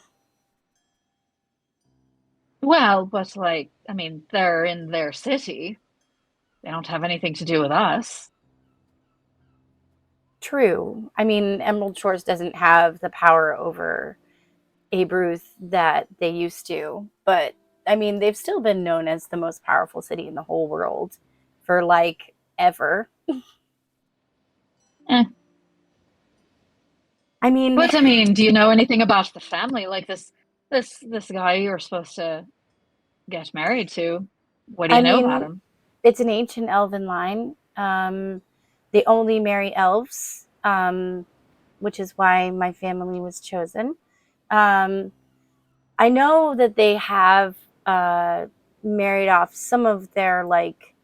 Well, but like, I mean, they're in their city. They don't have anything to do with us. True. I mean, Emerald Shores doesn't have the power over Abruz that they used to, but I mean, they've still been known as the most powerful city in the whole world for like ever. Eh. I mean, But I mean, do you know anything about the family? Like this guy you're supposed to get married to. What do I you know about mean, him? it's an ancient elven line. They only marry elves, which is why my family was chosen. Um, I know that they have married off some of their like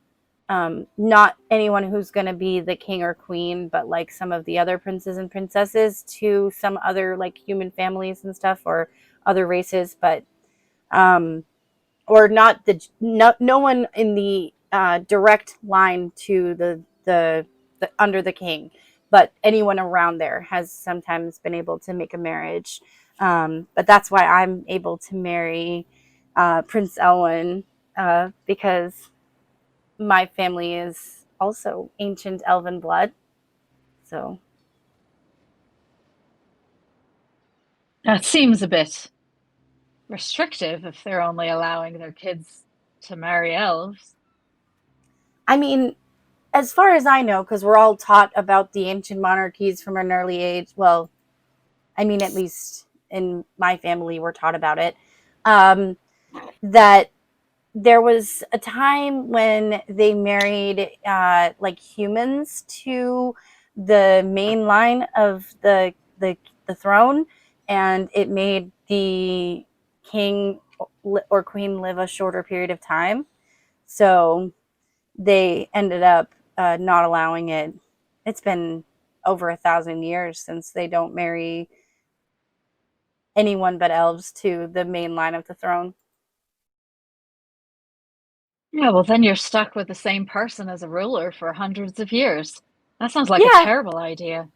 not anyone who's going to be the king or queen, but like some of the other princes and princesses to some other like human families and stuff or other races, but um, or not no one in the direct line to the under the king, but anyone around there has sometimes been able to make a marriage. But that's why I'm able to marry Prince Elwyn because my family is also ancient elven blood. So That seems a bit restrictive if they're only allowing their kids to marry elves. I mean, as far as I know, because we're all taught about the ancient monarchies from an early age. Well, I mean, at least in my family, we're taught about it. That there was a time when they married like humans to the main line of the throne, and it made the king or queen live a shorter period of time. So they ended up not allowing it. It's been over 1,000 years since they don't marry anyone but elves to the main line of the throne. Yeah, well, then you're stuck with the same person as a ruler for hundreds of years. That sounds like a Yeah, terrible idea.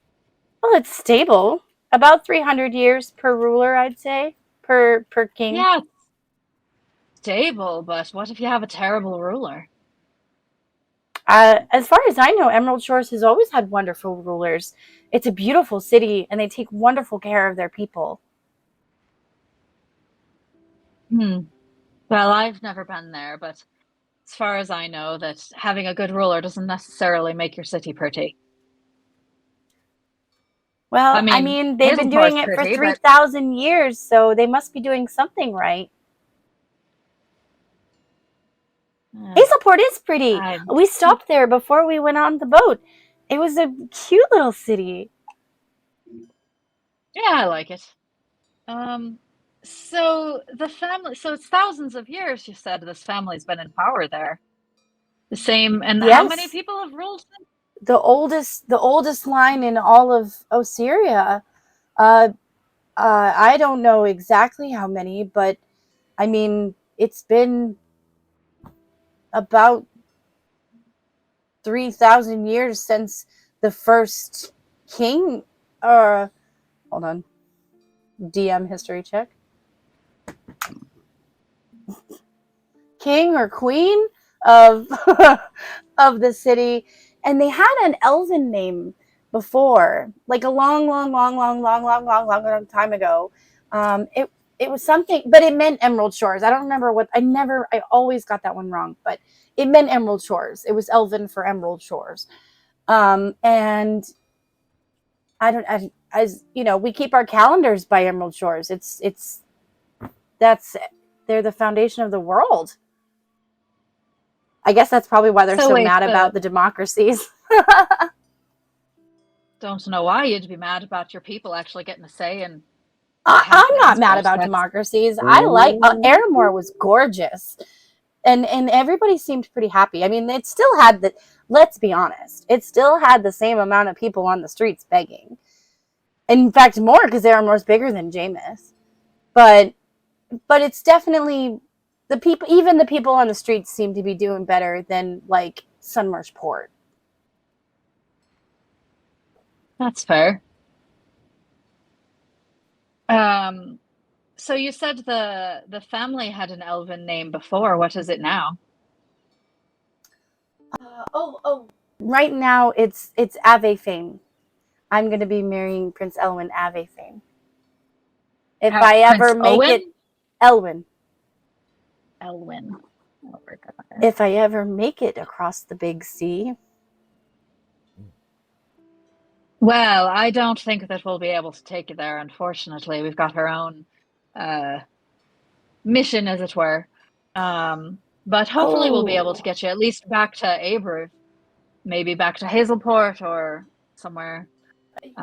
well, it's stable. About 300 years per ruler, I'd say, per king. Yeah, it's stable, but what if you have a terrible ruler? As far as I know, Emerald Shores has always had wonderful rulers. It's a beautiful city, and they take wonderful care of their people. Hmm. Well, I've never been there, but as far as I know, that having a good ruler doesn't necessarily make your city pretty. I Well, I mean, mean, they've been Hazelport's doing it for pretty, but 3,000 years, so they must be doing something right. Hazelport is pretty. I We stopped there before we went on the boat. It was a cute little city. yeah, I like it. Um, so the family, so it's thousands of years, you said this family's been in power there. The same, and how many Yes, people have ruled since? the oldest line in all of Ocerrya. Uh, I don't know exactly how many, but I mean, it's been about 3,000 years since the first king. Hold on, DM history check. King or queen of of the city, and they had an elven name before, like a long time ago. It was something, but it meant Emerald Shores. I don't remember what. I always got that one wrong, but it meant Emerald Shores. It was Elven for Emerald Shores. And I don't, as you know, we keep our calendars by Emerald Shores. That's they're the foundation of the world. I guess that's probably why they're So so wait, mad about the democracies. don't know why you'd be mad about your people actually getting a say in what I'm not happens, mad but about that's democracies. I like Aramore was gorgeous, and everybody seemed pretty happy. I mean, it still had the. Let's be honest, it still had the same amount of people on the streets begging. In fact, more because Aramore's bigger than Jameis. But it's definitely even the people on the streets seem to be doing better than like Sunmarsh Port. That's fair. So you said the family had an elven name before. What is it now? Right now it's Ave Fane. I'm going to be marrying Prince Elwyn Ave Fane. If I ever Prince make Owen? it, Elwyn. Elwyn. Oh, If I ever make it across the big sea. Well, I don't think that we'll be able to take you there, unfortunately. We've got our own mission, as it were. But hopefully we'll be able to get you at least back to Abru, maybe back to Hazelport or somewhere.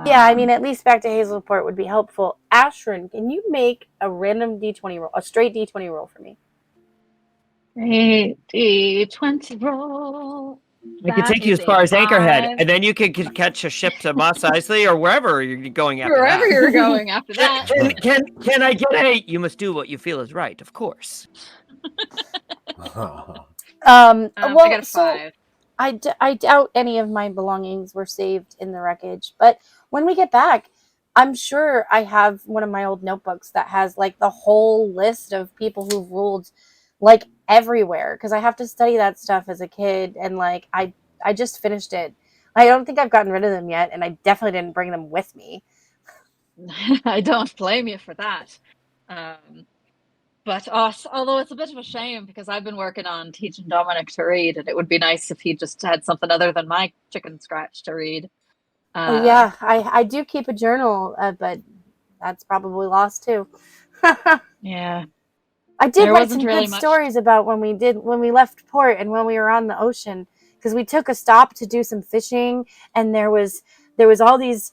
Yeah, I mean, at least back to Hazelport would be helpful. Ashrin, can you make a random D20 roll, a straight D20 roll for me? A D20 roll. I can take you as far as Anchorhead, and then you can catch a ship to Mos Eisley or wherever you're going after Wherever that. you're going after that. Can I get a? You must do what you feel is right, of course. Well, I got a 5. I doubt any of my belongings were saved in the wreckage, but when we get back, I'm sure I have one of my old notebooks that has like the whole list of people who've ruled like everywhere, because I have to study that stuff as a kid, and like I just finished it. I don't think I've gotten rid of them yet, and I definitely didn't bring them with me. I don't blame you for that. But although it's a bit of a shame because I've been working on teaching Dominic to read, and it would be nice if he just had something other than my chicken scratch to read. Oh yeah, I do keep a journal, but that's probably lost too. Yeah. I did There write wasn't some really good much. stories about when we left port and when we were on the ocean, because we took a stop to do some fishing, and there was all these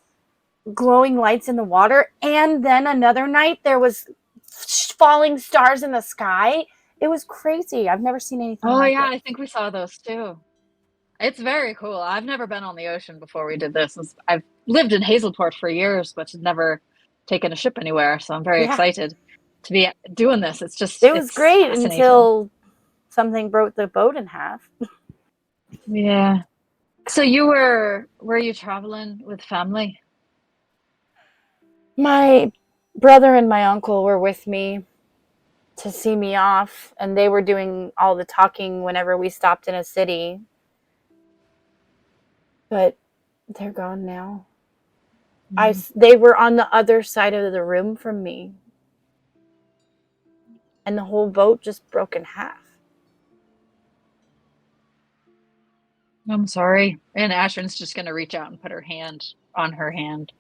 glowing lights in the water, and then another night there was falling stars in the sky. It was crazy. I've never seen anything Oh like yeah, it. I think we saw those too. It's very cool. I've never been on the ocean before we did this. I've lived in Hazelport for years, but never taken a ship anywhere. So I'm very Yeah. excited to be doing this. It was great fascinating. until something broke the boat in half. Yeah. So were you traveling with family? My brother and my uncle were with me to see me off, and they were doing all the talking whenever we stopped in a city. But they're gone now. They were on the other side of the room from me, and the whole boat just broke in half. I'm sorry. And Ashrin's just gonna reach out and put her hand on her hand.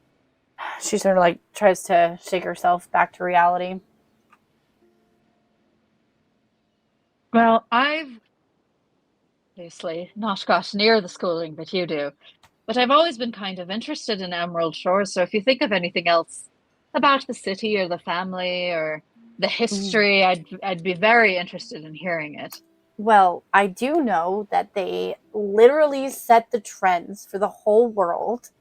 She sort of like tries to shake herself back to reality. Well, I've obviously not got near the schooling that you do, but I've always been kind of interested in Emerald Shores. So if you think of anything else about the city or the family or the history, I'd be very interested in hearing it. Well, I do know that they literally set the trends for the whole world.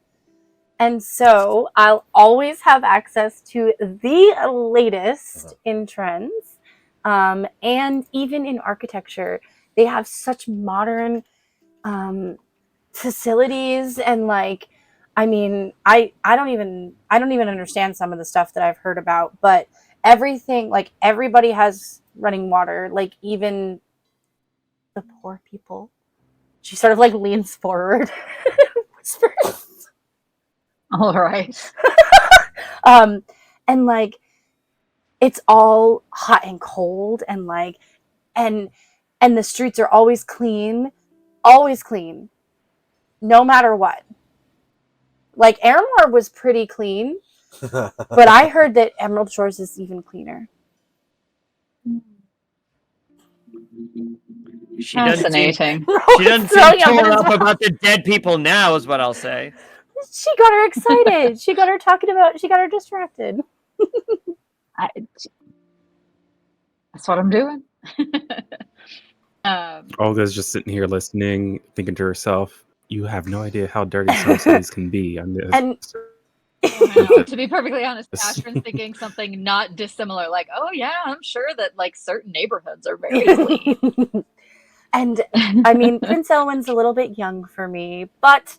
And so I'll always have access to the latest in trends. And even in architecture, they have such modern facilities, and like, I mean, I don't even understand some of the stuff that I've heard about, but everything, like everybody has running water, like even the poor people. She sort of like leans forward, whispers. All right. And like, it's all hot and cold, and like, and the streets are always clean, no matter what. Like, Aramar was pretty clean, but I heard that Emerald Shores is even cleaner. She doesn't seem Fascinating. torn up about the dead people now, is what I'll say. She got her excited. She got her distracted. That's what I'm doing. Olga's just sitting here listening, thinking to herself, "You have no idea how dirty some cities can be." And Well, to be perfectly honest, Ashrin's thinking something not dissimilar. Like, oh yeah, I'm sure that like certain neighborhoods are very clean. And I mean, Prince Elwin's a little bit young for me, but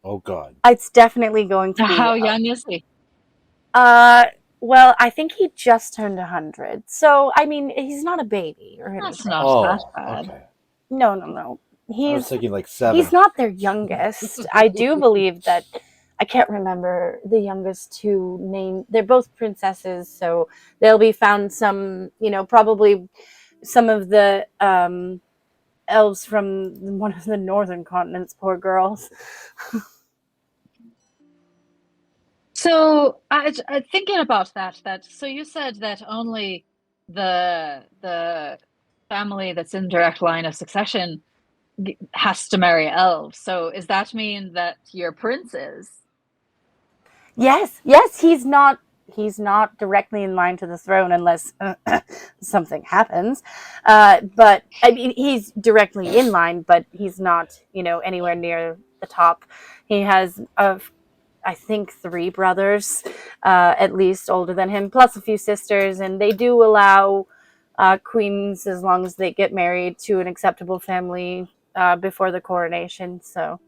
Oh God. it's definitely going to be. How young is he? Well, I think he just turned 100. So, I mean, he's not a baby or anything. That's not that bad. Okay. No. I was thinking like 7. He's not their youngest. I do believe that I can't remember the youngest two name. They're both princesses, so they'll be found some, probably some of the elves from one of the northern continents, poor girls. So I thinking about that. So you said that only the family that's in direct line of succession has to marry elves. So does that mean that your prince is? Yes, he's not directly in line to the throne unless something happens. But I mean, he's directly in line, but he's not, anywhere near the top. He has, I think, 3 brothers, at least older than him, plus a few sisters, and they do allow queens as long as they get married to an acceptable family before the coronation. So.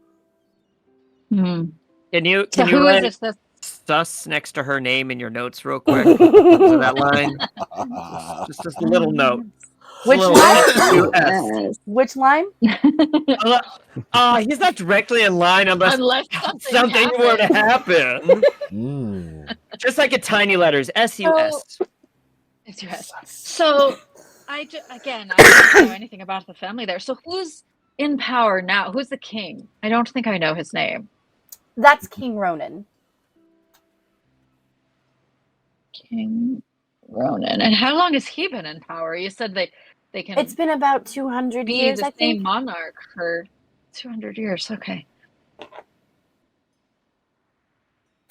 Can you who write is it sus next to her name in your notes real quick? For that line, just a little note. Which line? S-U-S. Which line? He's not directly in line unless something were to happen. Just like a tiny letters, S-U-S. So I don't know anything about the family there. So who's in power now? Who's the king? I don't think I know his name. That's King Ronan. King Ronan. And how long has he been in power? You said they can. It's been about 200 be years, the I same think. monarch for 200 years. Okay.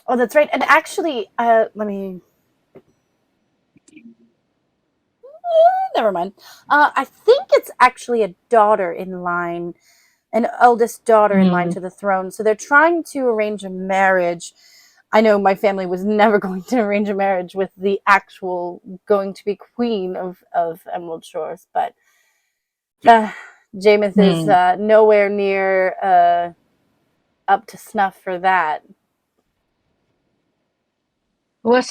Oh, that's right. And actually, let me. Never mind. I think it's actually a daughter in line, an eldest daughter in line to the throne. So they're trying to arrange a marriage. I know my family was never going to arrange a marriage with the actual going to be queen of Emerald Shores, but Jameith is nowhere near up to snuff for that. What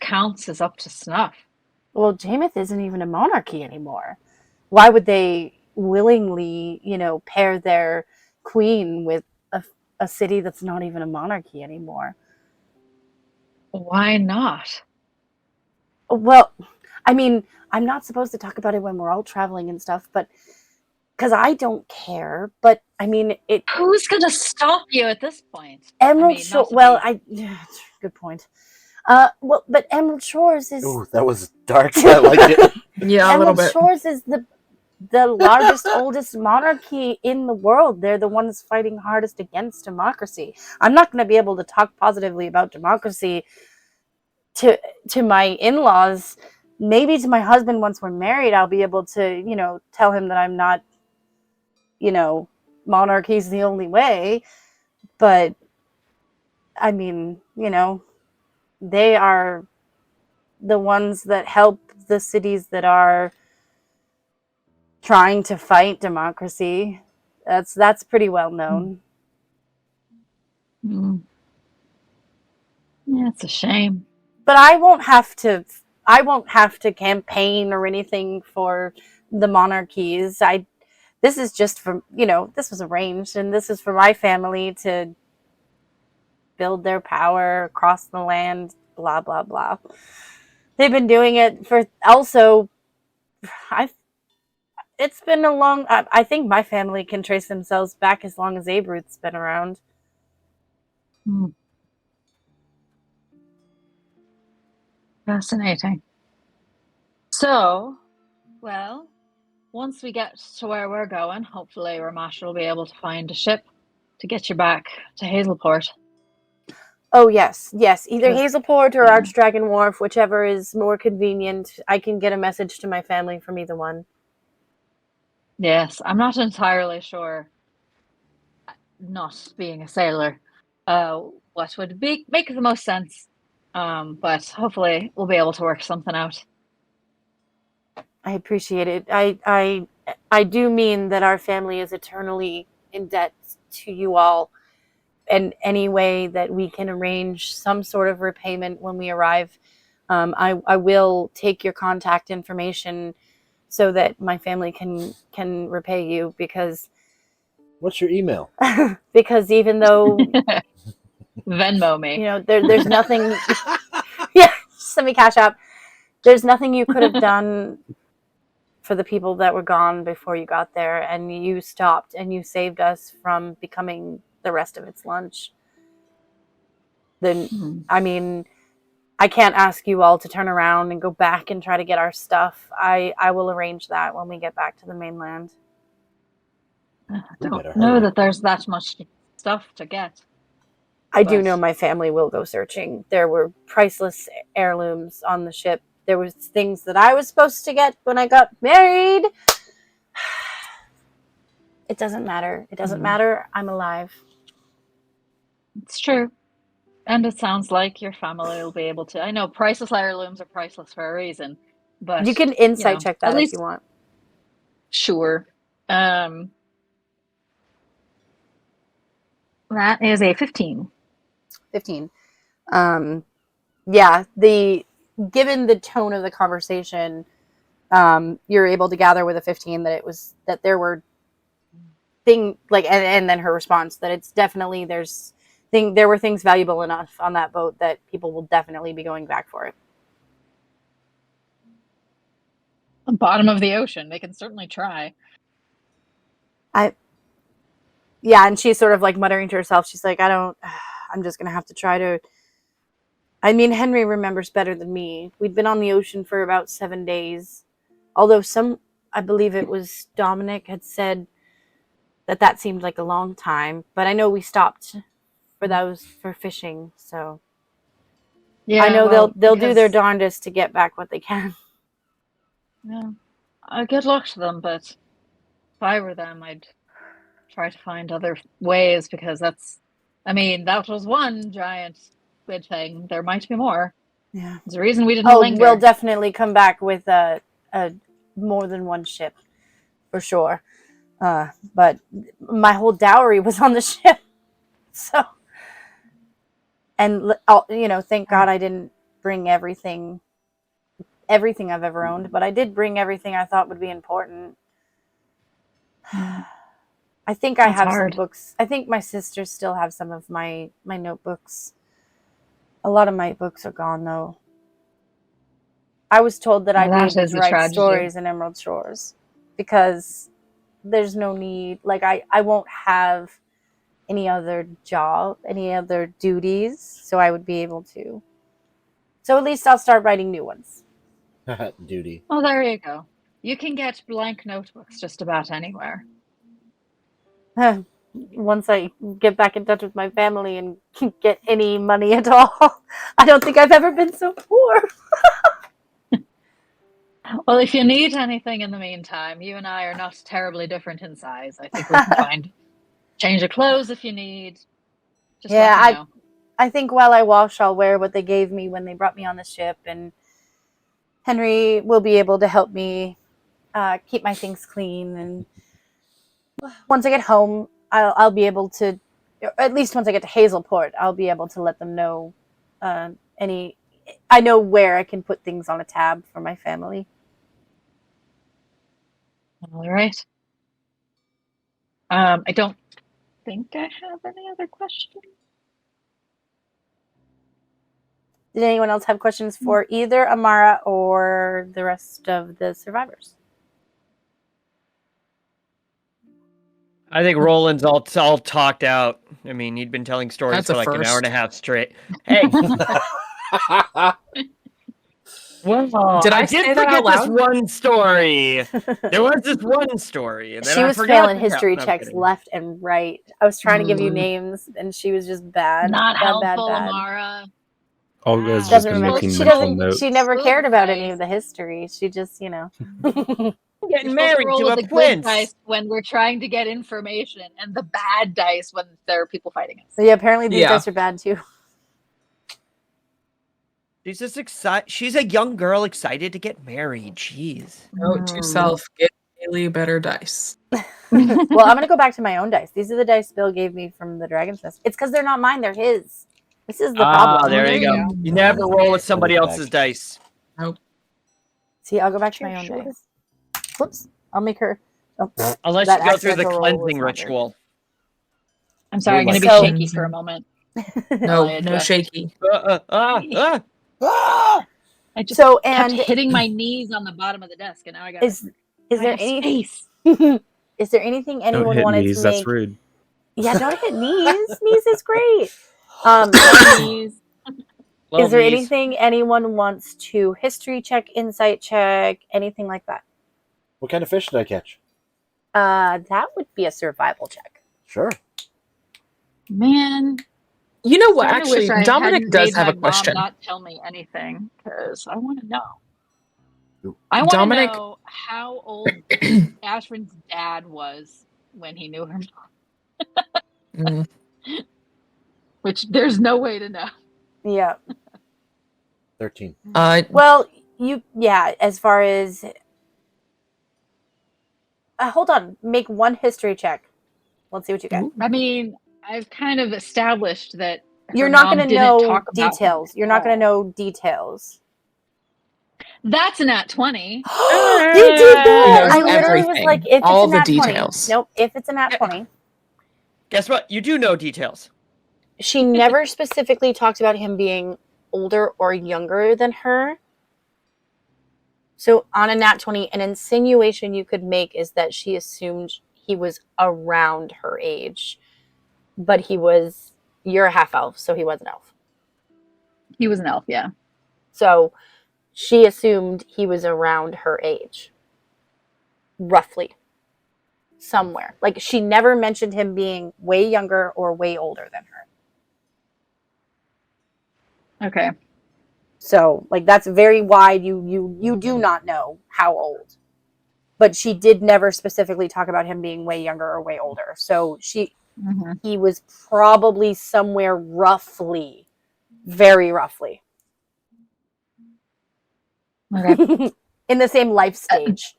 counts as up to snuff? Well, Jameith isn't even a monarchy anymore. Why would they willingly, pair their queen with a city that's not even a monarchy anymore? Why not? Well, I mean, I'm not supposed to talk about it when we're all traveling and stuff, but because I don't care. But I mean, who's going to stop you at this point? Emerald Shores. Well, good point. Well, but Emerald Shores is. Ooh, that was dark. I liked it. Yeah, a little bit. Emerald Shores is the largest, oldest monarchy in the world. They're the ones fighting hardest against democracy. I'm not going to be able to talk positively about democracy to my in-laws. Maybe to my husband once we're married, I'll be able to, tell him that I'm not, monarchy's the only way. But I mean, they are the ones that help the cities that are trying to fight democracy. That's pretty well known. Yeah, it's a shame. But I won't have to campaign or anything for the monarchies. This is just for, this was arranged, and this is for my family to build their power across the land, blah blah blah. They've been doing it for also it's been a long. I think my family can trace themselves back as long as Abe Ruth's been around. Fascinating. So, well, once we get to where we're going, hopefully Ramash will be able to find a ship to get you back to Hazelport. Oh, yes. Either Hazelport or Archdragon Wharf, whichever is more convenient. I can get a message to my family from either one. Yes, I'm not entirely sure, not being a sailor, what would make the most sense. But hopefully we'll be able to work something out. I appreciate it. I do mean that our family is eternally in debt to you all, and any way that we can arrange some sort of repayment when we arrive, I will take your contact information so that my family can repay you, because What's your email? because even though Venmo me, there's nothing. Yeah, send me Cash App. There's nothing you could have done for the people that were gone before you got there, and you stopped and you saved us from becoming the rest of its lunch. Then, I mean, I can't ask you all to turn around and go back and try to get our stuff. I will arrange that when we get back to the mainland. I don't know that there's that much stuff to get. I do know my family will go searching. There were priceless heirlooms on the ship. There was things that I was supposed to get when I got married. It doesn't matter. It doesn't matter. I'm alive. It's true. And it sounds like your family will be able to. I know priceless heirlooms are priceless for a reason, but You can insight check that at least if you want. Sure. That is a 15. 15. Yeah, given the tone of the conversation, you're able to gather with a 15 that there were and then her response that it's definitely there were things valuable enough on that boat that people will definitely be going back for it. The bottom of the ocean, they can certainly try. Yeah, and she's sort of like muttering to herself. She's like, I'm just gonna have to try to. I mean, Henry remembers better than me. We'd been on the ocean for about 7 days. Although I believe it was Dominic had said that seemed like a long time. But I know we stopped for fishing, so yeah, I know they'll do their darndest to get back what they can. Yeah, good luck to them. But if I were them, I'd try to find other ways, because that was one giant squid thing. There might be more. Yeah, there's a reason we didn't linger. We'll definitely come back with a more than one ship for sure. But my whole dowry was on the ship, so and thank God I didn't bring everything I've ever owned, but I did bring everything I thought would be important. I think I have some books. I think my sisters still have some of my notebooks. A lot of my books are gone, though. I was told that I'd be able to write stories in Emerald Shores because there's no need. Like, I won't have any other job, any other duties, so I would be able to. So at least I'll start writing new ones. Duty. Oh, there you go. You can get blank notebooks just about anywhere. Once I get back in touch with my family and get any money at all, I don't think I've ever been so poor. Well, if you need anything in the meantime, you and I are not terribly different in size. I think we can find change of clothes if you need. Just let me know. I think while I wash, I'll wear what they gave me when they brought me on the ship, and Henry will be able to help me keep my things clean. And once I get home, I'll be able to, at least once I get to Hazelport, I'll be able to let them know I know where I can put things on a tab for my family. All right. I don't think I have any other questions. Did anyone else have questions for either Amara or the rest of the survivors? I think Roland's all talked out. I mean, he'd been telling stories for like an hour and a half straight. Hey. Well, did I did say that forget out loud? this one story. There was this one story, and then She I was forgot failing history checks left and right. I was trying to give you names, and she was just bad. Not bad, helpful, bad. Amara. Olga's just Doesn't been remember. making She mental doesn't. notes. She never cared about any of the history. She just, getting You're supposed married roll to with a the good prince. dice when we're trying to get information, and the bad dice when there are people fighting us. Yeah, apparently these Yeah. dice are bad too. She's just excited. She's a young girl excited to get married. Jeez. Note to self: get Haley better dice. Well, I'm gonna go back to my own dice. These are the dice Bill gave me from the Dragon's Nest. It's because they're not mine; they're his. This is the problem. There you go. You never roll with somebody else's dice. Nope. See, I'll go back to my own dice. Whoops! I'll make her. Oh, Unless that you go through the accidental roll was cleansing not very ritual. I'm sorry, I'm going to be So- shaky for a moment. No, I no adjust. shaky. I just So, kept and hitting my knees on the bottom of the desk, and now I got is there any space. is there anything Don't anyone hit wanted knees. to That's make? rude. Yeah, don't hit knees. Knees is great. Knees. Is there anything anyone wants to history check, insight check, anything like that? What kind of fish did I catch? That would be a survival check. Sure. Man, You know what? kinda wish Actually, I Dominic hadn't does made have my a question. Mom not tell me anything because I want to know. I want to Dominic- know how old Ashrin's dad was when he knew her. Mm. Which there's no way to know. Yeah. 13. Well, as far as hold on, make one history check. Let's see what you get. I mean, I've kind of established that You're her not mom going to didn't know talk about him details. You're at not going to all. know details. That's a nat 20. You did that! He I knows literally was everything. like, if All it's a the nat details. 20. Nope, if it's a nat 20. Guess what? You do know details. She never specifically talked about him being older or younger than her. So on a nat 20, an insinuation you could make is that she assumed he was around her age. But you're a half elf, so he was an elf. He was an elf, yeah. So she assumed he was around her age. Roughly. Somewhere. Like, she never mentioned him being way younger or way older than her. Okay. So, like, that's very wide. You do not know how old. But she did never specifically talk about him being way younger or way older. So he was probably somewhere roughly, very roughly. Okay. In the same life stage.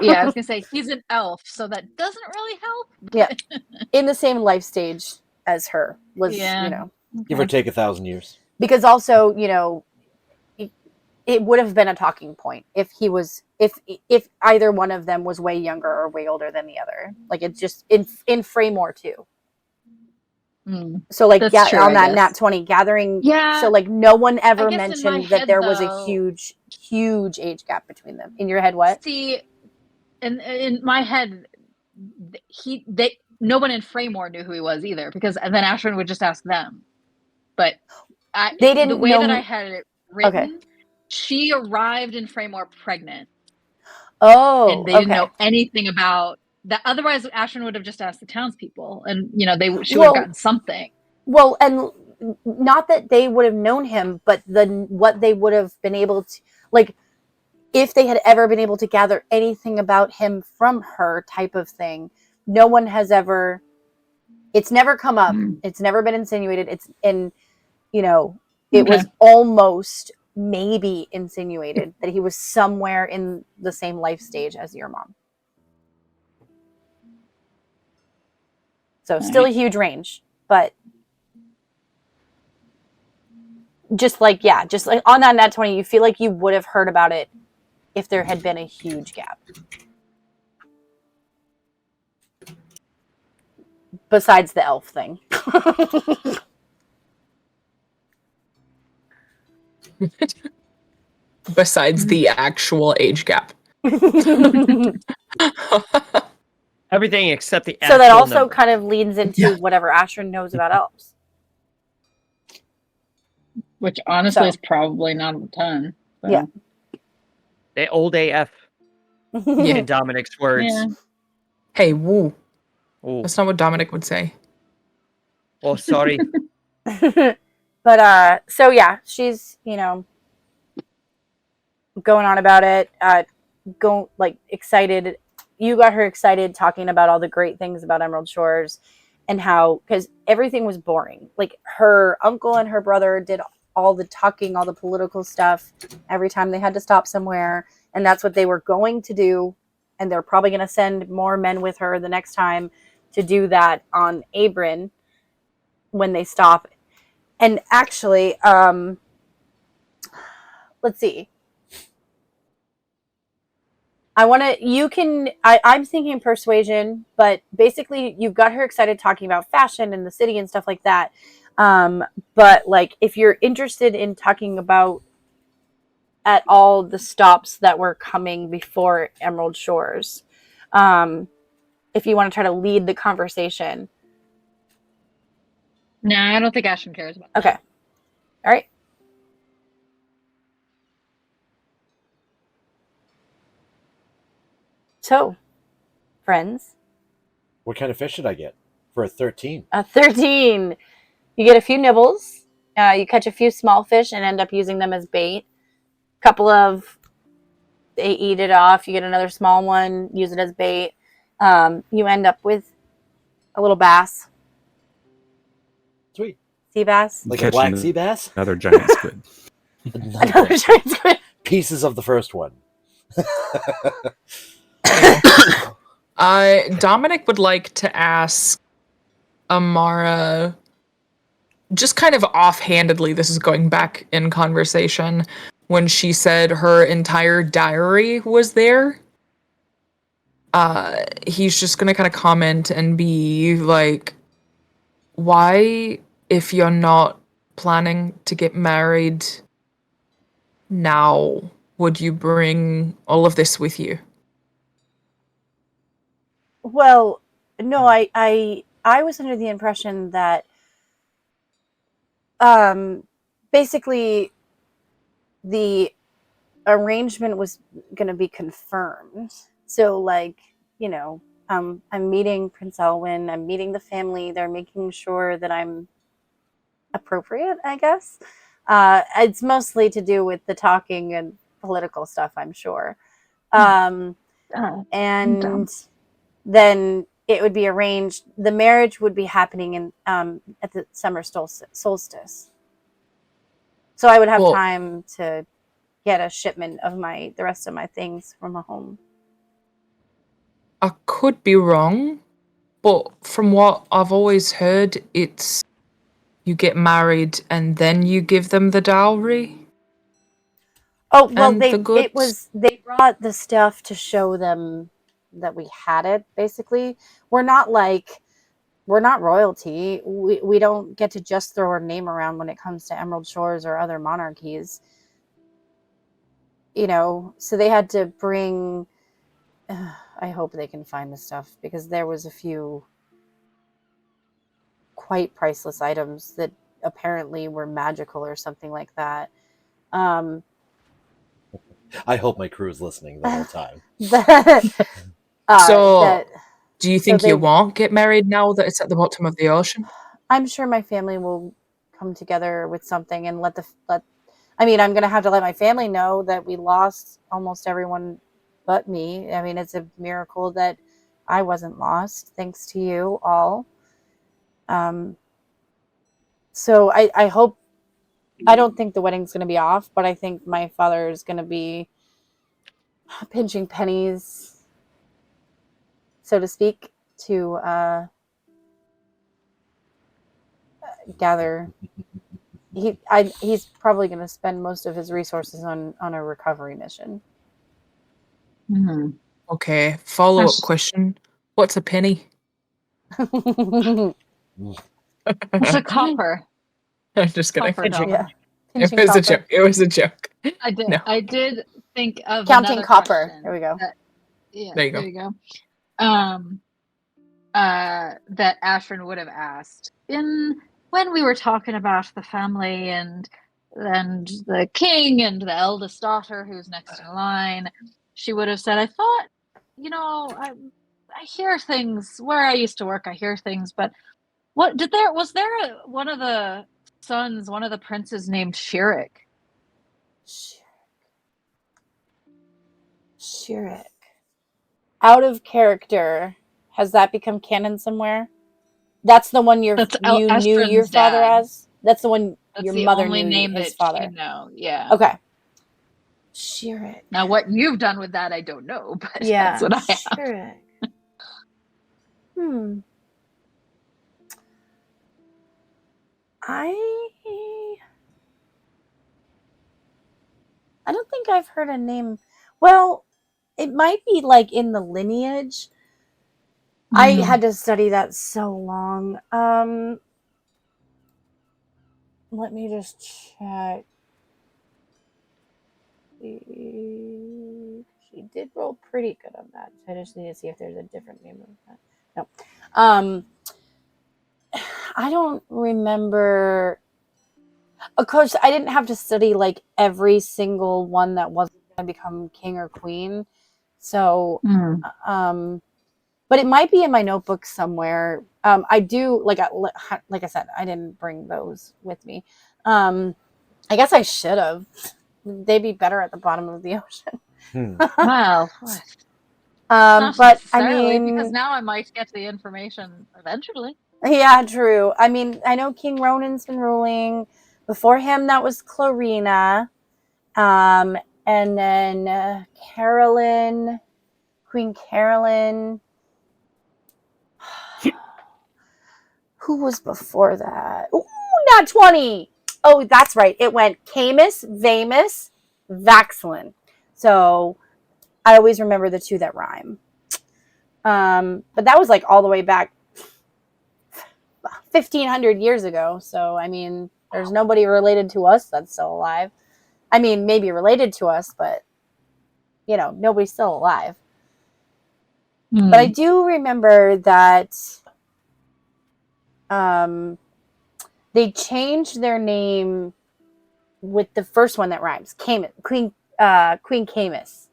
Yeah, I was gonna say he's an elf, so that doesn't really help. Yeah. In the same life stage as her was, Yeah. Give or take 1,000 years. Because also, it would have been a talking point if either one of them was way younger or way older than the other. Like, it's just in Fraymore too. So like, That's yeah, true, on I that guess. nat 20 gathering. Yeah. So like, no one ever I guess in my mentioned that head, there was a though- huge age gap between them. In your head, what? See, in my head, no one in Fraymore knew who he was either, because then Ashwin would just ask them. But They didn't the way know that who- I had it written, Okay. she arrived in Fraymore pregnant. Oh, And they didn't okay. know anything about that. Otherwise, Ashwin would have just asked the townspeople, and she would Well- have gotten something. Well, and not that they would have known him, but what they would have been able to, like, if they had ever been able to gather anything about him from her, type of thing. No one has ever. It's never come up. It's never been insinuated. It was almost maybe insinuated that he was somewhere in the same life stage as your mom. So still a huge range, but just like on that nat 20, you feel like you would have heard about it if there had been a huge gap. Besides the elf thing. Besides the actual age gap. Everything except the So that actual also number. kind of leads into whatever Ashrin knows about elves. Which honestly is probably not a ton. So. Yeah. The old AF. In Dominic's words. Yeah. Hey, woo. That's not what Dominic would say. Oh, sorry. But so yeah, she's going on about it. excited. You got her excited talking about all the great things about Emerald Shores and how, because everything was boring. Like her uncle and her brother did all the talking, all the political stuff every time they had to stop somewhere. And that's what they were going to do. And they're probably going to send more men with her the next time to do that on Abrin when they stop. And actually, let's see. I'm thinking persuasion, but basically you've got her excited talking about fashion and the city and stuff like that. But like, if you're interested in talking about at all the stops that were coming before Emerald Shores, if you want to try to lead the conversation. No, I don't think Ashton cares about Okay. All right. So, friends. What kind of fish did I get for a 13? A 13. You get a few nibbles. You catch a few small fish and end up using them as bait. They eat it off. You get another small one, use it as bait. You end up with a little bass. Sweet. Sea bass. Like a black sea bass? Another giant squid. Another giant squid. Pieces of the first one. Dominic would like to ask Amara, just kind of offhandedly, this is going back in conversation, when she said her entire diary was there. He's just gonna kind of comment and be like, why, if you're not planning to get married now, would you bring all of this with you? Well, no, I was under the impression that basically the arrangement was going to be confirmed. So like, I'm meeting Prince Elwyn, I'm meeting the family, they're making sure that I'm appropriate, I guess. It's mostly to do with the talking and political stuff, I'm sure. And then it would be arranged. The marriage would be happening in at the summer solstice. So I would have time to get a shipment of the rest of my things from home. I could be wrong, but from what I've always heard, it's you get married and then you give them the dowry. Oh well, they brought the stuff to show them that we had it. Basically, we're not royalty. We don't get to just throw our name around when it comes to Emerald Shores or other monarchies. So they had to bring. I hope they can find the stuff because there was a few quite priceless items that apparently were magical or something like that. I hope my crew is listening the whole time. Do you think you won't get married now that it's at the bottom of the ocean? I'm sure my family will come together with something and I'm going to have to let my family know that we lost almost everyone but me. I mean, it's a miracle that I wasn't lost, thanks to you all. So I hope, I don't think the wedding's going to be off, but I think my father is going to be pinching pennies, so to speak, to gather. He's probably going to spend most of his resources on a recovery mission. Mm-hmm. Okay, follow-up question. What's a penny? It's a copper. I'm just kidding. Yeah. It was a joke. It was a joke. I did. No. I did think of counting another copper. question There we go. There you go. That Ashrin would have asked when we were talking about the family and the king and the eldest daughter who's next in line. She would have said, "I thought, I hear things where I used to work. I hear things, but was there one of the sons, one of the princes named Shirik?" Shirik. Out of character. Has that become canon somewhere? That's the one you knew your Estrin's father dad. as? That's the one That's your the mother only knew name his that father. you know. Yeah. Okay. Shirik. Now, what you've done with that, I don't know, but Yeah, that's what I have. Shirik. I don't think I've heard a name. Well, it might be like in the lineage. I had to study that so long. Let me just check. She did roll pretty good on that. So I just need to see if there's a different name of that. No. I don't remember. Of course, I didn't have to study like every single one that wasn't going to become king or queen. So, but it might be in my notebook somewhere. I do like I said, I didn't bring those with me. I guess I should have. They'd be better at the bottom of the ocean. Well, what? But Not I necessarily, mean, because now I might get the information eventually. yeah, true. I mean, I know King Ronan's been ruling. Before him, that was Clarina. And then Carolyn, Queen Carolyn. Who was before that? Ooh, not 20. Oh, that's right. It went Camus, Vamus, Vaxilin. So I always remember the two that rhyme. But that was like all the way back 1,500 years ago. So, I mean, there's nobody related to us that's still alive. I mean, maybe related to us, but, you know, nobody's still alive. But I do remember that they changed their name with the first one that rhymes. Queen Camus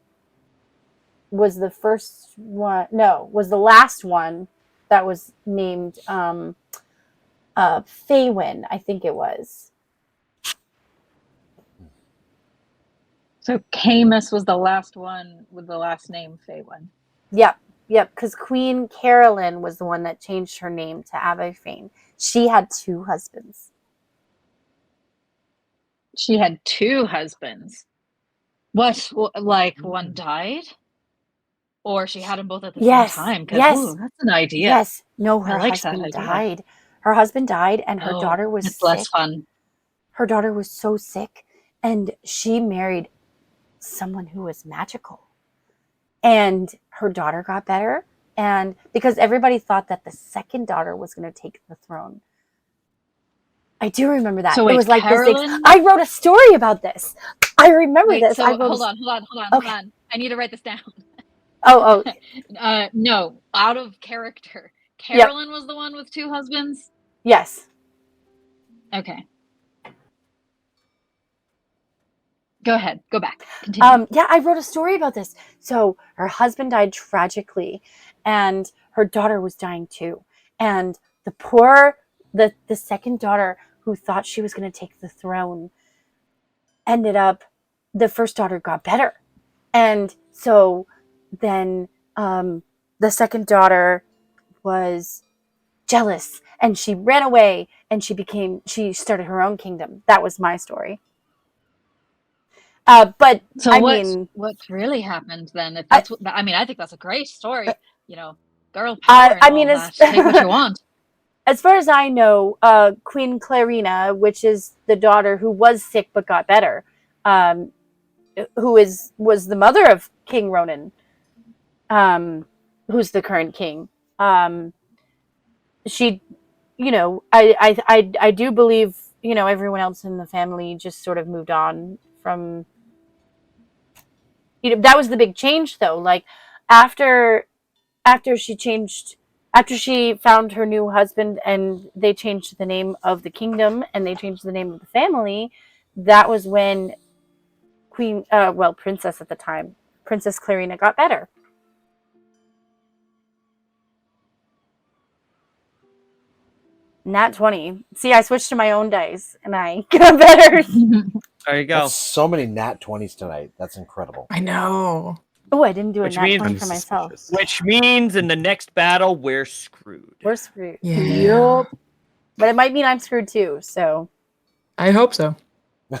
was the first one. No, was the last one that was named Faywin, I think it was. So Camus was the last one with the last name Faywin. Yep, because Queen Carolyn was the one that changed her name to Aberfane. She had 2 husbands. She had 2 husbands. What? Like one died? Or she had them both at the same time? Because that's an idea. Yes. No, her like husband died. Her husband died, and her daughter was it's sick. less fun. Her daughter was so sick, and she married someone who was magical. And her daughter got better, and because everybody thought that the second daughter was going to take the throne. I do remember that. So wait, it was like Carolyn? this. I wrote a story about this. I remember Wait, this. so I wrote hold on. I need to write this down. Oh. No, out of character. Carolyn was the one with 2 husbands? Yes. Okay. Go ahead. Go back. Continue. Yeah, I wrote a story about this. So her husband died tragically, and her daughter was dying too. And the second daughter, who thought she was going to take the throne, ended up, the first daughter got better. And so then the second daughter was jealous, and she ran away, and she started her own kingdom. That was my story. But so I mean, what's really happened then? If that's I think that's a great story. Girl power and all that. Take what you want. As far as I know, Queen Clarina, which is the daughter who was sick but got better, who was the mother of King Ronan, who's the current king. She, I do believe, everyone else in the family just sort of moved on from. That was the big change, though. Like after she found her new husband, and they changed the name of the kingdom, and they changed the name of the family, that was when Princess at the time, Princess Clarina, got better. Nat 20. See, I switched to my own dice, and I got better. There you go. That's so many nat 20s tonight. That's incredible. I know. Oh, I didn't do a Which nat means- 20 for myself. Which means in the next battle, we're screwed. We're screwed. Yeah. But it might mean I'm screwed too, so. I hope so.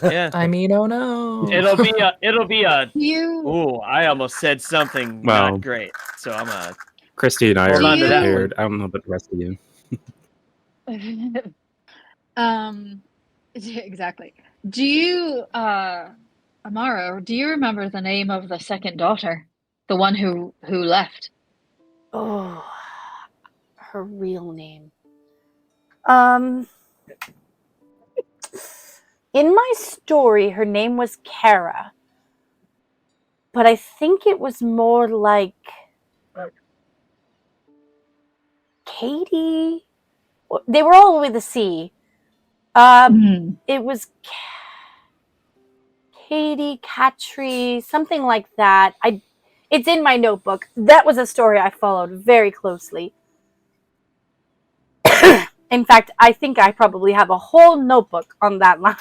Yeah. I mean, oh no. It'll be a. You. Ooh, I almost said something Well, not great. So I'm gonna. Christy and I Hold are on to that one. prepared. I don't know about the rest of you. Exactly. Do you, Amara? Do you remember the name of the second daughter, the one who left? Oh, her real name. In my story, her name was Kara. But I think it was more like Katie. They were all with a C. It was Katie, Katri, something like that. It's in my notebook. That was a story I followed very closely. In fact, I think I probably have a whole notebook on that line.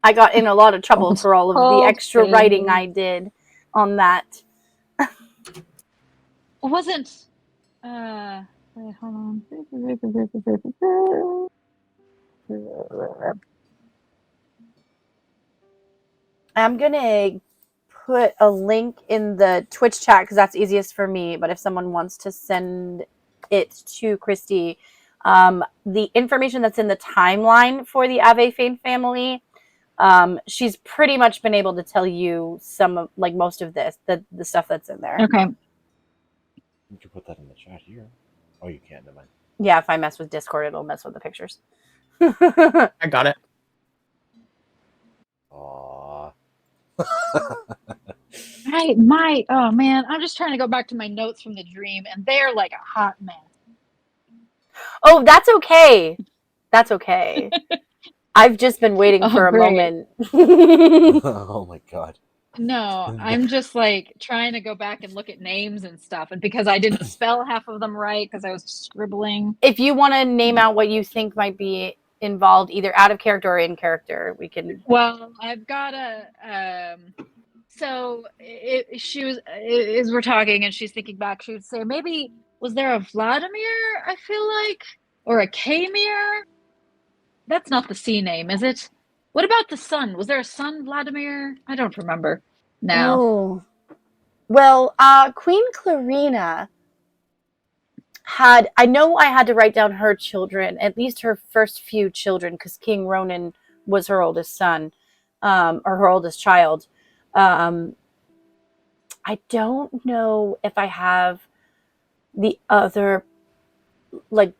I got in a lot of trouble for all of the extra writing I did on that. Wasn't wait, hold on. I'm gonna put a link in the Twitch chat because that's easiest for me. But if someone wants to send it to Christy, the information that's in the timeline for the Ave Fane family, she's pretty much been able to tell you some of, like, most of this, the stuff that's in there. Okay. You can put that in the chat here. Oh, you can't. Never mind. Yeah, if I mess with Discord, it'll mess with the pictures. I got it. Aww. Oh man, I'm just trying to go back to my notes from the dream, and they're like a hot mess. Oh, that's okay. That's okay. I've just been waiting for a moment. Oh my god. No, I'm just like trying to go back and look at names and stuff, and because I didn't spell half of them right because I was scribbling. If you want to name out what you think might be involved, either out of character or in character, we can. Well, I've got a. So she was as we're talking, and she's thinking back. She would say, maybe was there a Vladimir? I feel like, or a Kamir. That's not the C name, is it? What about the son? Was there a son, Vladimir? I don't remember now. Oh, well, Queen Clarina had. I know I had to write down her children, at least her first few children, because King Ronan was her oldest son, or her oldest child. I don't know if I have the other, like,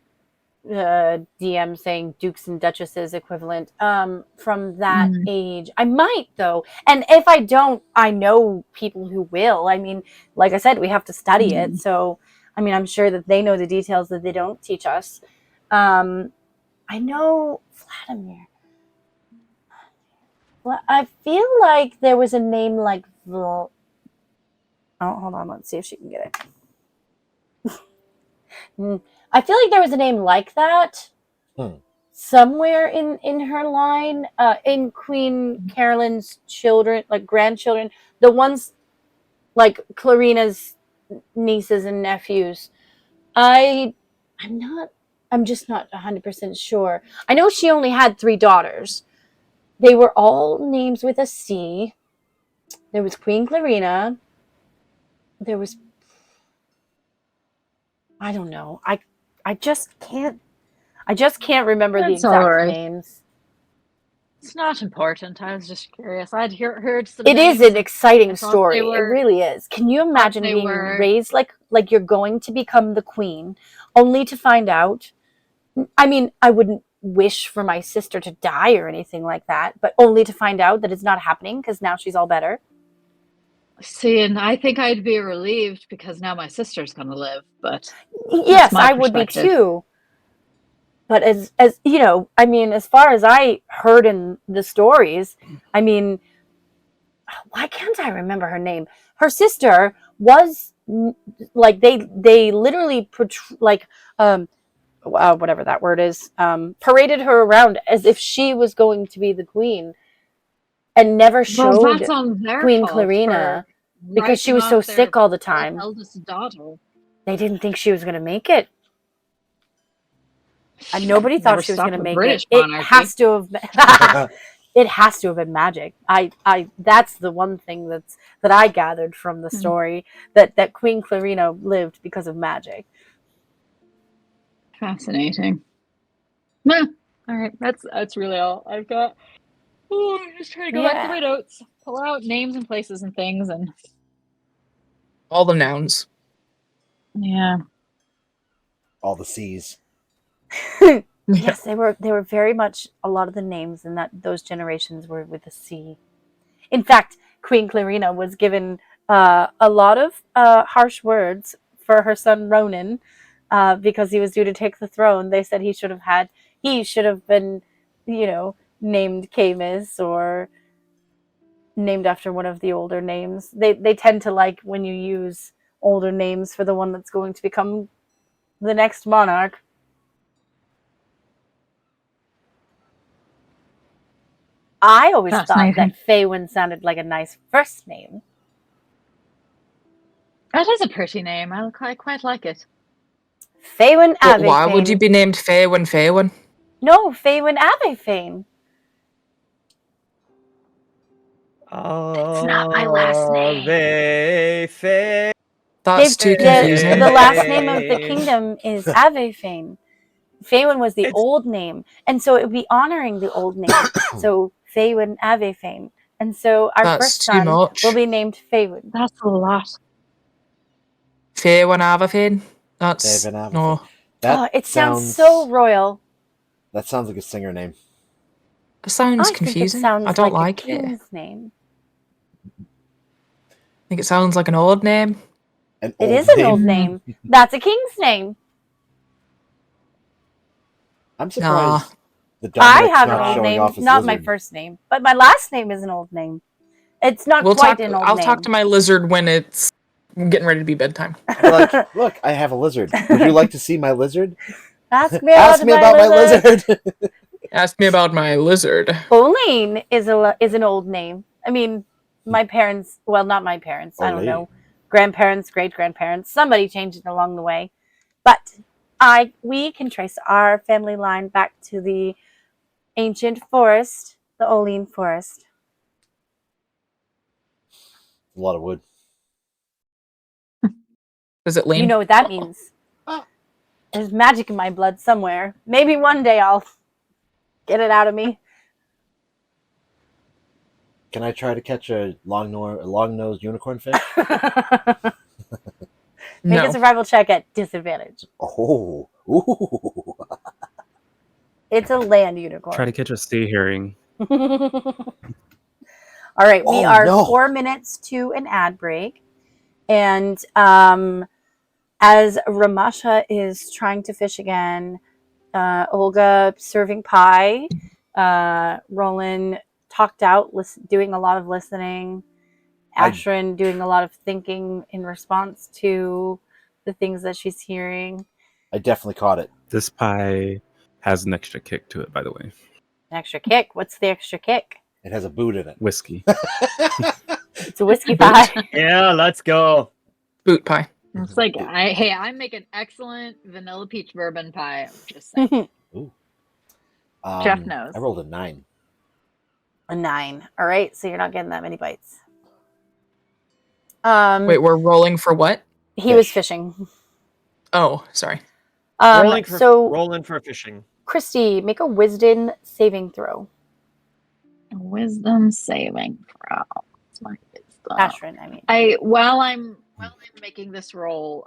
DM saying dukes and duchesses equivalent from that age. I might, though, and if I don't, I know people who will. I mean, like I said, we have to study it, so I mean, I'm sure that they know the details that they don't teach us. I know Vladimir. Well, I feel like there was a name like Oh, hold on. Let's see if she can get it. I feel like there was a name like that somewhere in her line, in Queen Carolyn's children, like grandchildren, the ones like Clarina's nieces and nephews. I'm just not 100% sure. I know she only had 3 daughters. They were all names with a C. There was Queen Clarina. There was, I don't know. I just can't remember the That's all exact right. names. It's not important. I was just curious. I'd heard some. It is names. an exciting I thought story. they It were- really is. Can you imagine they being were- raised like you're going to become the queen, only to find out? I mean, I wouldn't wish for my sister to die or anything like that, but only to find out that it's not happening because now she's all better. See, and I think I'd be relieved because now my sister's going to live. But Yes, my I would be perspective. too. But as you know, I mean, as far as I heard in the stories, I mean, why can't I remember her name? Her sister was like they literally whatever that word is, paraded her around as if she was going to be the queen. and never Well, showed that's on their Queen fault Clarina for because she writing was so off their sick all the time. eldest daughter. They didn't think she was going to make it. And nobody Never thought she was stop going to the make British it. It monarchy. has to have been, it has to have been magic. I that's the one thing that I gathered from the story, that Queen Clarina lived because of magic. Fascinating. No. All right, that's really all I've got. Oh, I'm just trying to go back to my notes, pull out names and places and things, and All the nouns. yeah. All the C's. Yes, they were very much, a lot of the names in those generations were with a C. In fact, Queen Clarina was given a lot of harsh words for her son Ronan because he was due to take the throne. They said he should have been, named Camus or named after one of the older names. They tend to like when you use older names for the one that's going to become the next monarch. I always thought that Faywin sounded like a nice first name. That is a pretty name. I quite like it. Faywin But Avefane. why would you be named Faywin? No, Faywin Avefane. That's not my last name. That's too confusing. The last name of the kingdom is Avefane. Faywin was the old name, and so it would be honoring the old name. So Faywin Avefane. And so our That's first too son much. will be named Faywin. That's a lot. Faywin Avefane. That's Faywin Avefane. no. That it sounds so royal. That sounds like a singer name. It sounds I confusing. think it sounds I don't like like a it. king's name. I think it sounds like an old name. It is an old name. That's a king's name. I'm surprised. I have an old name, not my first name, but my last name is an old name. It's not quite an old name. I'll talk to my lizard when it's getting ready to be bedtime. Like, look, I have a lizard. Would you like to see my lizard? Ask me about my lizard. Ask me about my lizard. Oline is an old name. I mean, my parents, well, not my parents, I don't know, grandparents, great-grandparents, somebody changed it along the way. But we can trace our family line back to the ancient forest, the Oline forest. A lot of wood. Does it lean? You know what that means. There's magic in my blood somewhere. Maybe one day I'll get it out of me. Can I try to catch a long-nosed unicorn fish? Make a survival check at disadvantage. Oh. Ooh. It's a land unicorn. Try to catch a sea herring. All right, we are 4 minutes to an ad break. And as Ramasha is trying to fish again, Olga serving pie, Roland talked out, doing a lot of listening, Ashrin doing a lot of thinking in response to the things that she's hearing. I definitely caught it. This pie has an extra kick to it, by the way. An extra kick? What's the extra kick? It has a boot in it. Whiskey. It's a whiskey pie. Yeah, let's go. Boot pie. It's like I make an excellent vanilla peach bourbon pie. Just saying. Ooh. Jeff knows. I rolled a 9. A 9. All right, so you're not getting that many bites. Wait, we're rolling for what? He was fishing. Oh, sorry. Rolling for fishing. Christy, make a wisdom saving throw. Wisdom saving throw. It's my wisdom. Ashrin, I mean. While I'm making this roll,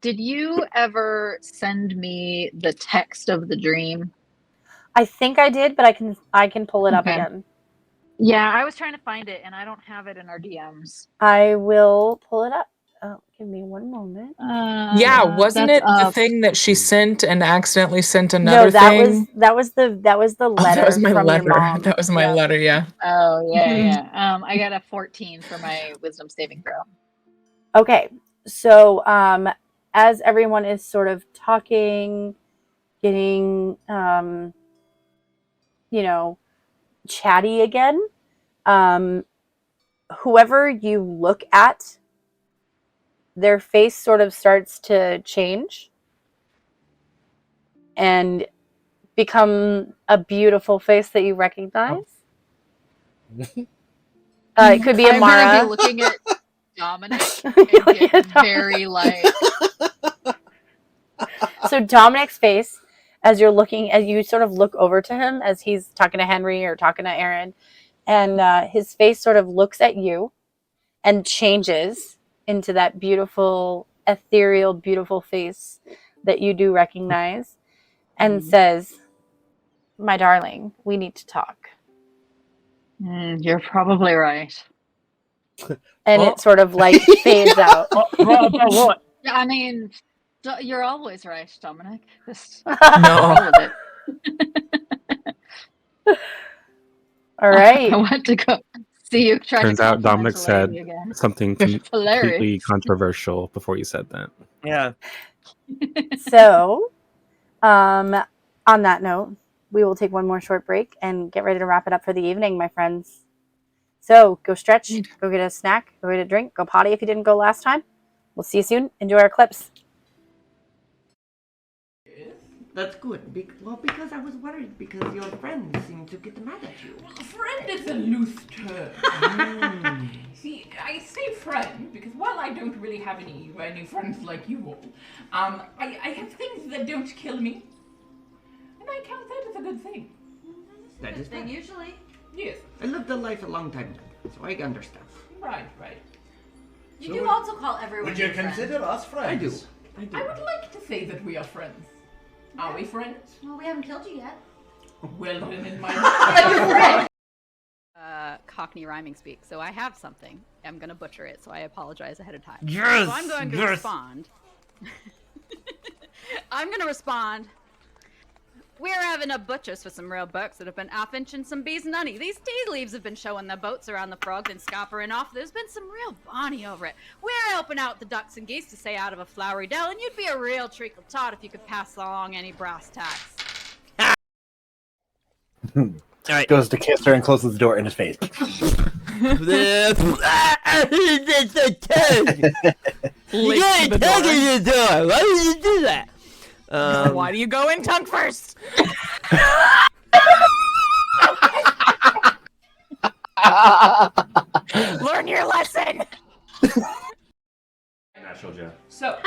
did you ever send me the text of the dream? I think I did, but I can pull it up again. Yeah, I was trying to find it, and I don't have it in our DMs. I will pull it up. Oh, give me one moment. Yeah, wasn't it the thing that she sent and accidentally sent another thing? thing? that was the letter that was my from letter. your mom. That was my letter, yeah. Oh, yeah. I got a 14 for my wisdom saving throw. Okay, so as everyone is sort of talking, getting, chatty again, Whoever you look at, their face sort of starts to change and become a beautiful face that you recognize. It could be I'm Amara. gonna be looking at Dominic and get very like. So Dominic's face, as you sort of look over to him as he's talking to Henry or talking to Aaron, and his face sort of looks at you and changes into that beautiful, ethereal, beautiful face that you do recognize, and says, "My darling, we need to talk." You're probably right. And it sort of like fades out. Yeah, I mean, you're always right, Dominic. Just No. roll with it. All right. I want to go see you try Turns to out Dominic compliment a said lady again. something Hilarious. completely controversial before you said that. Yeah. So, on that note, we will take one more short break and get ready to wrap it up for the evening, my friends. So, go stretch, go get a snack, go get a drink, go potty if you didn't go last time. We'll see you soon. Enjoy our clips. That's good. Because I was worried because your friends seem to get mad at you. Friend is a loose term. See, I say friend because while I don't really have any friends like you all, I have things that don't kill me, and I count that as a good thing. That is thing right. usually. Yes. I lived a life a long time ago, so I understand. Right. You So do would- also call everyone Would you your friend. consider us friends? I do. I would like to say that we are friends. Are we friends? Well, we haven't killed you yet. Well, then in my Cockney rhyming speak. So I have something. I'm going to butcher it, so I apologize ahead of time. Yes, So I'm going to yes. respond. I'm going to respond. We're having a butchers for some real bucks that have been half-inching some bees and honey. These tea leaves have been showing their boats around the frogs and scoppering off. There's been some real bonny over it. We're helping out the ducks and geese to stay out of a flowery dell, and you'd be a real treacle tot if you could pass along any brass tacks. Alright. Goes to kiss her and closes the door in his face. You got a tongue in the door. Why did you do that? Why do you go in tongue first? Learn your lesson. Natural Jeff. So,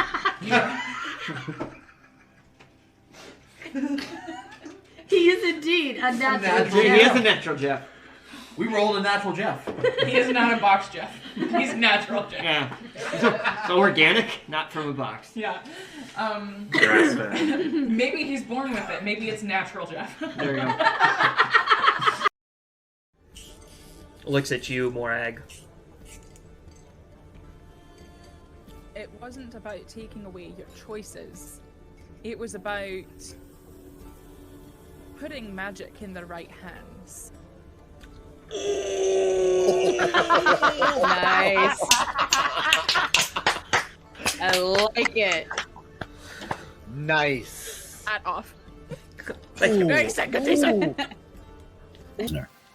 He is indeed a natural. He is a natural Jeff. We rolled a natural Jeff. he is not a box Jeff. He's natural Jeff. Yeah. So organic, not from a box. Yeah. Grass-fed. Maybe he's born with it. Maybe it's natural Jeff. There you go. Looks at you, Morag. It wasn't about taking away your choices. It was about putting magic in the right hands. Nice. I like it. Nice. Hat off. Ooh.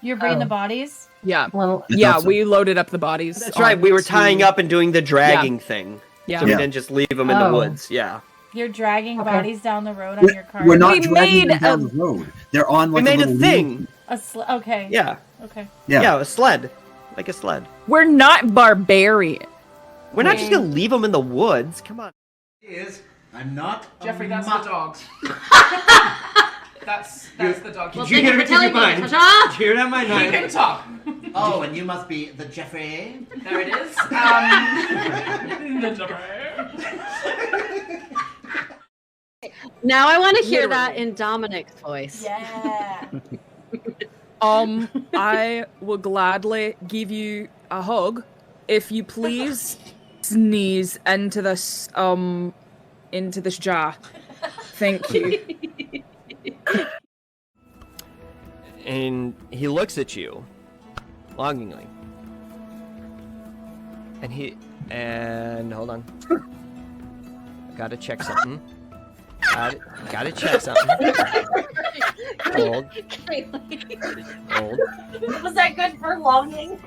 You're bringing the bodies? Yeah. Well, Yeah, we loaded up the bodies. That's right. We were onto- tying up and doing the dragging thing. Yeah. So we didn't just leave them in the Oh. woods. Yeah. You're dragging Okay. bodies down the road on your car. We're not We dragging them made down the road. They're on like we made a little thing. Okay. Yeah. Okay. Yeah. A sled. Like a sled. We're not barbarian. We're not just gonna leave them in the woods. Come on. Is I'm not Jeffrey, a that's mu- the dogs. that's the dog. Well, Did you thank hear you for it? Did you telling me, find? Tasha. Did you hear that, my He knife? can talk. Oh, and you must be the Jeffrey. There it is. The Jeffrey. Now I want to hear that in Dominic's voice. Yeah. I will gladly give you a hug if you please sneeze into this jar. Thank you. And he looks at you longingly. And hold on. Gotta check something. Gotta check something. Hold. Hold. Was that good for longing?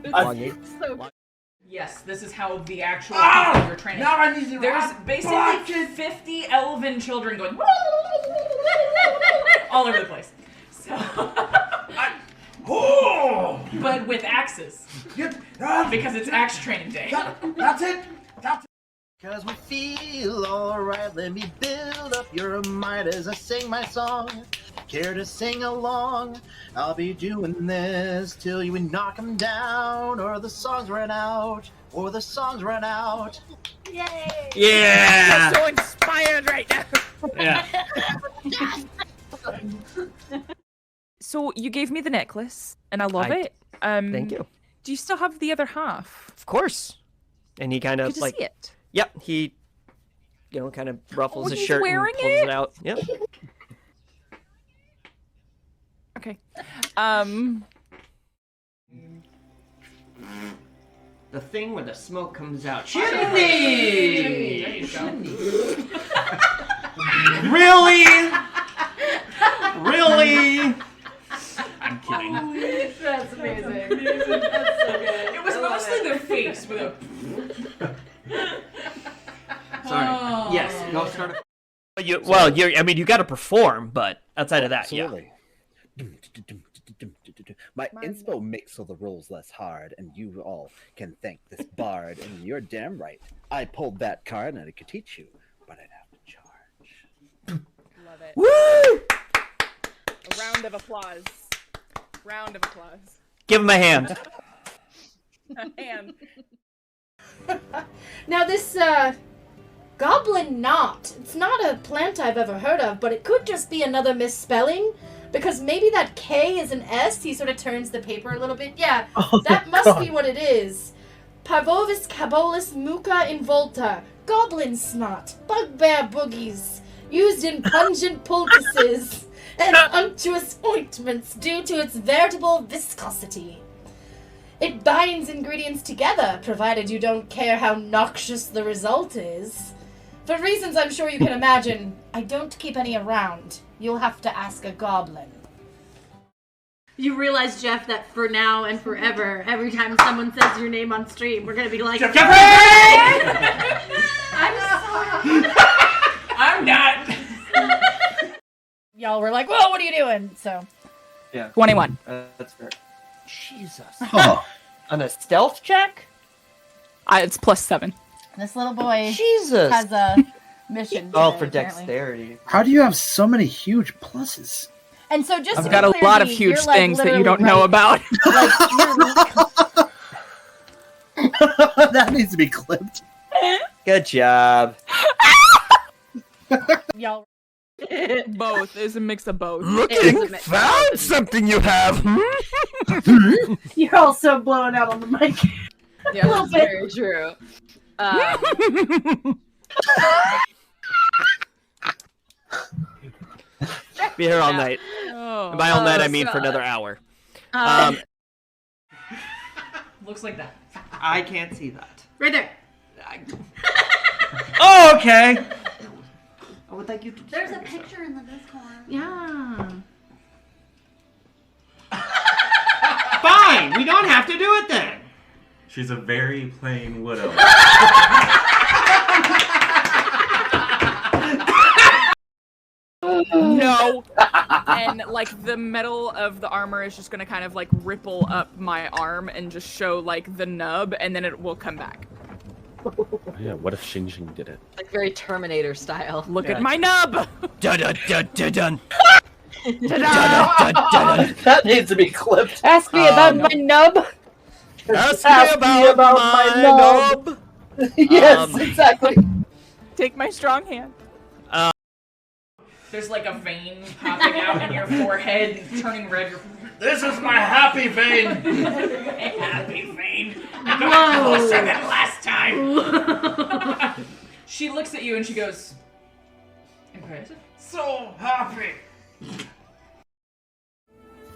Longing. Yes, this is how the actual people you're training. Now I need to There's rock basically 50 elven children going all over the place. So, but with axes, because it's axe training day. That's it. Cause we feel alright, let me build up your might as I sing my song. Care to sing along? I'll be doing this till you knock 'em down, or the songs run out, or the songs run out. Yay! Yeah! I'm so inspired right now. Yeah. So you gave me the necklace, and I love I- it. Thank you. Do you still have the other half? Of course. And he kind of Good to like. see it. Yep. He, kind of ruffles Oh, his he's shirt and wearing pulls it out. Yep. Okay. The thing where the smoke comes out. Chimney! Really? Really? I'm kidding. That's amazing. That's so good. It was mostly the face with a. Sorry. Oh. Yes. Go start. You got to perform, but outside of that, Absolutely. My inspo makes all the rules less hard, and you all can thank this bard. And you're damn right. I pulled that card, and I could teach you, but I'd have to charge. Love it. Woo! A round of applause. Round of applause. Give him a hand. A hand. Now this, Goblin Knot. It's not a plant I've ever heard of, but it could just be another misspelling. Because maybe that K is an S. He sort of turns the paper a little bit. Yeah, that must be what it is. Parvovis cabolus muca involta. Goblin snot. Bugbear boogies. Used in pungent poultices and unctuous ointments due to its veritable viscosity. It binds ingredients together, provided you don't care how noxious the result is. For reasons I'm sure you can imagine, I don't keep any around. You'll have to ask a goblin. You realize, Jeff, that for now and forever, every time someone says your name on stream, we're gonna be like, Jeffrey! I'm sorry. I'm not. Y'all were like, whoa, what are you doing? So, Yeah. 21. That's fair. Jesus. Oh. On a stealth check? It's +7. this little boy Jesus. has a mission. Oh, today, for apparently. dexterity. How do you have so many huge pluses? And so just I've to got be a clear, lot of Dee, huge you're, like, things that you don't literally know about. Like, That needs to be clipped. Good job. y'all. Both. It's a mix of both. Found something you have. You're also blowing out on the mic. Yeah, little that's bit. very true. Be here all night. Oh. And by all night, I Oh, mean for God. another hour. Looks like that. I can't see that. Right there. Oh, okay. I would like you to. There's a picture in the Discord. Yeah. Fine. We don't have to do it then. She's a very plain widow. No. And like the metal of the armor is just gonna kind of like ripple up my arm and just show like the nub, and then it will come back. Yeah, what if Xing Xing did it? Like very Terminator style. Look at my nub. Dun dun dun dun dun. That needs to be clipped. Ask me about my nub. Ask me about my nub. Yes, exactly. Take my strong hand. There's like a vein popping out in your forehead, turning red. This is my happy vein. Happy vein. I'm going closer than last time. She looks at you and she goes, impressive. So happy.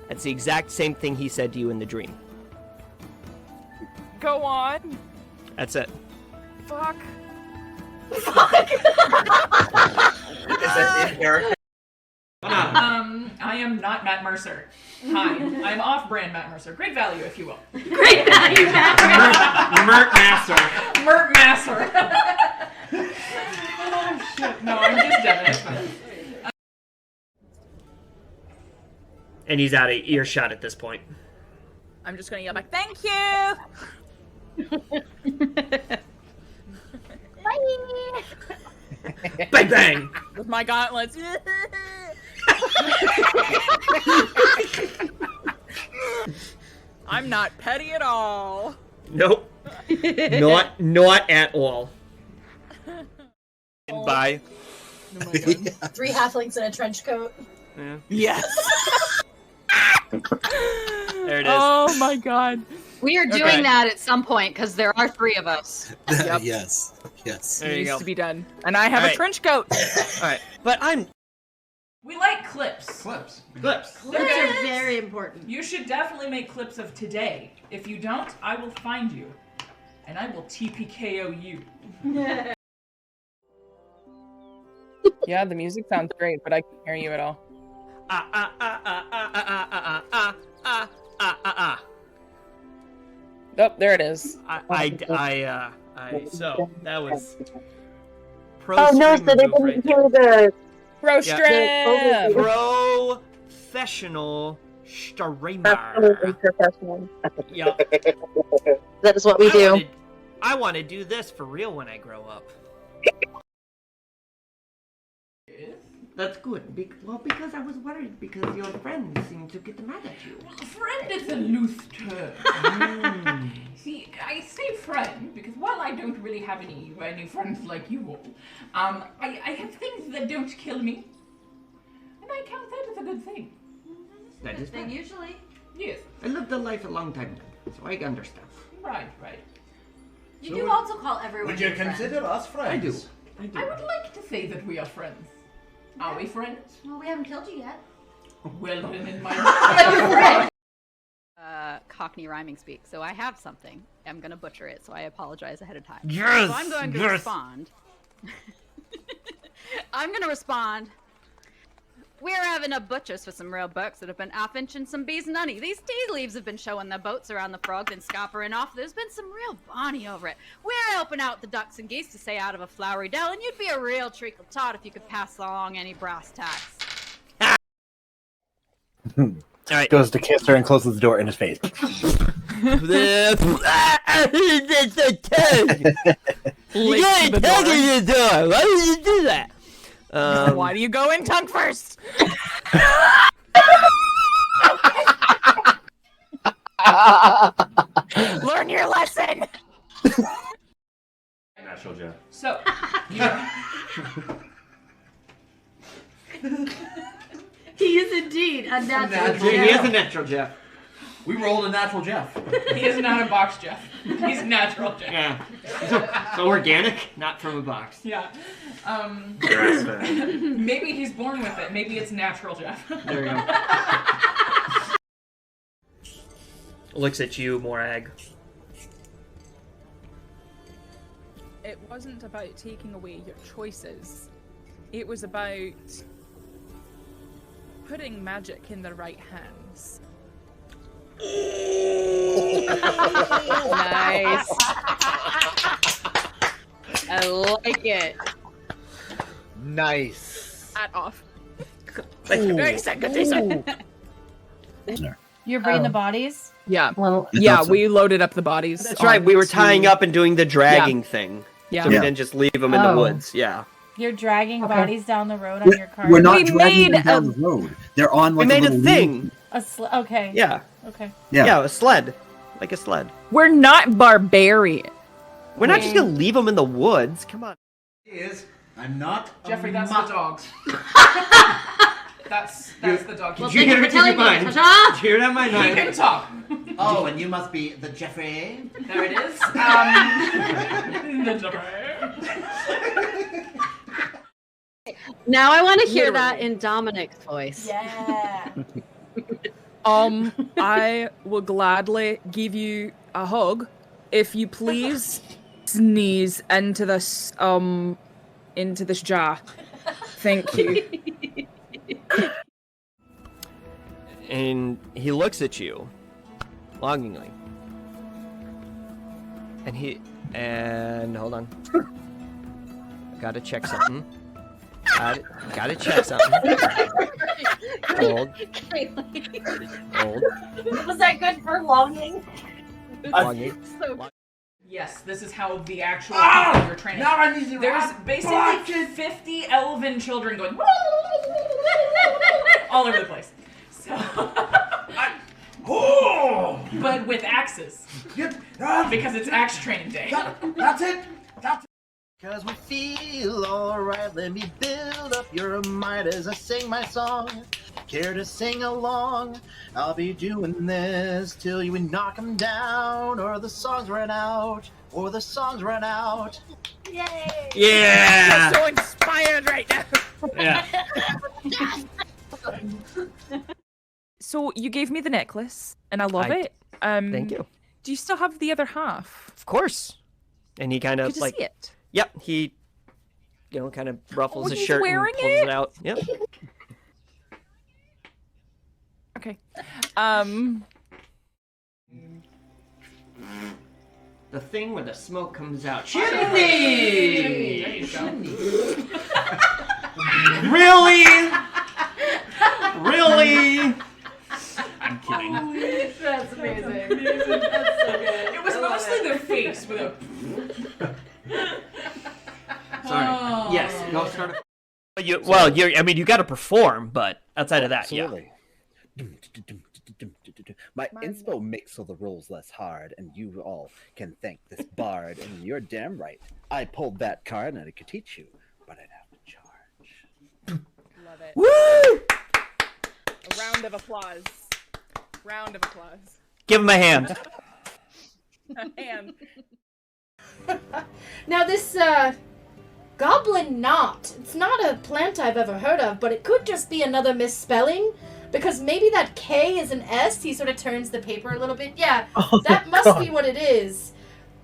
That's the exact same thing he said to you in the dream. Go on. That's it. Fuck. Fuck. I am not Matt Mercer. Hi, I'm off-brand Matt Mercer. Great value, if you will. Great value, Matt. Mert Masser. Mert Masser. Oh shit! No, I'm just Devin. And he's out of earshot at this point. I'm just gonna yell back, thank you! Bye! Bang bang! With my gauntlets. I'm not petty at all. Nope. not at all. Bye. Oh my God. 3 halflings in a trench coat. Yeah. Yes. There it is. Oh my God. We are doing that at some point because there are 3 of us. Yep. Yes. Yes. There It you needs go. to be done. And I have a Alright. trench coat. Alright. But We like clips. Clips. Clips. Clips are very important. You should definitely make clips of today. If you don't, I will find you, and I will TPKO you. Yeah, the music sounds great, but I can't hear you at all. Oh, there it is. So that was Oh no, so they didn't hear the Pro Yeah. stream. Professional streamer. absolutely professional. Yep. That is what we do. I want to do this for real when I grow up. That's good. Because I was worried because your friends seem to get mad at you. Friend is a loose term. See, I say friend because while I don't really have any friends like you all, I have things that don't kill me, and I count that as a good thing. That is Thing fine. usually. Yes. I lived a life a long time ago, so I understand. Right. You do also call everyone Would you your friend. consider us friends? I do. I would like to say that we are friends. Are we friends? Well, we haven't killed you yet. Well, then in my Cockney rhyming speak. So I have something. I'm going to butcher it, so I apologize ahead of time. Yes, So I'm going to yes. respond. I'm going to respond. We're having a butchers for some real bucks that have been off-inching some bees and honey. These tea leaves have been showing their boats around the frogs and scoppering off. There's been some real bonny over it. We're helping out the ducks and geese to stay out of a flowery dell, and you'd be a real treacle tot if you could pass along any brass tacks. Alright. Goes to kiss her and closes the door in his face. You gotta tug in the door. Why would you do that? Why do you go in tongue first? Learn your lesson. Natural Jeff. So, He is indeed a natural. Natural He Jeff. is a natural Jeff. We rolled a natural Jeff. he is not a box Jeff. He's natural Jeff. Yeah. So organic, not from a box. Yeah. Grass-fed. Maybe he's born with it. Maybe it's natural Jeff. There you go. Looks at you, Morag. It wasn't about taking away your choices. It was about putting magic in the right hands. Nice. I like it. Nice. Hat off. Ooh. Decent, good decent. You're bringing the bodies? Yeah. Well, Yeah, we loaded up the bodies. That's right. We were onto- tying up and doing the dragging thing. Yeah. So we didn't just leave them in the Oh. woods. Yeah. You're dragging Okay. bodies down the road on your car. We're not We dragging made them down a- the road. They're on We like made a little thing. Okay. Yeah. Okay. Yeah, a sled. Like a sled. We're not barbarian. We're not just gonna leave them in the woods. Come on. I'm not Jeffrey, that's the the dogs. That's the dog. Well, Did you thank hear you it for in your telling me, mind? ta-ta! Did you hear that in my He mind? can talk. Oh, and you must be the Jeffrey. There it is. The Jeffrey. Now I want to hear that in Dominic's voice. Yeah. I will gladly give you a hug if you please sneeze into this jar. Thank you. And he looks at you longingly. And hold on. Gotta check something. Gotta check something. Hold. Was that good for longing? Longing. Yes, this is how the actual people you're training. Now I need to There's basically 50 elven children going all over the place. So, but with axes, because it's axe training day. That's it. Cause we feel alright, let me build up your might as I sing my song. Care to sing along? I'll be doing this till you knock 'em down, or the songs run out, Yay! Yeah! I'm so inspired right now. Yeah. So you gave me the necklace, and I love it. Thank you. Do you still have the other half? Of course. And he kind of Could you see it? Yep, he kind of ruffles his he's shirt and wearing pulls it out. Yep. Okay. The thing where the smoke comes out. Chimney! There you go. Really? Really? I'm kidding. That's amazing. That's so good. It was mostly the face with a. Sorry. Yes, go start. You got to perform, but outside of that, Absolutely. My inspo makes all the rules less hard, and you all can thank this bard. And you're damn right. I pulled that card, and I could teach you, but I'd have to charge. Love it. Woo! A round of applause. Round of applause. Give him a hand. A hand. Now this, Goblin Knot. It's not a plant I've ever heard of, but it could just be another misspelling. Because maybe that K is an S. He sort of turns the paper a little bit. Yeah, that must be what it is.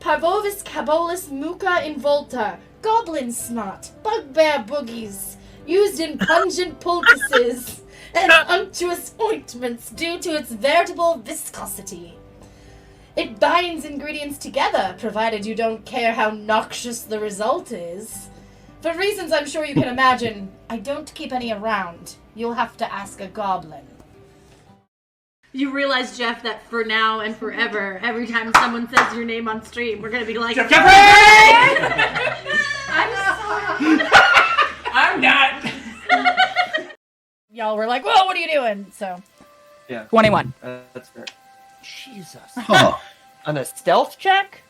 Parvovis cabolus muca involta. Goblin snot. Bugbear boogies. Used in pungent poultices and unctuous ointments due to its veritable viscosity. It binds ingredients together, provided you don't care how noxious the result is. For reasons I'm sure you can imagine, I don't keep any around. You'll have to ask a goblin. You realize, Jeff, that for now and forever, every time someone says your name on stream, we're gonna be like, Jeffrey! I'm sorry. I'm not. Y'all were like, "Whoa, what are you doing?" So, Yeah. 21. That's fair. Jesus. Oh. On a stealth check?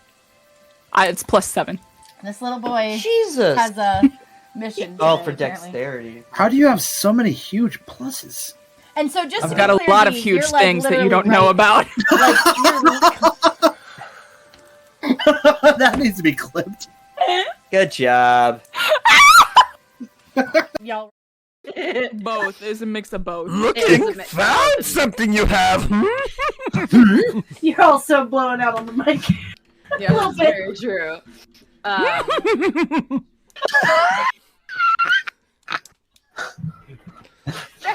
It's +7. this little boy Jesus. has a mission. Oh, today, for apparently. dexterity. How do you have so many huge pluses? And so, just I've to got be a clear, lot of Dee, huge you're, like, things that you literally don't know right. about. Like, That needs to be clipped. Good job. y'all. Both. It's a mix of both. Found something you have. You're also blowing out on the mic. Yeah, little that's bit. very true.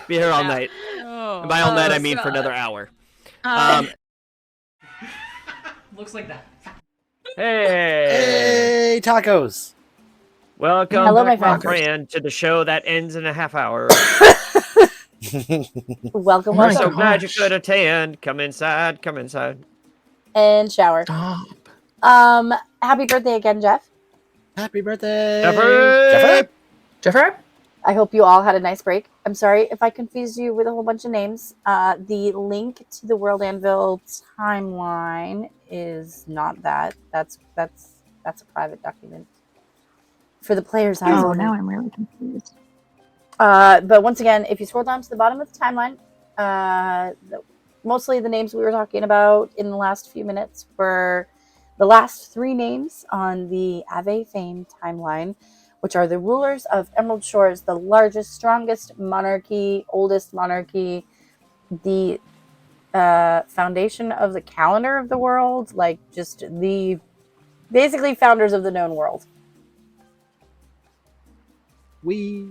Be here all night. Oh. And by all night, I mean God. for another hour. Looks like that. Hey. Hey, tacos. Welcome Hello, back, my my friend, to the show that ends in a half hour. Welcome, We're so welcome. glad you could attend. Come inside. Come inside. And shower. Stop. Happy birthday again, Jeff. Happy birthday, Jeffrey! Jeffrey? I hope you all had a nice break. I'm sorry if I confused you with a whole bunch of names. The link to the World Anvil timeline is not that. That's a private document for the player's eyes. Oh, only. now I'm really confused. But once again, if you scroll down to the bottom of the timeline, mostly the names we were talking about in the last few minutes were the last 3 names on the Ave Fame timeline, which are the rulers of Emerald Shores, the largest, strongest monarchy, oldest monarchy, the foundation of the calendar of the world, like just the basically founders of the known world. We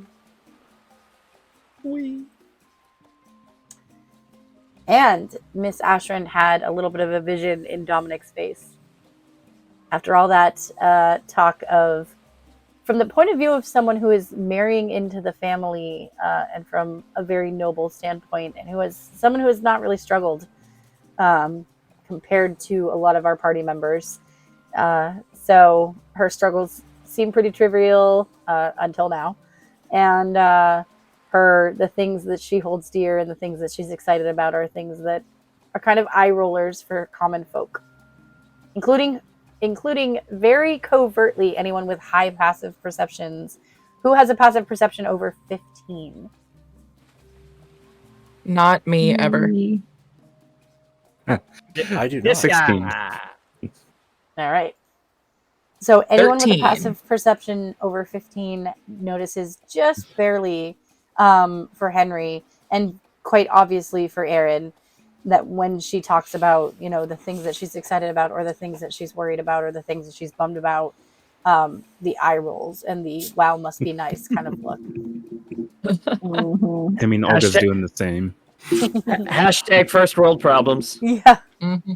And Miss Ashrin had a little bit of a vision in Dominic's face. After all that talk of, from the point of view of someone who is marrying into the family and from a very noble standpoint, and who is someone who has not really struggled compared to a lot of our party members. So her struggles seem pretty trivial until now. And the things that she holds dear and the things that she's excited about are things that are kind of eye rollers for common folk, including very covertly anyone with high passive perceptions who has a passive perception over 15. Not me ever. I do This not. 16. guy. All right. So anyone 13. with a passive perception over 15 notices just barely for Henry, and quite obviously for Erin, that when she talks about, the things that she's excited about or the things that she's worried about or the things that she's bummed about, the eye rolls and the wow must be nice kind of look. I mean, Olga's Hashtag- doing the same. Hashtag first world problems. Yeah. Mm-hmm.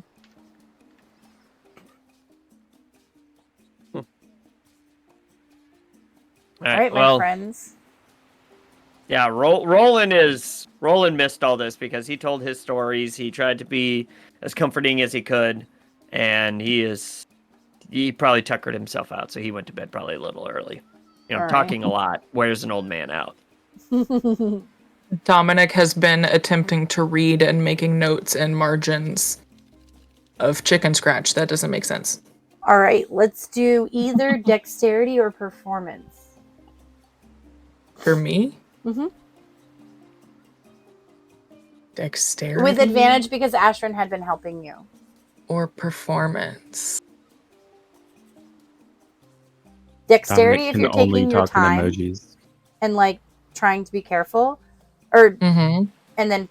All right, my friends. Yeah, Roland missed all this because he told his stories. He tried to be as comforting as he could, and he probably tuckered himself out, so he went to bed probably a little early. All right. Talking a lot wears an old man out. Dominic has been attempting to read and making notes and margins of chicken scratch. That doesn't make sense. All right, let's do either dexterity or performance. For me? Mm-hmm. Dexterity? With advantage because Ashrin had been helping you. Or performance? Dexterity Dominic if can you're only taking your talk in time emojis. and trying to be careful, or Mm-hmm. and then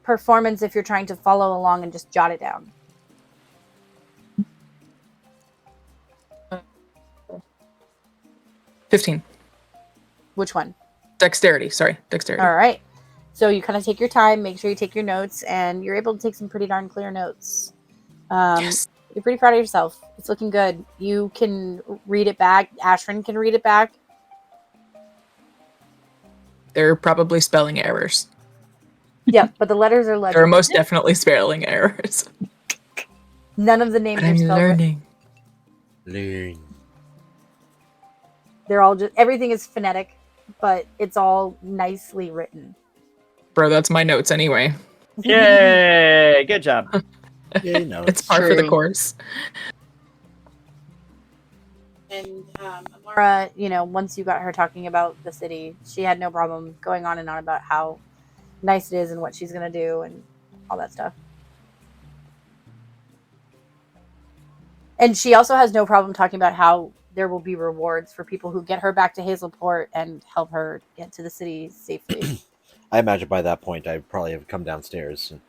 performance if you're trying to follow along and just jot it down. $15. Which one? Dexterity. Sorry, dexterity. All right. So you kind of take your time, make sure you take your notes, and you're able to take some pretty darn clear notes. Yes. You're pretty proud of yourself. It's looking good. You can read it back. Ashrin can read it back. There are probably spelling errors. Yep, but the letters are legible. There are most definitely spelling errors. None of the names But are I'm spelled right. learning. Learn. They're all just, everything is phonetic, but it's all nicely written. Bro, that's my notes anyway. Yay! Good job. Yay, no. It's par for the course. And Amara, once you got her talking about the city, she had no problem going on and on about how nice it is and what she's going to do and all that stuff. And she also has no problem talking about how there will be rewards for people who get her back to Hazelport and help her get to the city safely. I imagine by that point I'd probably have come downstairs. And,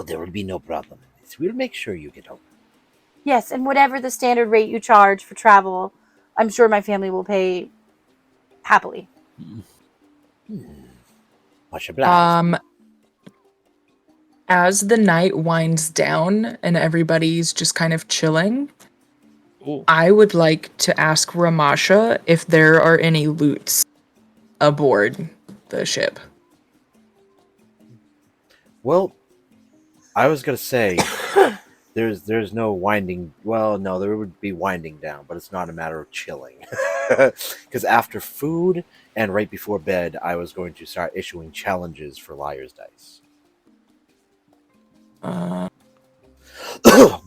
there will be no problem. We'll make sure you get home. Yes, and whatever the standard rate you charge for travel, I'm sure my family will pay happily. Much obliged. As the night winds down and everybody's just kind of chilling, I would like to ask Ramasha if there are any loots aboard the ship. Well, I was gonna say there's no winding. Well, no, there would be winding down, but it's not a matter of chilling. Because after food and right before bed, I was going to start issuing challenges for Liar's Dice.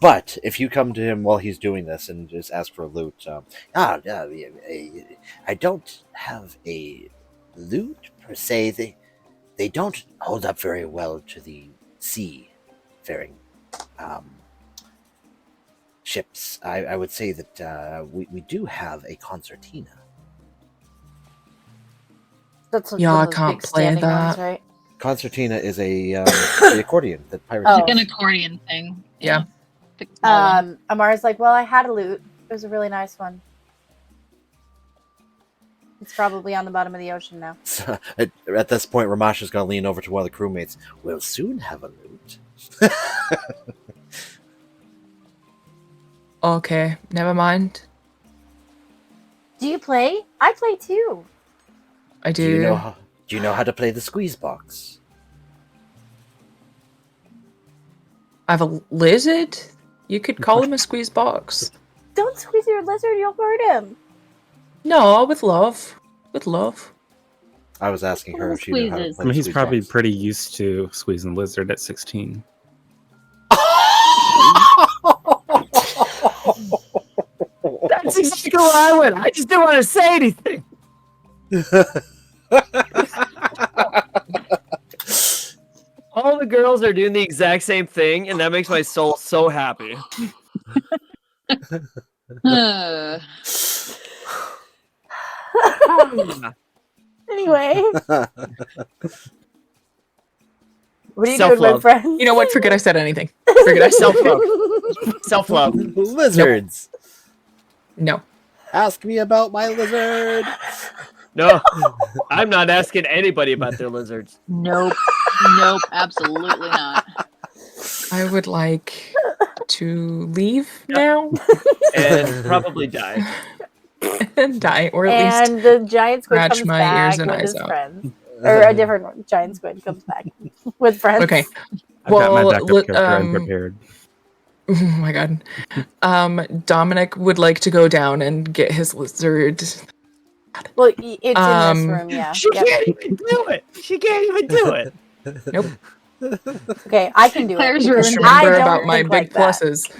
But if you come to him while he's doing this and just ask for a loot, I don't have a loot per se. They don't hold up very well to the seafaring ships. I would say that we do have a concertina. That's Yeah, I one of those can't big play standing that. ones, right? Concertina is the accordion that pirates It's like use. an accordion thing. Yeah. Amara's like, well, I had a loot. It was a really nice one. It's probably on the bottom of the ocean now. So, at this point, Ramash is going to lean over to one of the crewmates. We'll soon have a loot. Okay, never mind. Do you play? I play too. I do. Do you know how to play the squeeze box? I have a lizard? You could call him a squeeze box. Don't squeeze your lizard, you'll hurt him. No, with love. With love. I was asking her if she knew how to play I mean, he's squeeze probably box. pretty used to squeezing lizard at 16. That's exactly where I went. I just didn't want to say anything. All the girls are doing the exact same thing, and that makes my soul so happy. Anyway. What are you doing, my Self-love. friend? You know what? Forget I said anything. Forget I said Self-love. Self-love. Lizards. No. Ask me about my lizard. No, I'm not asking anybody about their lizards. Nope. Nope. Absolutely not. I would like to leave now And probably die. and die, or at least And the giant squid scratch comes my back ears and with eyes his out. friends. Or a different giant squid comes back with friends. Okay. I've got my Well, backup character unprepared. Oh my god. Dominic would like to go down and get his lizard. Well, it's in this room, yeah. She can't even do it. She can't even do it. Nope. Okay, I can do it. Claire's because Just ruined I remember don't about my think big like that. pluses.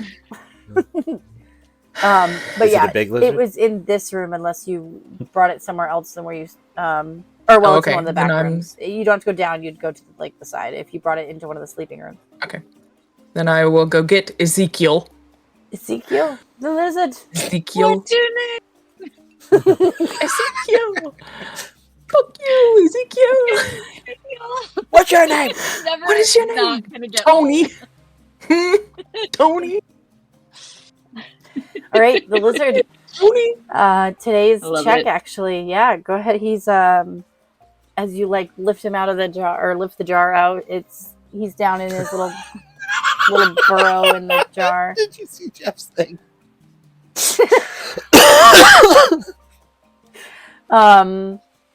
But Is it yeah, a big lizard? it was in this room unless you brought it somewhere else than where you or well, it's in okay. one of the Then back I'm- rooms. You don't have to go down, you'd go to like the side if you brought it into one of the sleeping rooms. Okay. Then I will go get Ezekiel. Ezekiel, the lizard. Ezekiel. What's your name? Ezekiel. Fuck you, Ezekiel. What's your name? Never What is your name? not gonna get Tony. Tony. All right, the lizard. Tony. Today's I love check it. actually, yeah. Go ahead. He's as you like lift him out of the jar or lift the jar out, he's down in his little burrow in the jar. Did you see Jeff's thing?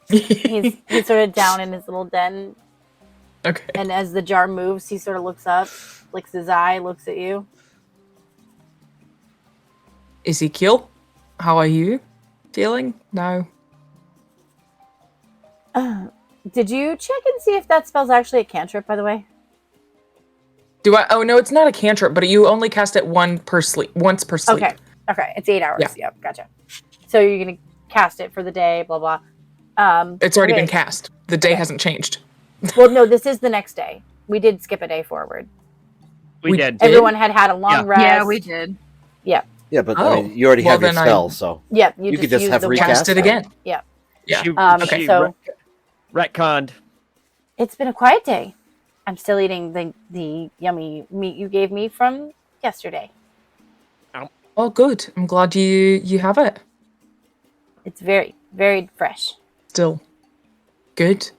He's sort of down in his little den, Okay. and as the jar moves, he sort of looks up, licks his eye, looks at you. Ezekiel, how are you feeling now? Did you check and see if that spell's actually a cantrip, by the way? Do I? Oh no, it's not a cantrip, but you only cast it once per sleep. Okay. Okay. It's 8 hours. Yeah. Yep. Gotcha. So you're gonna cast it for the day. Blah blah. It's already okay. been cast. The day hasn't changed. Well, no, this is the next day. We did skip a day forward. We did. Everyone had a long rest. Yeah, we did. Yeah. Yeah, but Oh. I mean, you already Well, have your then spell, so Yep. you could just use have the recast Cast it again. Yeah. Yeah. She So retconned. it's been a quiet day. I'm still eating the yummy meat you gave me from yesterday. Oh, good. I'm glad you have it. It's very, very fresh. Still. Good.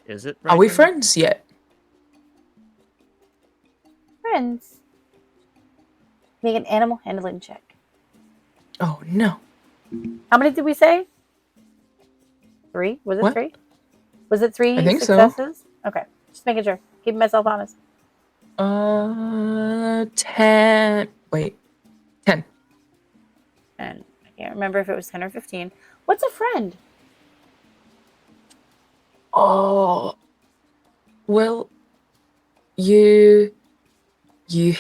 Is it? Are we retconned? friends yet? Friends. Make an animal handling check. Oh no. How many did we say? 3? Was it What? 3? Was it 3 I think so. successes? Okay. Just making sure. Keeping myself honest. 10. Wait. 10. And I can't remember if it was 10 or 15. What's a friend? Oh. Well, you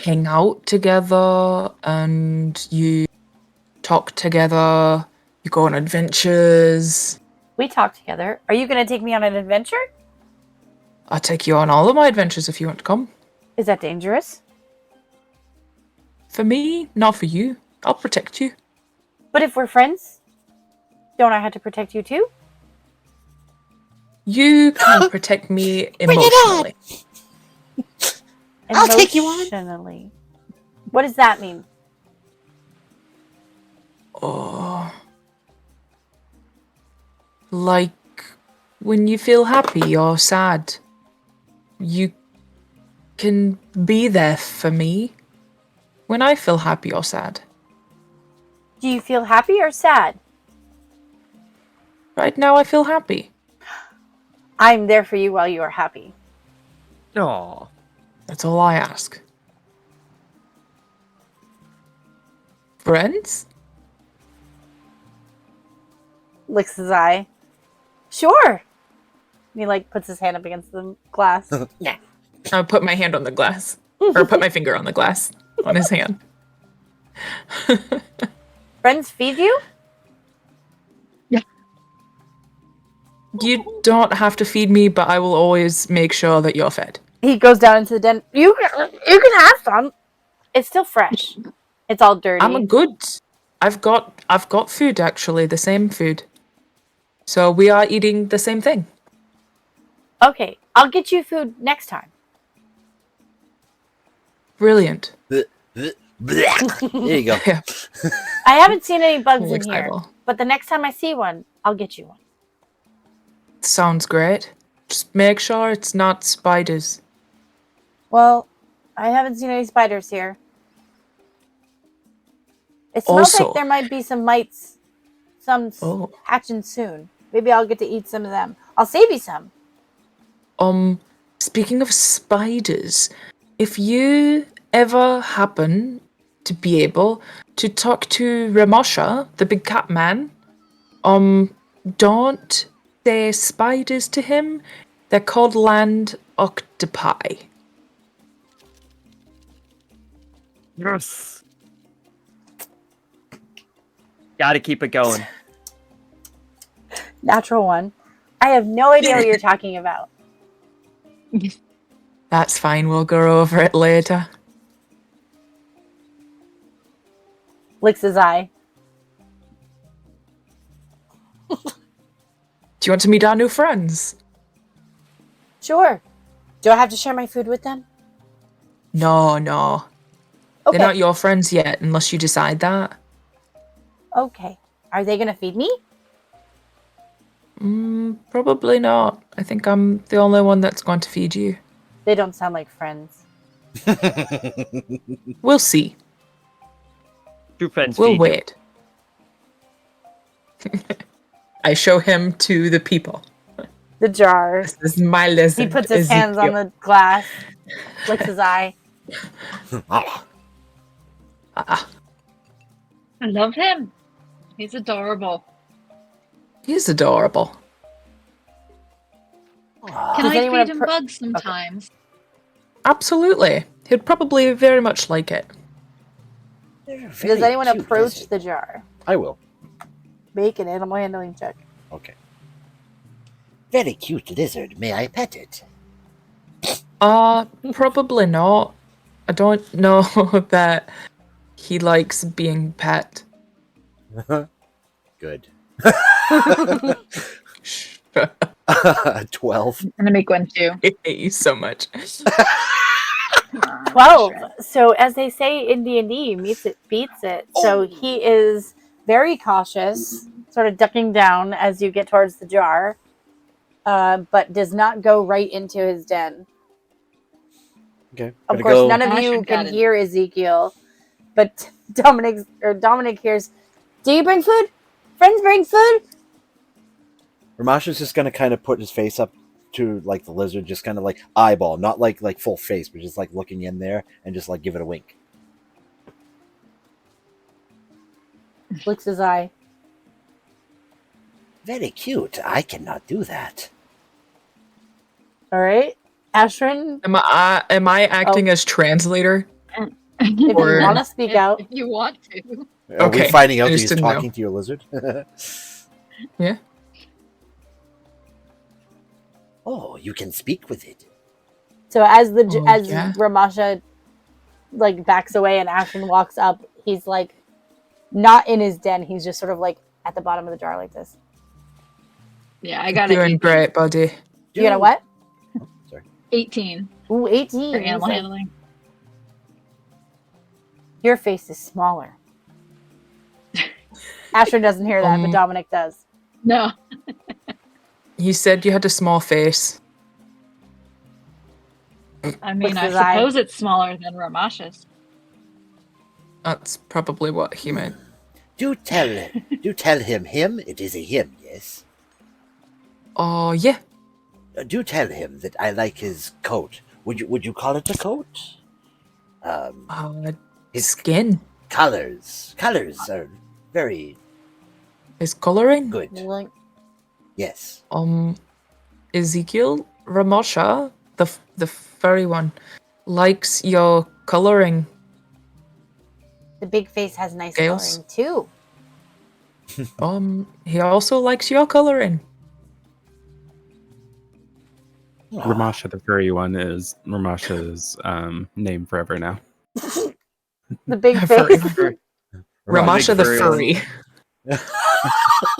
hang out together and you talk together. You go on adventures. We talk together. Are you going to take me on an adventure? I'll take you on all of my adventures if you want to come. Is that dangerous? For me, not for you. I'll protect you. But if we're friends, don't I have to protect you too? You can protect me emotionally. I'll take you on. Emotionally. What does that mean? Oh. like when you feel happy or sad, you can be there for me when I feel happy or sad. Do you feel happy or sad? Right now, I feel happy. I'm there for you while you are happy. Aw. That's all I ask. Friends? Licks his eye. Sure. And he like puts his hand up against the glass. Yeah. I put my hand on the glass. Or put my finger on the glass. On his hand. Friends feed you? You don't have to feed me, but I will always make sure that you're fed. He goes down into the den. You can have some. It's still fresh. It's all dirty. I'm a good. I've got food actually, the same food. So we are eating the same thing. Okay, I'll get you food next time. Brilliant. There you go. Yeah. I haven't seen any bugs Licks in here, eyeball. but the next time I see one, I'll get you one. Sounds great. Just make sure it's not spiders. Well, I haven't seen any spiders here. It smells Also- like there might be some mites, hatching soon. Maybe I'll get to eat some of them. I'll save you some. Speaking of spiders, if you ever happen to be able to talk to Ramosha, the big cat man, don't say spiders to him. They're called land octopi. Yes. Gotta keep it going. Natural one. I have no idea what you're talking about. That's fine, we'll go over it later. Licks his eye. Do you want to meet our new friends? Sure. Do I have to share my food with them? No. Okay. They're not your friends yet, unless you decide that. Okay. Are they gonna feed me? Probably not. I think I'm the only one that's going to feed you. They don't sound like friends. We'll see. True friends We'll feed you. wait. I show him to the people. The jar. This is my lizard. He puts his hands on the glass. Licks his eye. I love him. He's adorable. He's adorable. Can Does I anyone feed him appro- bugs sometimes? Absolutely. He'd probably very much like it. Does anyone approach the jar? I will. Make an animal handling check. Okay. Very cute lizard. May I pet it? Probably not. I don't know that he likes being pet. Good. I'm 12. gonna make one too. I hate you so much. 12. So as they say in D&D, meets it beats it. So he is very cautious, sort of ducking down as you get towards the jar, but does not go right into his den. Okay. Of course, none of you can hear Ezekiel, but Dominic hears, "Do you bring food? Friends bring food?" Ramasha's just gonna kind of put his face up to like the lizard, just kind of like eyeball, not like full face, but just like looking in there and just like give it a wink. Licks his eye. Very cute. I cannot do that. All right, Ashrin. Am I acting as translator? If you Or- want to speak out, If you want to. Are we Okay, finding out I that just he's didn't know. talking to your lizard? Yeah. Oh, you can speak with it. so as yeah. Ramasha like backs away and Ashrin walks up, he's like not in his den. He's just sort of like at the bottom of the jar like this. Yeah, I got Doing it. great, buddy. You got a what? 18 Ooh, 18. for He's animal like, handling. your face is smaller. Ashrin doesn't hear that, but Dominic does. No. He said you had a small face. I mean, What's I his eye? suppose it's smaller than Ramash's. That's probably what he meant. Do tell him. Him? It is a him, yes. Oh, yeah. Do tell him that I like his coat. Would you call it a coat? His skin. Colors are very His coloring? good. Like, Yes. Ezekiel Ramosha, the furry one, likes your coloring. the big face has nice Scales? coloring too. He also likes your coloring. Ramasha, the furry one, is Ramasha's name forever now. The big Furry. face. Ramasha the Big furry.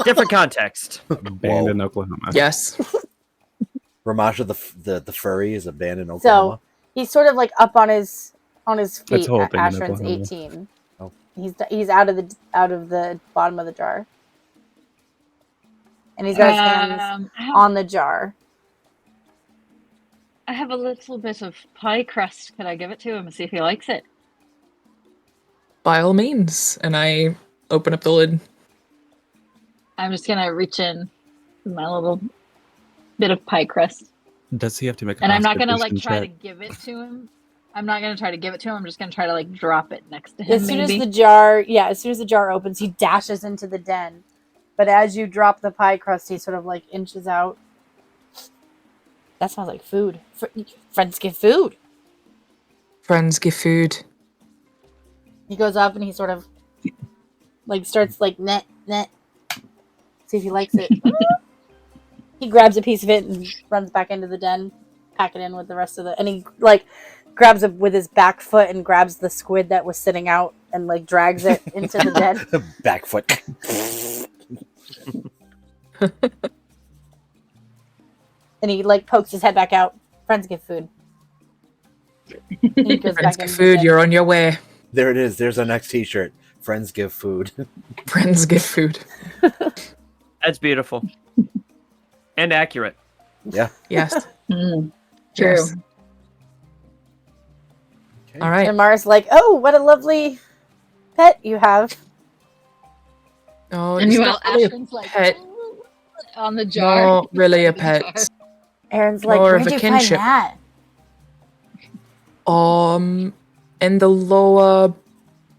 Different context. Banned in Oklahoma. Yes. Ramasha the furry is a band in So Oklahoma. he's sort of like up on his That's feet. the whole thing in Ashren's Oklahoma. 18. Oh. He's out of the bottom of the jar, and he's got his hands on the jar. I have a little bit of pie crust. Could I give it to him and see if he likes it? By all means. And I open up the lid. I'm just gonna reach in with my little bit of pie crust, Does he have to make a and I'm not gonna constitution try to check? give it to him. I'm not gonna try to give it to him. I'm just gonna try to drop it next to him. As soon as maybe. the jar opens, he dashes into the den. But as you drop the pie crust, he sort of inches out. That smells like food. Friends give food. Friends give food. He goes up and he sort of starts net. See if he likes it. He grabs a piece of it and runs back into the den, pack it in with the rest of the. And he grabs it with his back foot and grabs the squid that was sitting out and drags it into the den. Back foot. And he pokes his head back out. Friends give food. And he goes Friends back give into the food. den. You're on your way. There it is. There's our next T-shirt. Friends give food. Friends give food. That's beautiful. And accurate. Yeah. Yes. True. Yes. All right. And Mara's like, "Oh, what a lovely pet you have." Oh, And it's meanwhile, not really a Ashton's pet. on the jar. Not really a The jar. pet. Aaron's like, More of "Where'd a you kinship. find that?" In the lower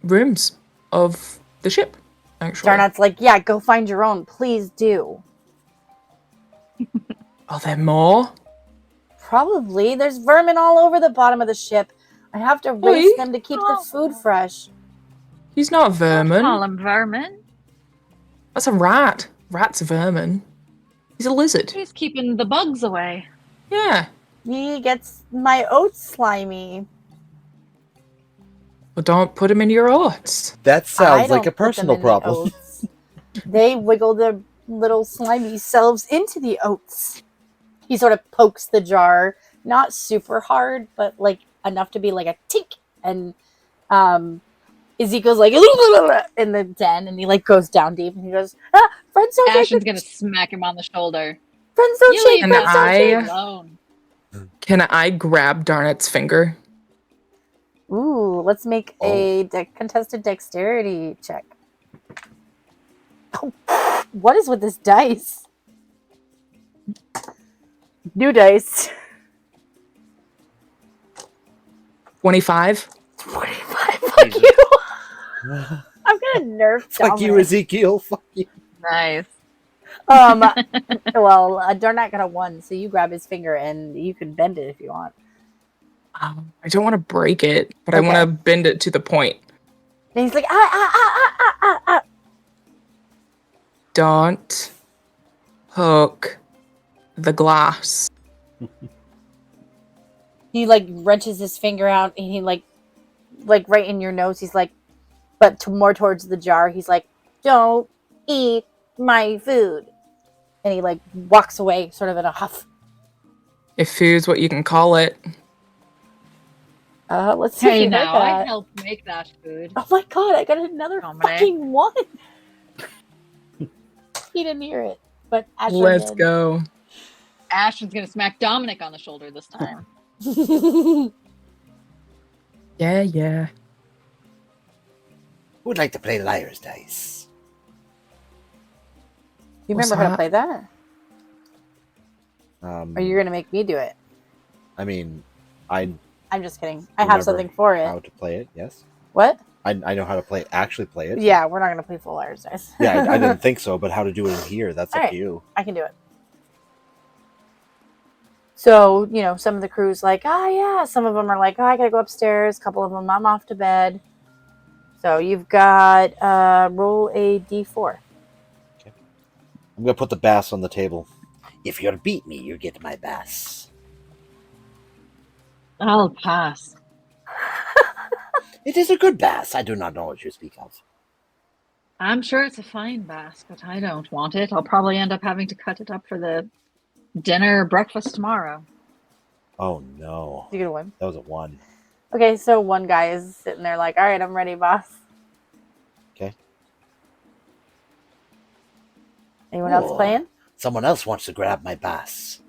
rooms of the ship, actually. Darnat's like, "Yeah, go find your own. Please do." Are there more? Probably. There's vermin all over the bottom of the ship. I have to race Oi. them to keep the food fresh. He's not vermin. Call him vermin. That's a rat. Rat's a vermin. He's a lizard. He's keeping the bugs away. Yeah. He gets my oats slimy. Well, don't put him in your oats. That I sounds like don't a put them personal in the problem. oats. They wiggle their little slimy selves into the oats. He sort of pokes the jar, not super hard, but enough to be a tink. And Ezekiel's in the den, and he goes down deep, and he goes, "Friends don't Ashton's shake. gonna smack him on the shoulder. Friends don't You shake. leave Friends don't that shake." alone. Can I grab Darnet's finger? Ooh, let's make a contested dexterity check. Oh, what is with this dice? New dice. 25. 25. Fuck you. I'm gonna nerf Fuck you, Dominic. Ezekiel. Fuck you. Nice. Well, Darnat got a 1, so you grab his finger and you can bend it if you want. I don't want to break it, but I Okay. want to bend it to the point. And he's like, Don't hook the glass. He wrenches his finger out, and he right in your nose. He's like, but more towards the jar. He's like, "Don't eat my food," and he walks away, sort of in a huff. If food's what you can call it. Let's see. if Hey, you heard now I that. helped make that food. Oh my god! I got another Dominic. fucking 1. He didn't hear it, but Ashley Let's did. go. Ashton's gonna smack Dominic on the shoulder this time. Yeah. Who would like to play liar's dice? You What's remember how to that? play that? Um, Or you're gonna make me do it? I mean, I I'm just kidding. I have remember something for it. how to play it. Yes. What? I know how to actually play it. Yeah, we're not gonna play full liar's dice. Yeah, I didn't think so, but how to do it in here, that's up Alright, to you. I can do it. So, some of the crew's like, yeah. Some of them are like, I gotta go upstairs. A couple of them, I'm off to bed. So you've got, roll a d4. I'm gonna put the bass on the table. If you beat me, you get my bass. I'll pass. It is a good bass. I do not know what you speak of. I'm sure it's a fine bass, but I don't want it. I'll probably end up having to cut it up for the dinner or breakfast tomorrow. Oh no. You get a win. That was a 1. Okay, so one guy is sitting there like, all right, I'm ready, boss. Okay. Anyone else playing? Someone else wants to grab my bass.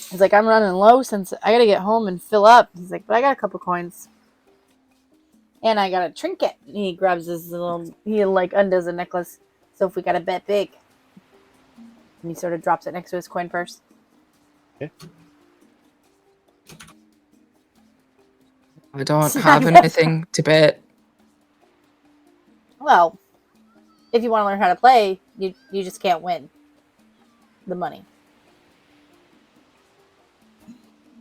He's like, I'm running low since I gotta get home and fill up. He's like, but I got a couple coins. And I got a trinket. And he grabs his he undoes a necklace. So if we gotta bet big. And he sort of drops it next to his coin purse. Okay. I don't have anything to bet. Well, if you want to learn how to play, you just can't win the money.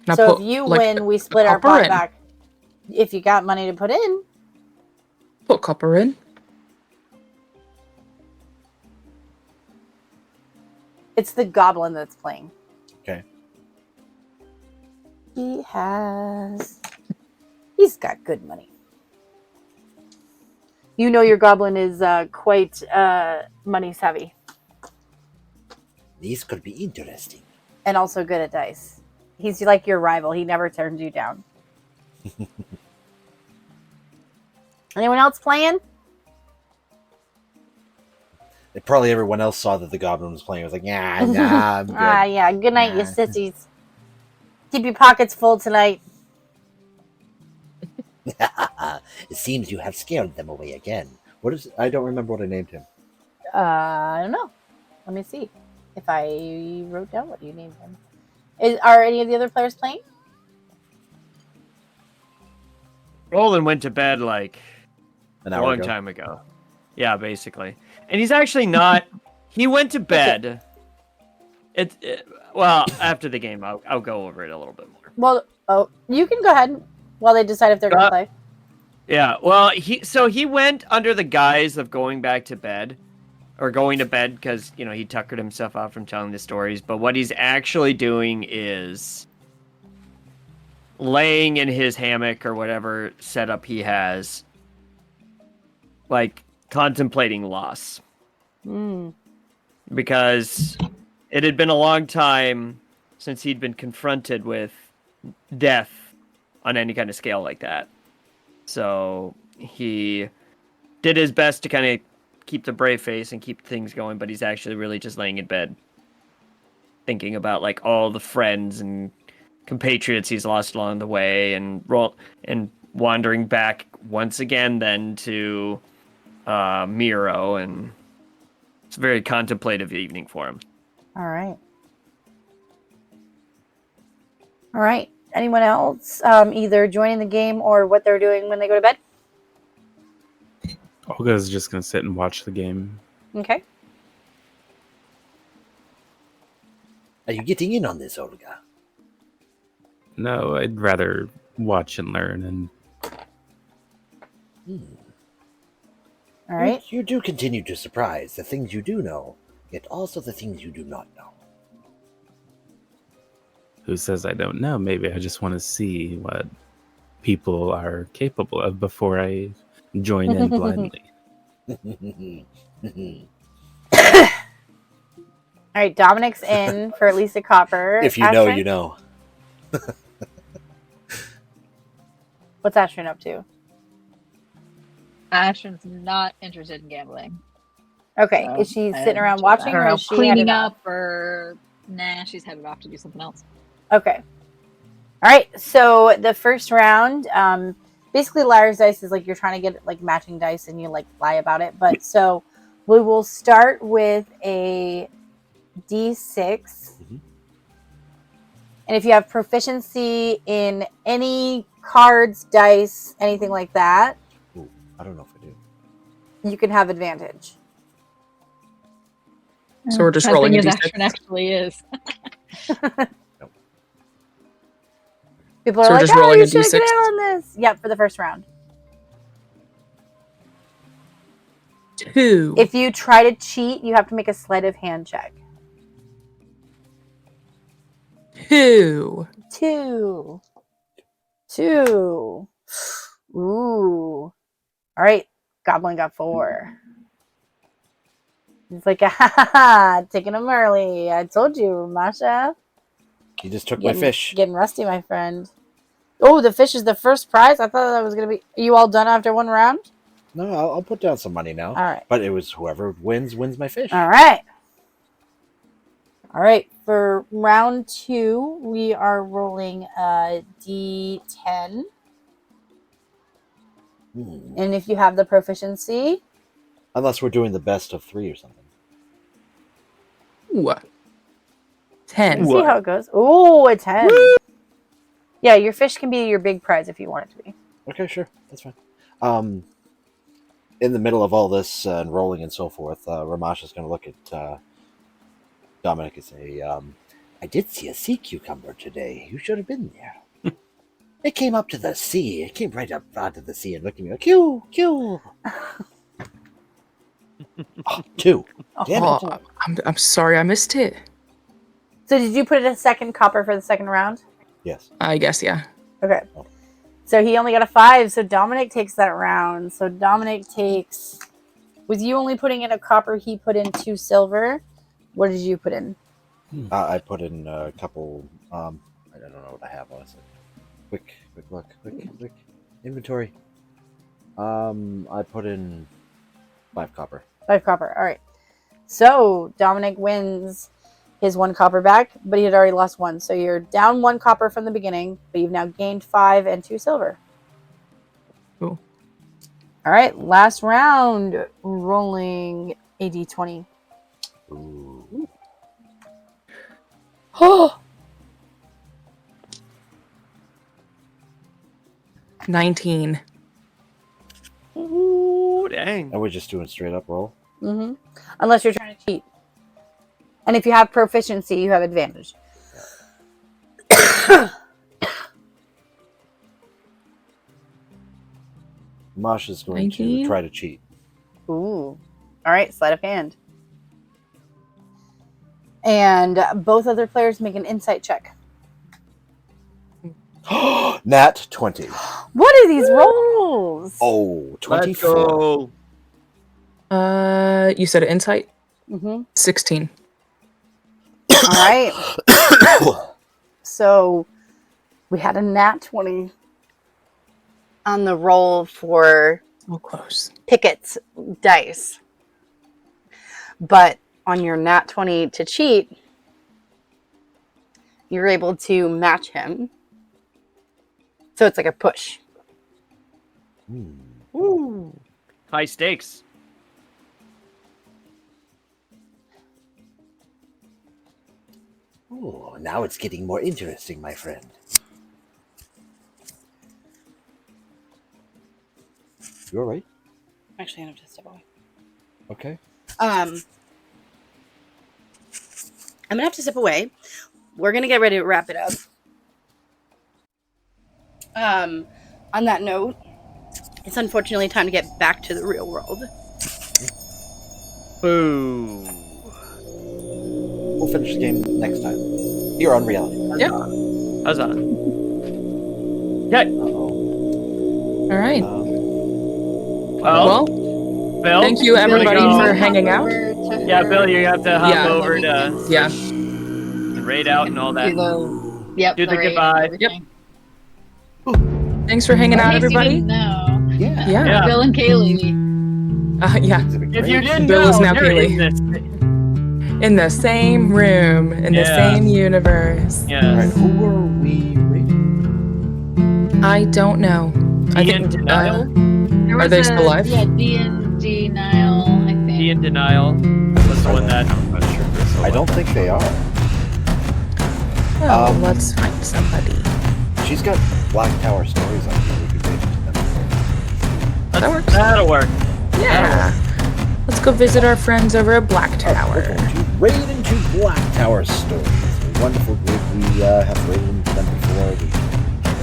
Can I So put, if you like, win, we split our copper pot in? back. If you got money to put in, Put copper in. it's the goblin that's playing. Okay. He's got good money. Your goblin is quite money savvy. These could be interesting. And also good at dice. He's like your rival. He never turns you down. Anyone else playing? Probably everyone else saw that the goblin was playing. It was like, nah, I'm good. Yeah. Good night, you Nah. sissies. Keep your pockets full tonight. It seems you have scared them away again. I don't remember what I named him. I don't know. Let me see if I wrote down what you named him. Are any of the other players playing? Roland went to bed like An a hour long ago. time ago. Yeah, basically. And he's actually not. He went to bed. Well, after the game, I'll go over it a little bit more. Well, you can go ahead while they decide if they're going to play. Yeah, well, he went under the guise of going back to bed, or going to bed because he tuckered himself out from telling the stories. But what he's actually doing is laying in his hammock or whatever setup he has, like contemplating loss. Because it had been a long time since he'd been confronted with death on any kind of scale like that. So he did his best to kind of keep the brave face and keep things going, but he's actually really just laying in bed thinking about like all the friends and compatriots he's lost along the way, and wandering back once again then to Miro, and it's a very contemplative evening for him. All right. Anyone else either joining the game or what they're doing when they go to bed? Olga's just gonna sit and watch the game. Okay. Are you getting in on this, Olga? No, I'd rather watch and learn. And All right. You do continue to surprise the things you do know, yet also the things you do not know. who says I don't know? Maybe I just want to see what people are capable of before I join in blindly. All right, Dominic's in for at least a copper. If you know, Ashrin? you know. What's Ashrin up to? Ashton's not interested in gambling. Okay, So, is she sitting I around don't watching, or know, is she cleaning headed off? up, or nah? She's headed off to do something else. Okay. All right. So the first round, basically, liar's dice is like you're trying to get like matching dice, and you like lie about it. But so we will start with a D6. And if you have proficiency in any cards, dice, anything like that, Ooh, I don't know if I do. you can have advantage. So we're just That rolling thing a is d6. action actually is. People So are we're like, just "Oh, rolling you a should get d6? in on this." Yep, for the first round. 2. If you try to cheat, you have to make a sleight of hand check. 2. 2. Ooh. All right. Goblin got 4. He's like, taking him early. I told you, Masha. You just took my fish. Getting rusty, my friend. Oh, the fish is the first prize? I thought that was going to be... Are you all done after one round? No, I'll put down some money now. All right. But it was whoever wins my fish. All right. All right. For round 2, we are rolling a D10. And if you have the proficiency... Unless we're doing the best of 3 or something. Ooh. 10. Let's see how it goes. Ooh, a 10. Yeah, your fish can be your big prize if you want it to be. Okay, sure. That's fine. In the middle of all this and rolling and so forth, Ramasha's going to look at Dominic and say, I did see a sea cucumber today. You should have been there. It came up to the sea. It came right up onto the sea and looked at me like, Q. Oh, 2. Damn it. Oh, I'm sorry I missed it. So did you put in a second copper for the second round? Yes. I guess, yeah. Okay. So he only got a 5, so Dominic takes that round. So Dominic takes... With you only putting in a copper, he put in 2 silver. What did you put in? I put in a couple... I don't know what I have, honestly. Quick look. Quick. Inventory. I put in 5 copper. 5 copper. All right. So Dominic wins his 1 copper back, but he had already lost 1. So you're down 1 copper from the beginning, but you've now gained 5 and 2 silver. Cool. All right. Last round. Rolling a d20. Ooh. Oh! 19. Ooh, dang. And we're just doing straight up roll? Mm-hmm. Unless you're trying to cheat. And if you have proficiency, you have advantage. Masha's going 19? to try to cheat. Ooh. All right, sleight of hand. And both other players make an insight check. Nat 20. What are these rolls? Oh, 24. Let's go. You said insight? Mm-hmm. 16. All right. So we had a nat 20 on the roll for close. Pickett's dice. But on your nat 20 to cheat, you're able to match him. So it's like a push. Ooh. High stakes. Oh, now it's getting more interesting, my friend. You all right? Actually, I have to step away. Okay. I'm gonna have to step away. We're gonna get ready to wrap it up. On that note, it's unfortunately time to get back to the real world. Boo. We'll finish the game next time. Here on Reality. Yep. Huzzah. Okay. All right. Well, Bill, thank you everybody for hanging out. Yeah, Bill, you have to hop Yeah. over to Yeah. and raid out and all that. Yep. Do the goodbye. Yep. Thanks for hanging out, In case you everybody. didn't know. Yeah. Yeah. Bill and Kaylee Yeah. If you didn't Bill know, is now they're Keely. In the same room, in the Yeah. same universe. Yes. Who are we rating? I don't know. I think. Denial? There Are was they still alive? Yeah, D&D Nile, I think. D in Denial was the one that... I'm not sure if they're still I don't alive. think they are. Well, let's find somebody. She's got Black Tower stories on here. We could rate it to them. That works. That'll work. Yeah. Let's go visit our friends over at Black Tower. Raid into Black Tower stories. A wonderful group. We have raided into them before. We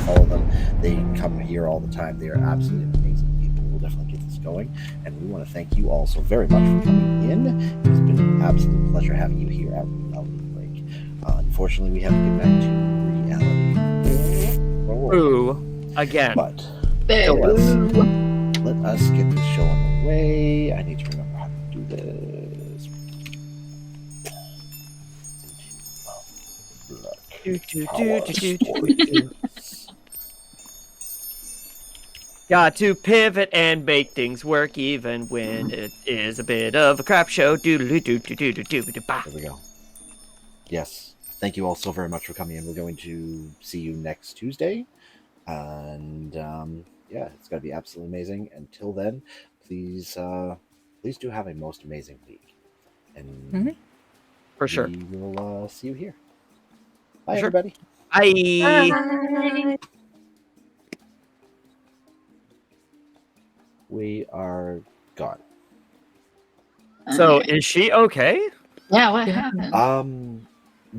follow them. They come here all the time. They are absolutely amazing people. We'll definitely get this going. And we want to thank you all so very much for coming in. It's been an absolute pleasure having you here at Reality Break. Unfortunately, we have to get back to reality. Ooh, again. But let us get this show on the way. I need to remember how to do this. Got to pivot and make things work even when it is a bit of a crap show. There we go. Yes. Thank you all so very much for coming in. We're going to see you next Tuesday. And yeah, it's going to be absolutely amazing. Until then, please do have a most amazing week. And for sure, we will see you here. Bye, sure. everybody. Bye. We are gone. So, is she okay? Yeah, what happened?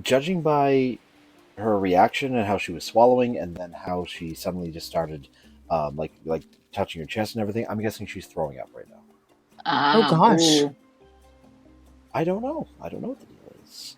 Judging by her reaction and how she was swallowing, and then how she suddenly just started, like touching her chest and everything, I'm guessing she's throwing up right now. Oh gosh. I don't know. I don't know what the deal is.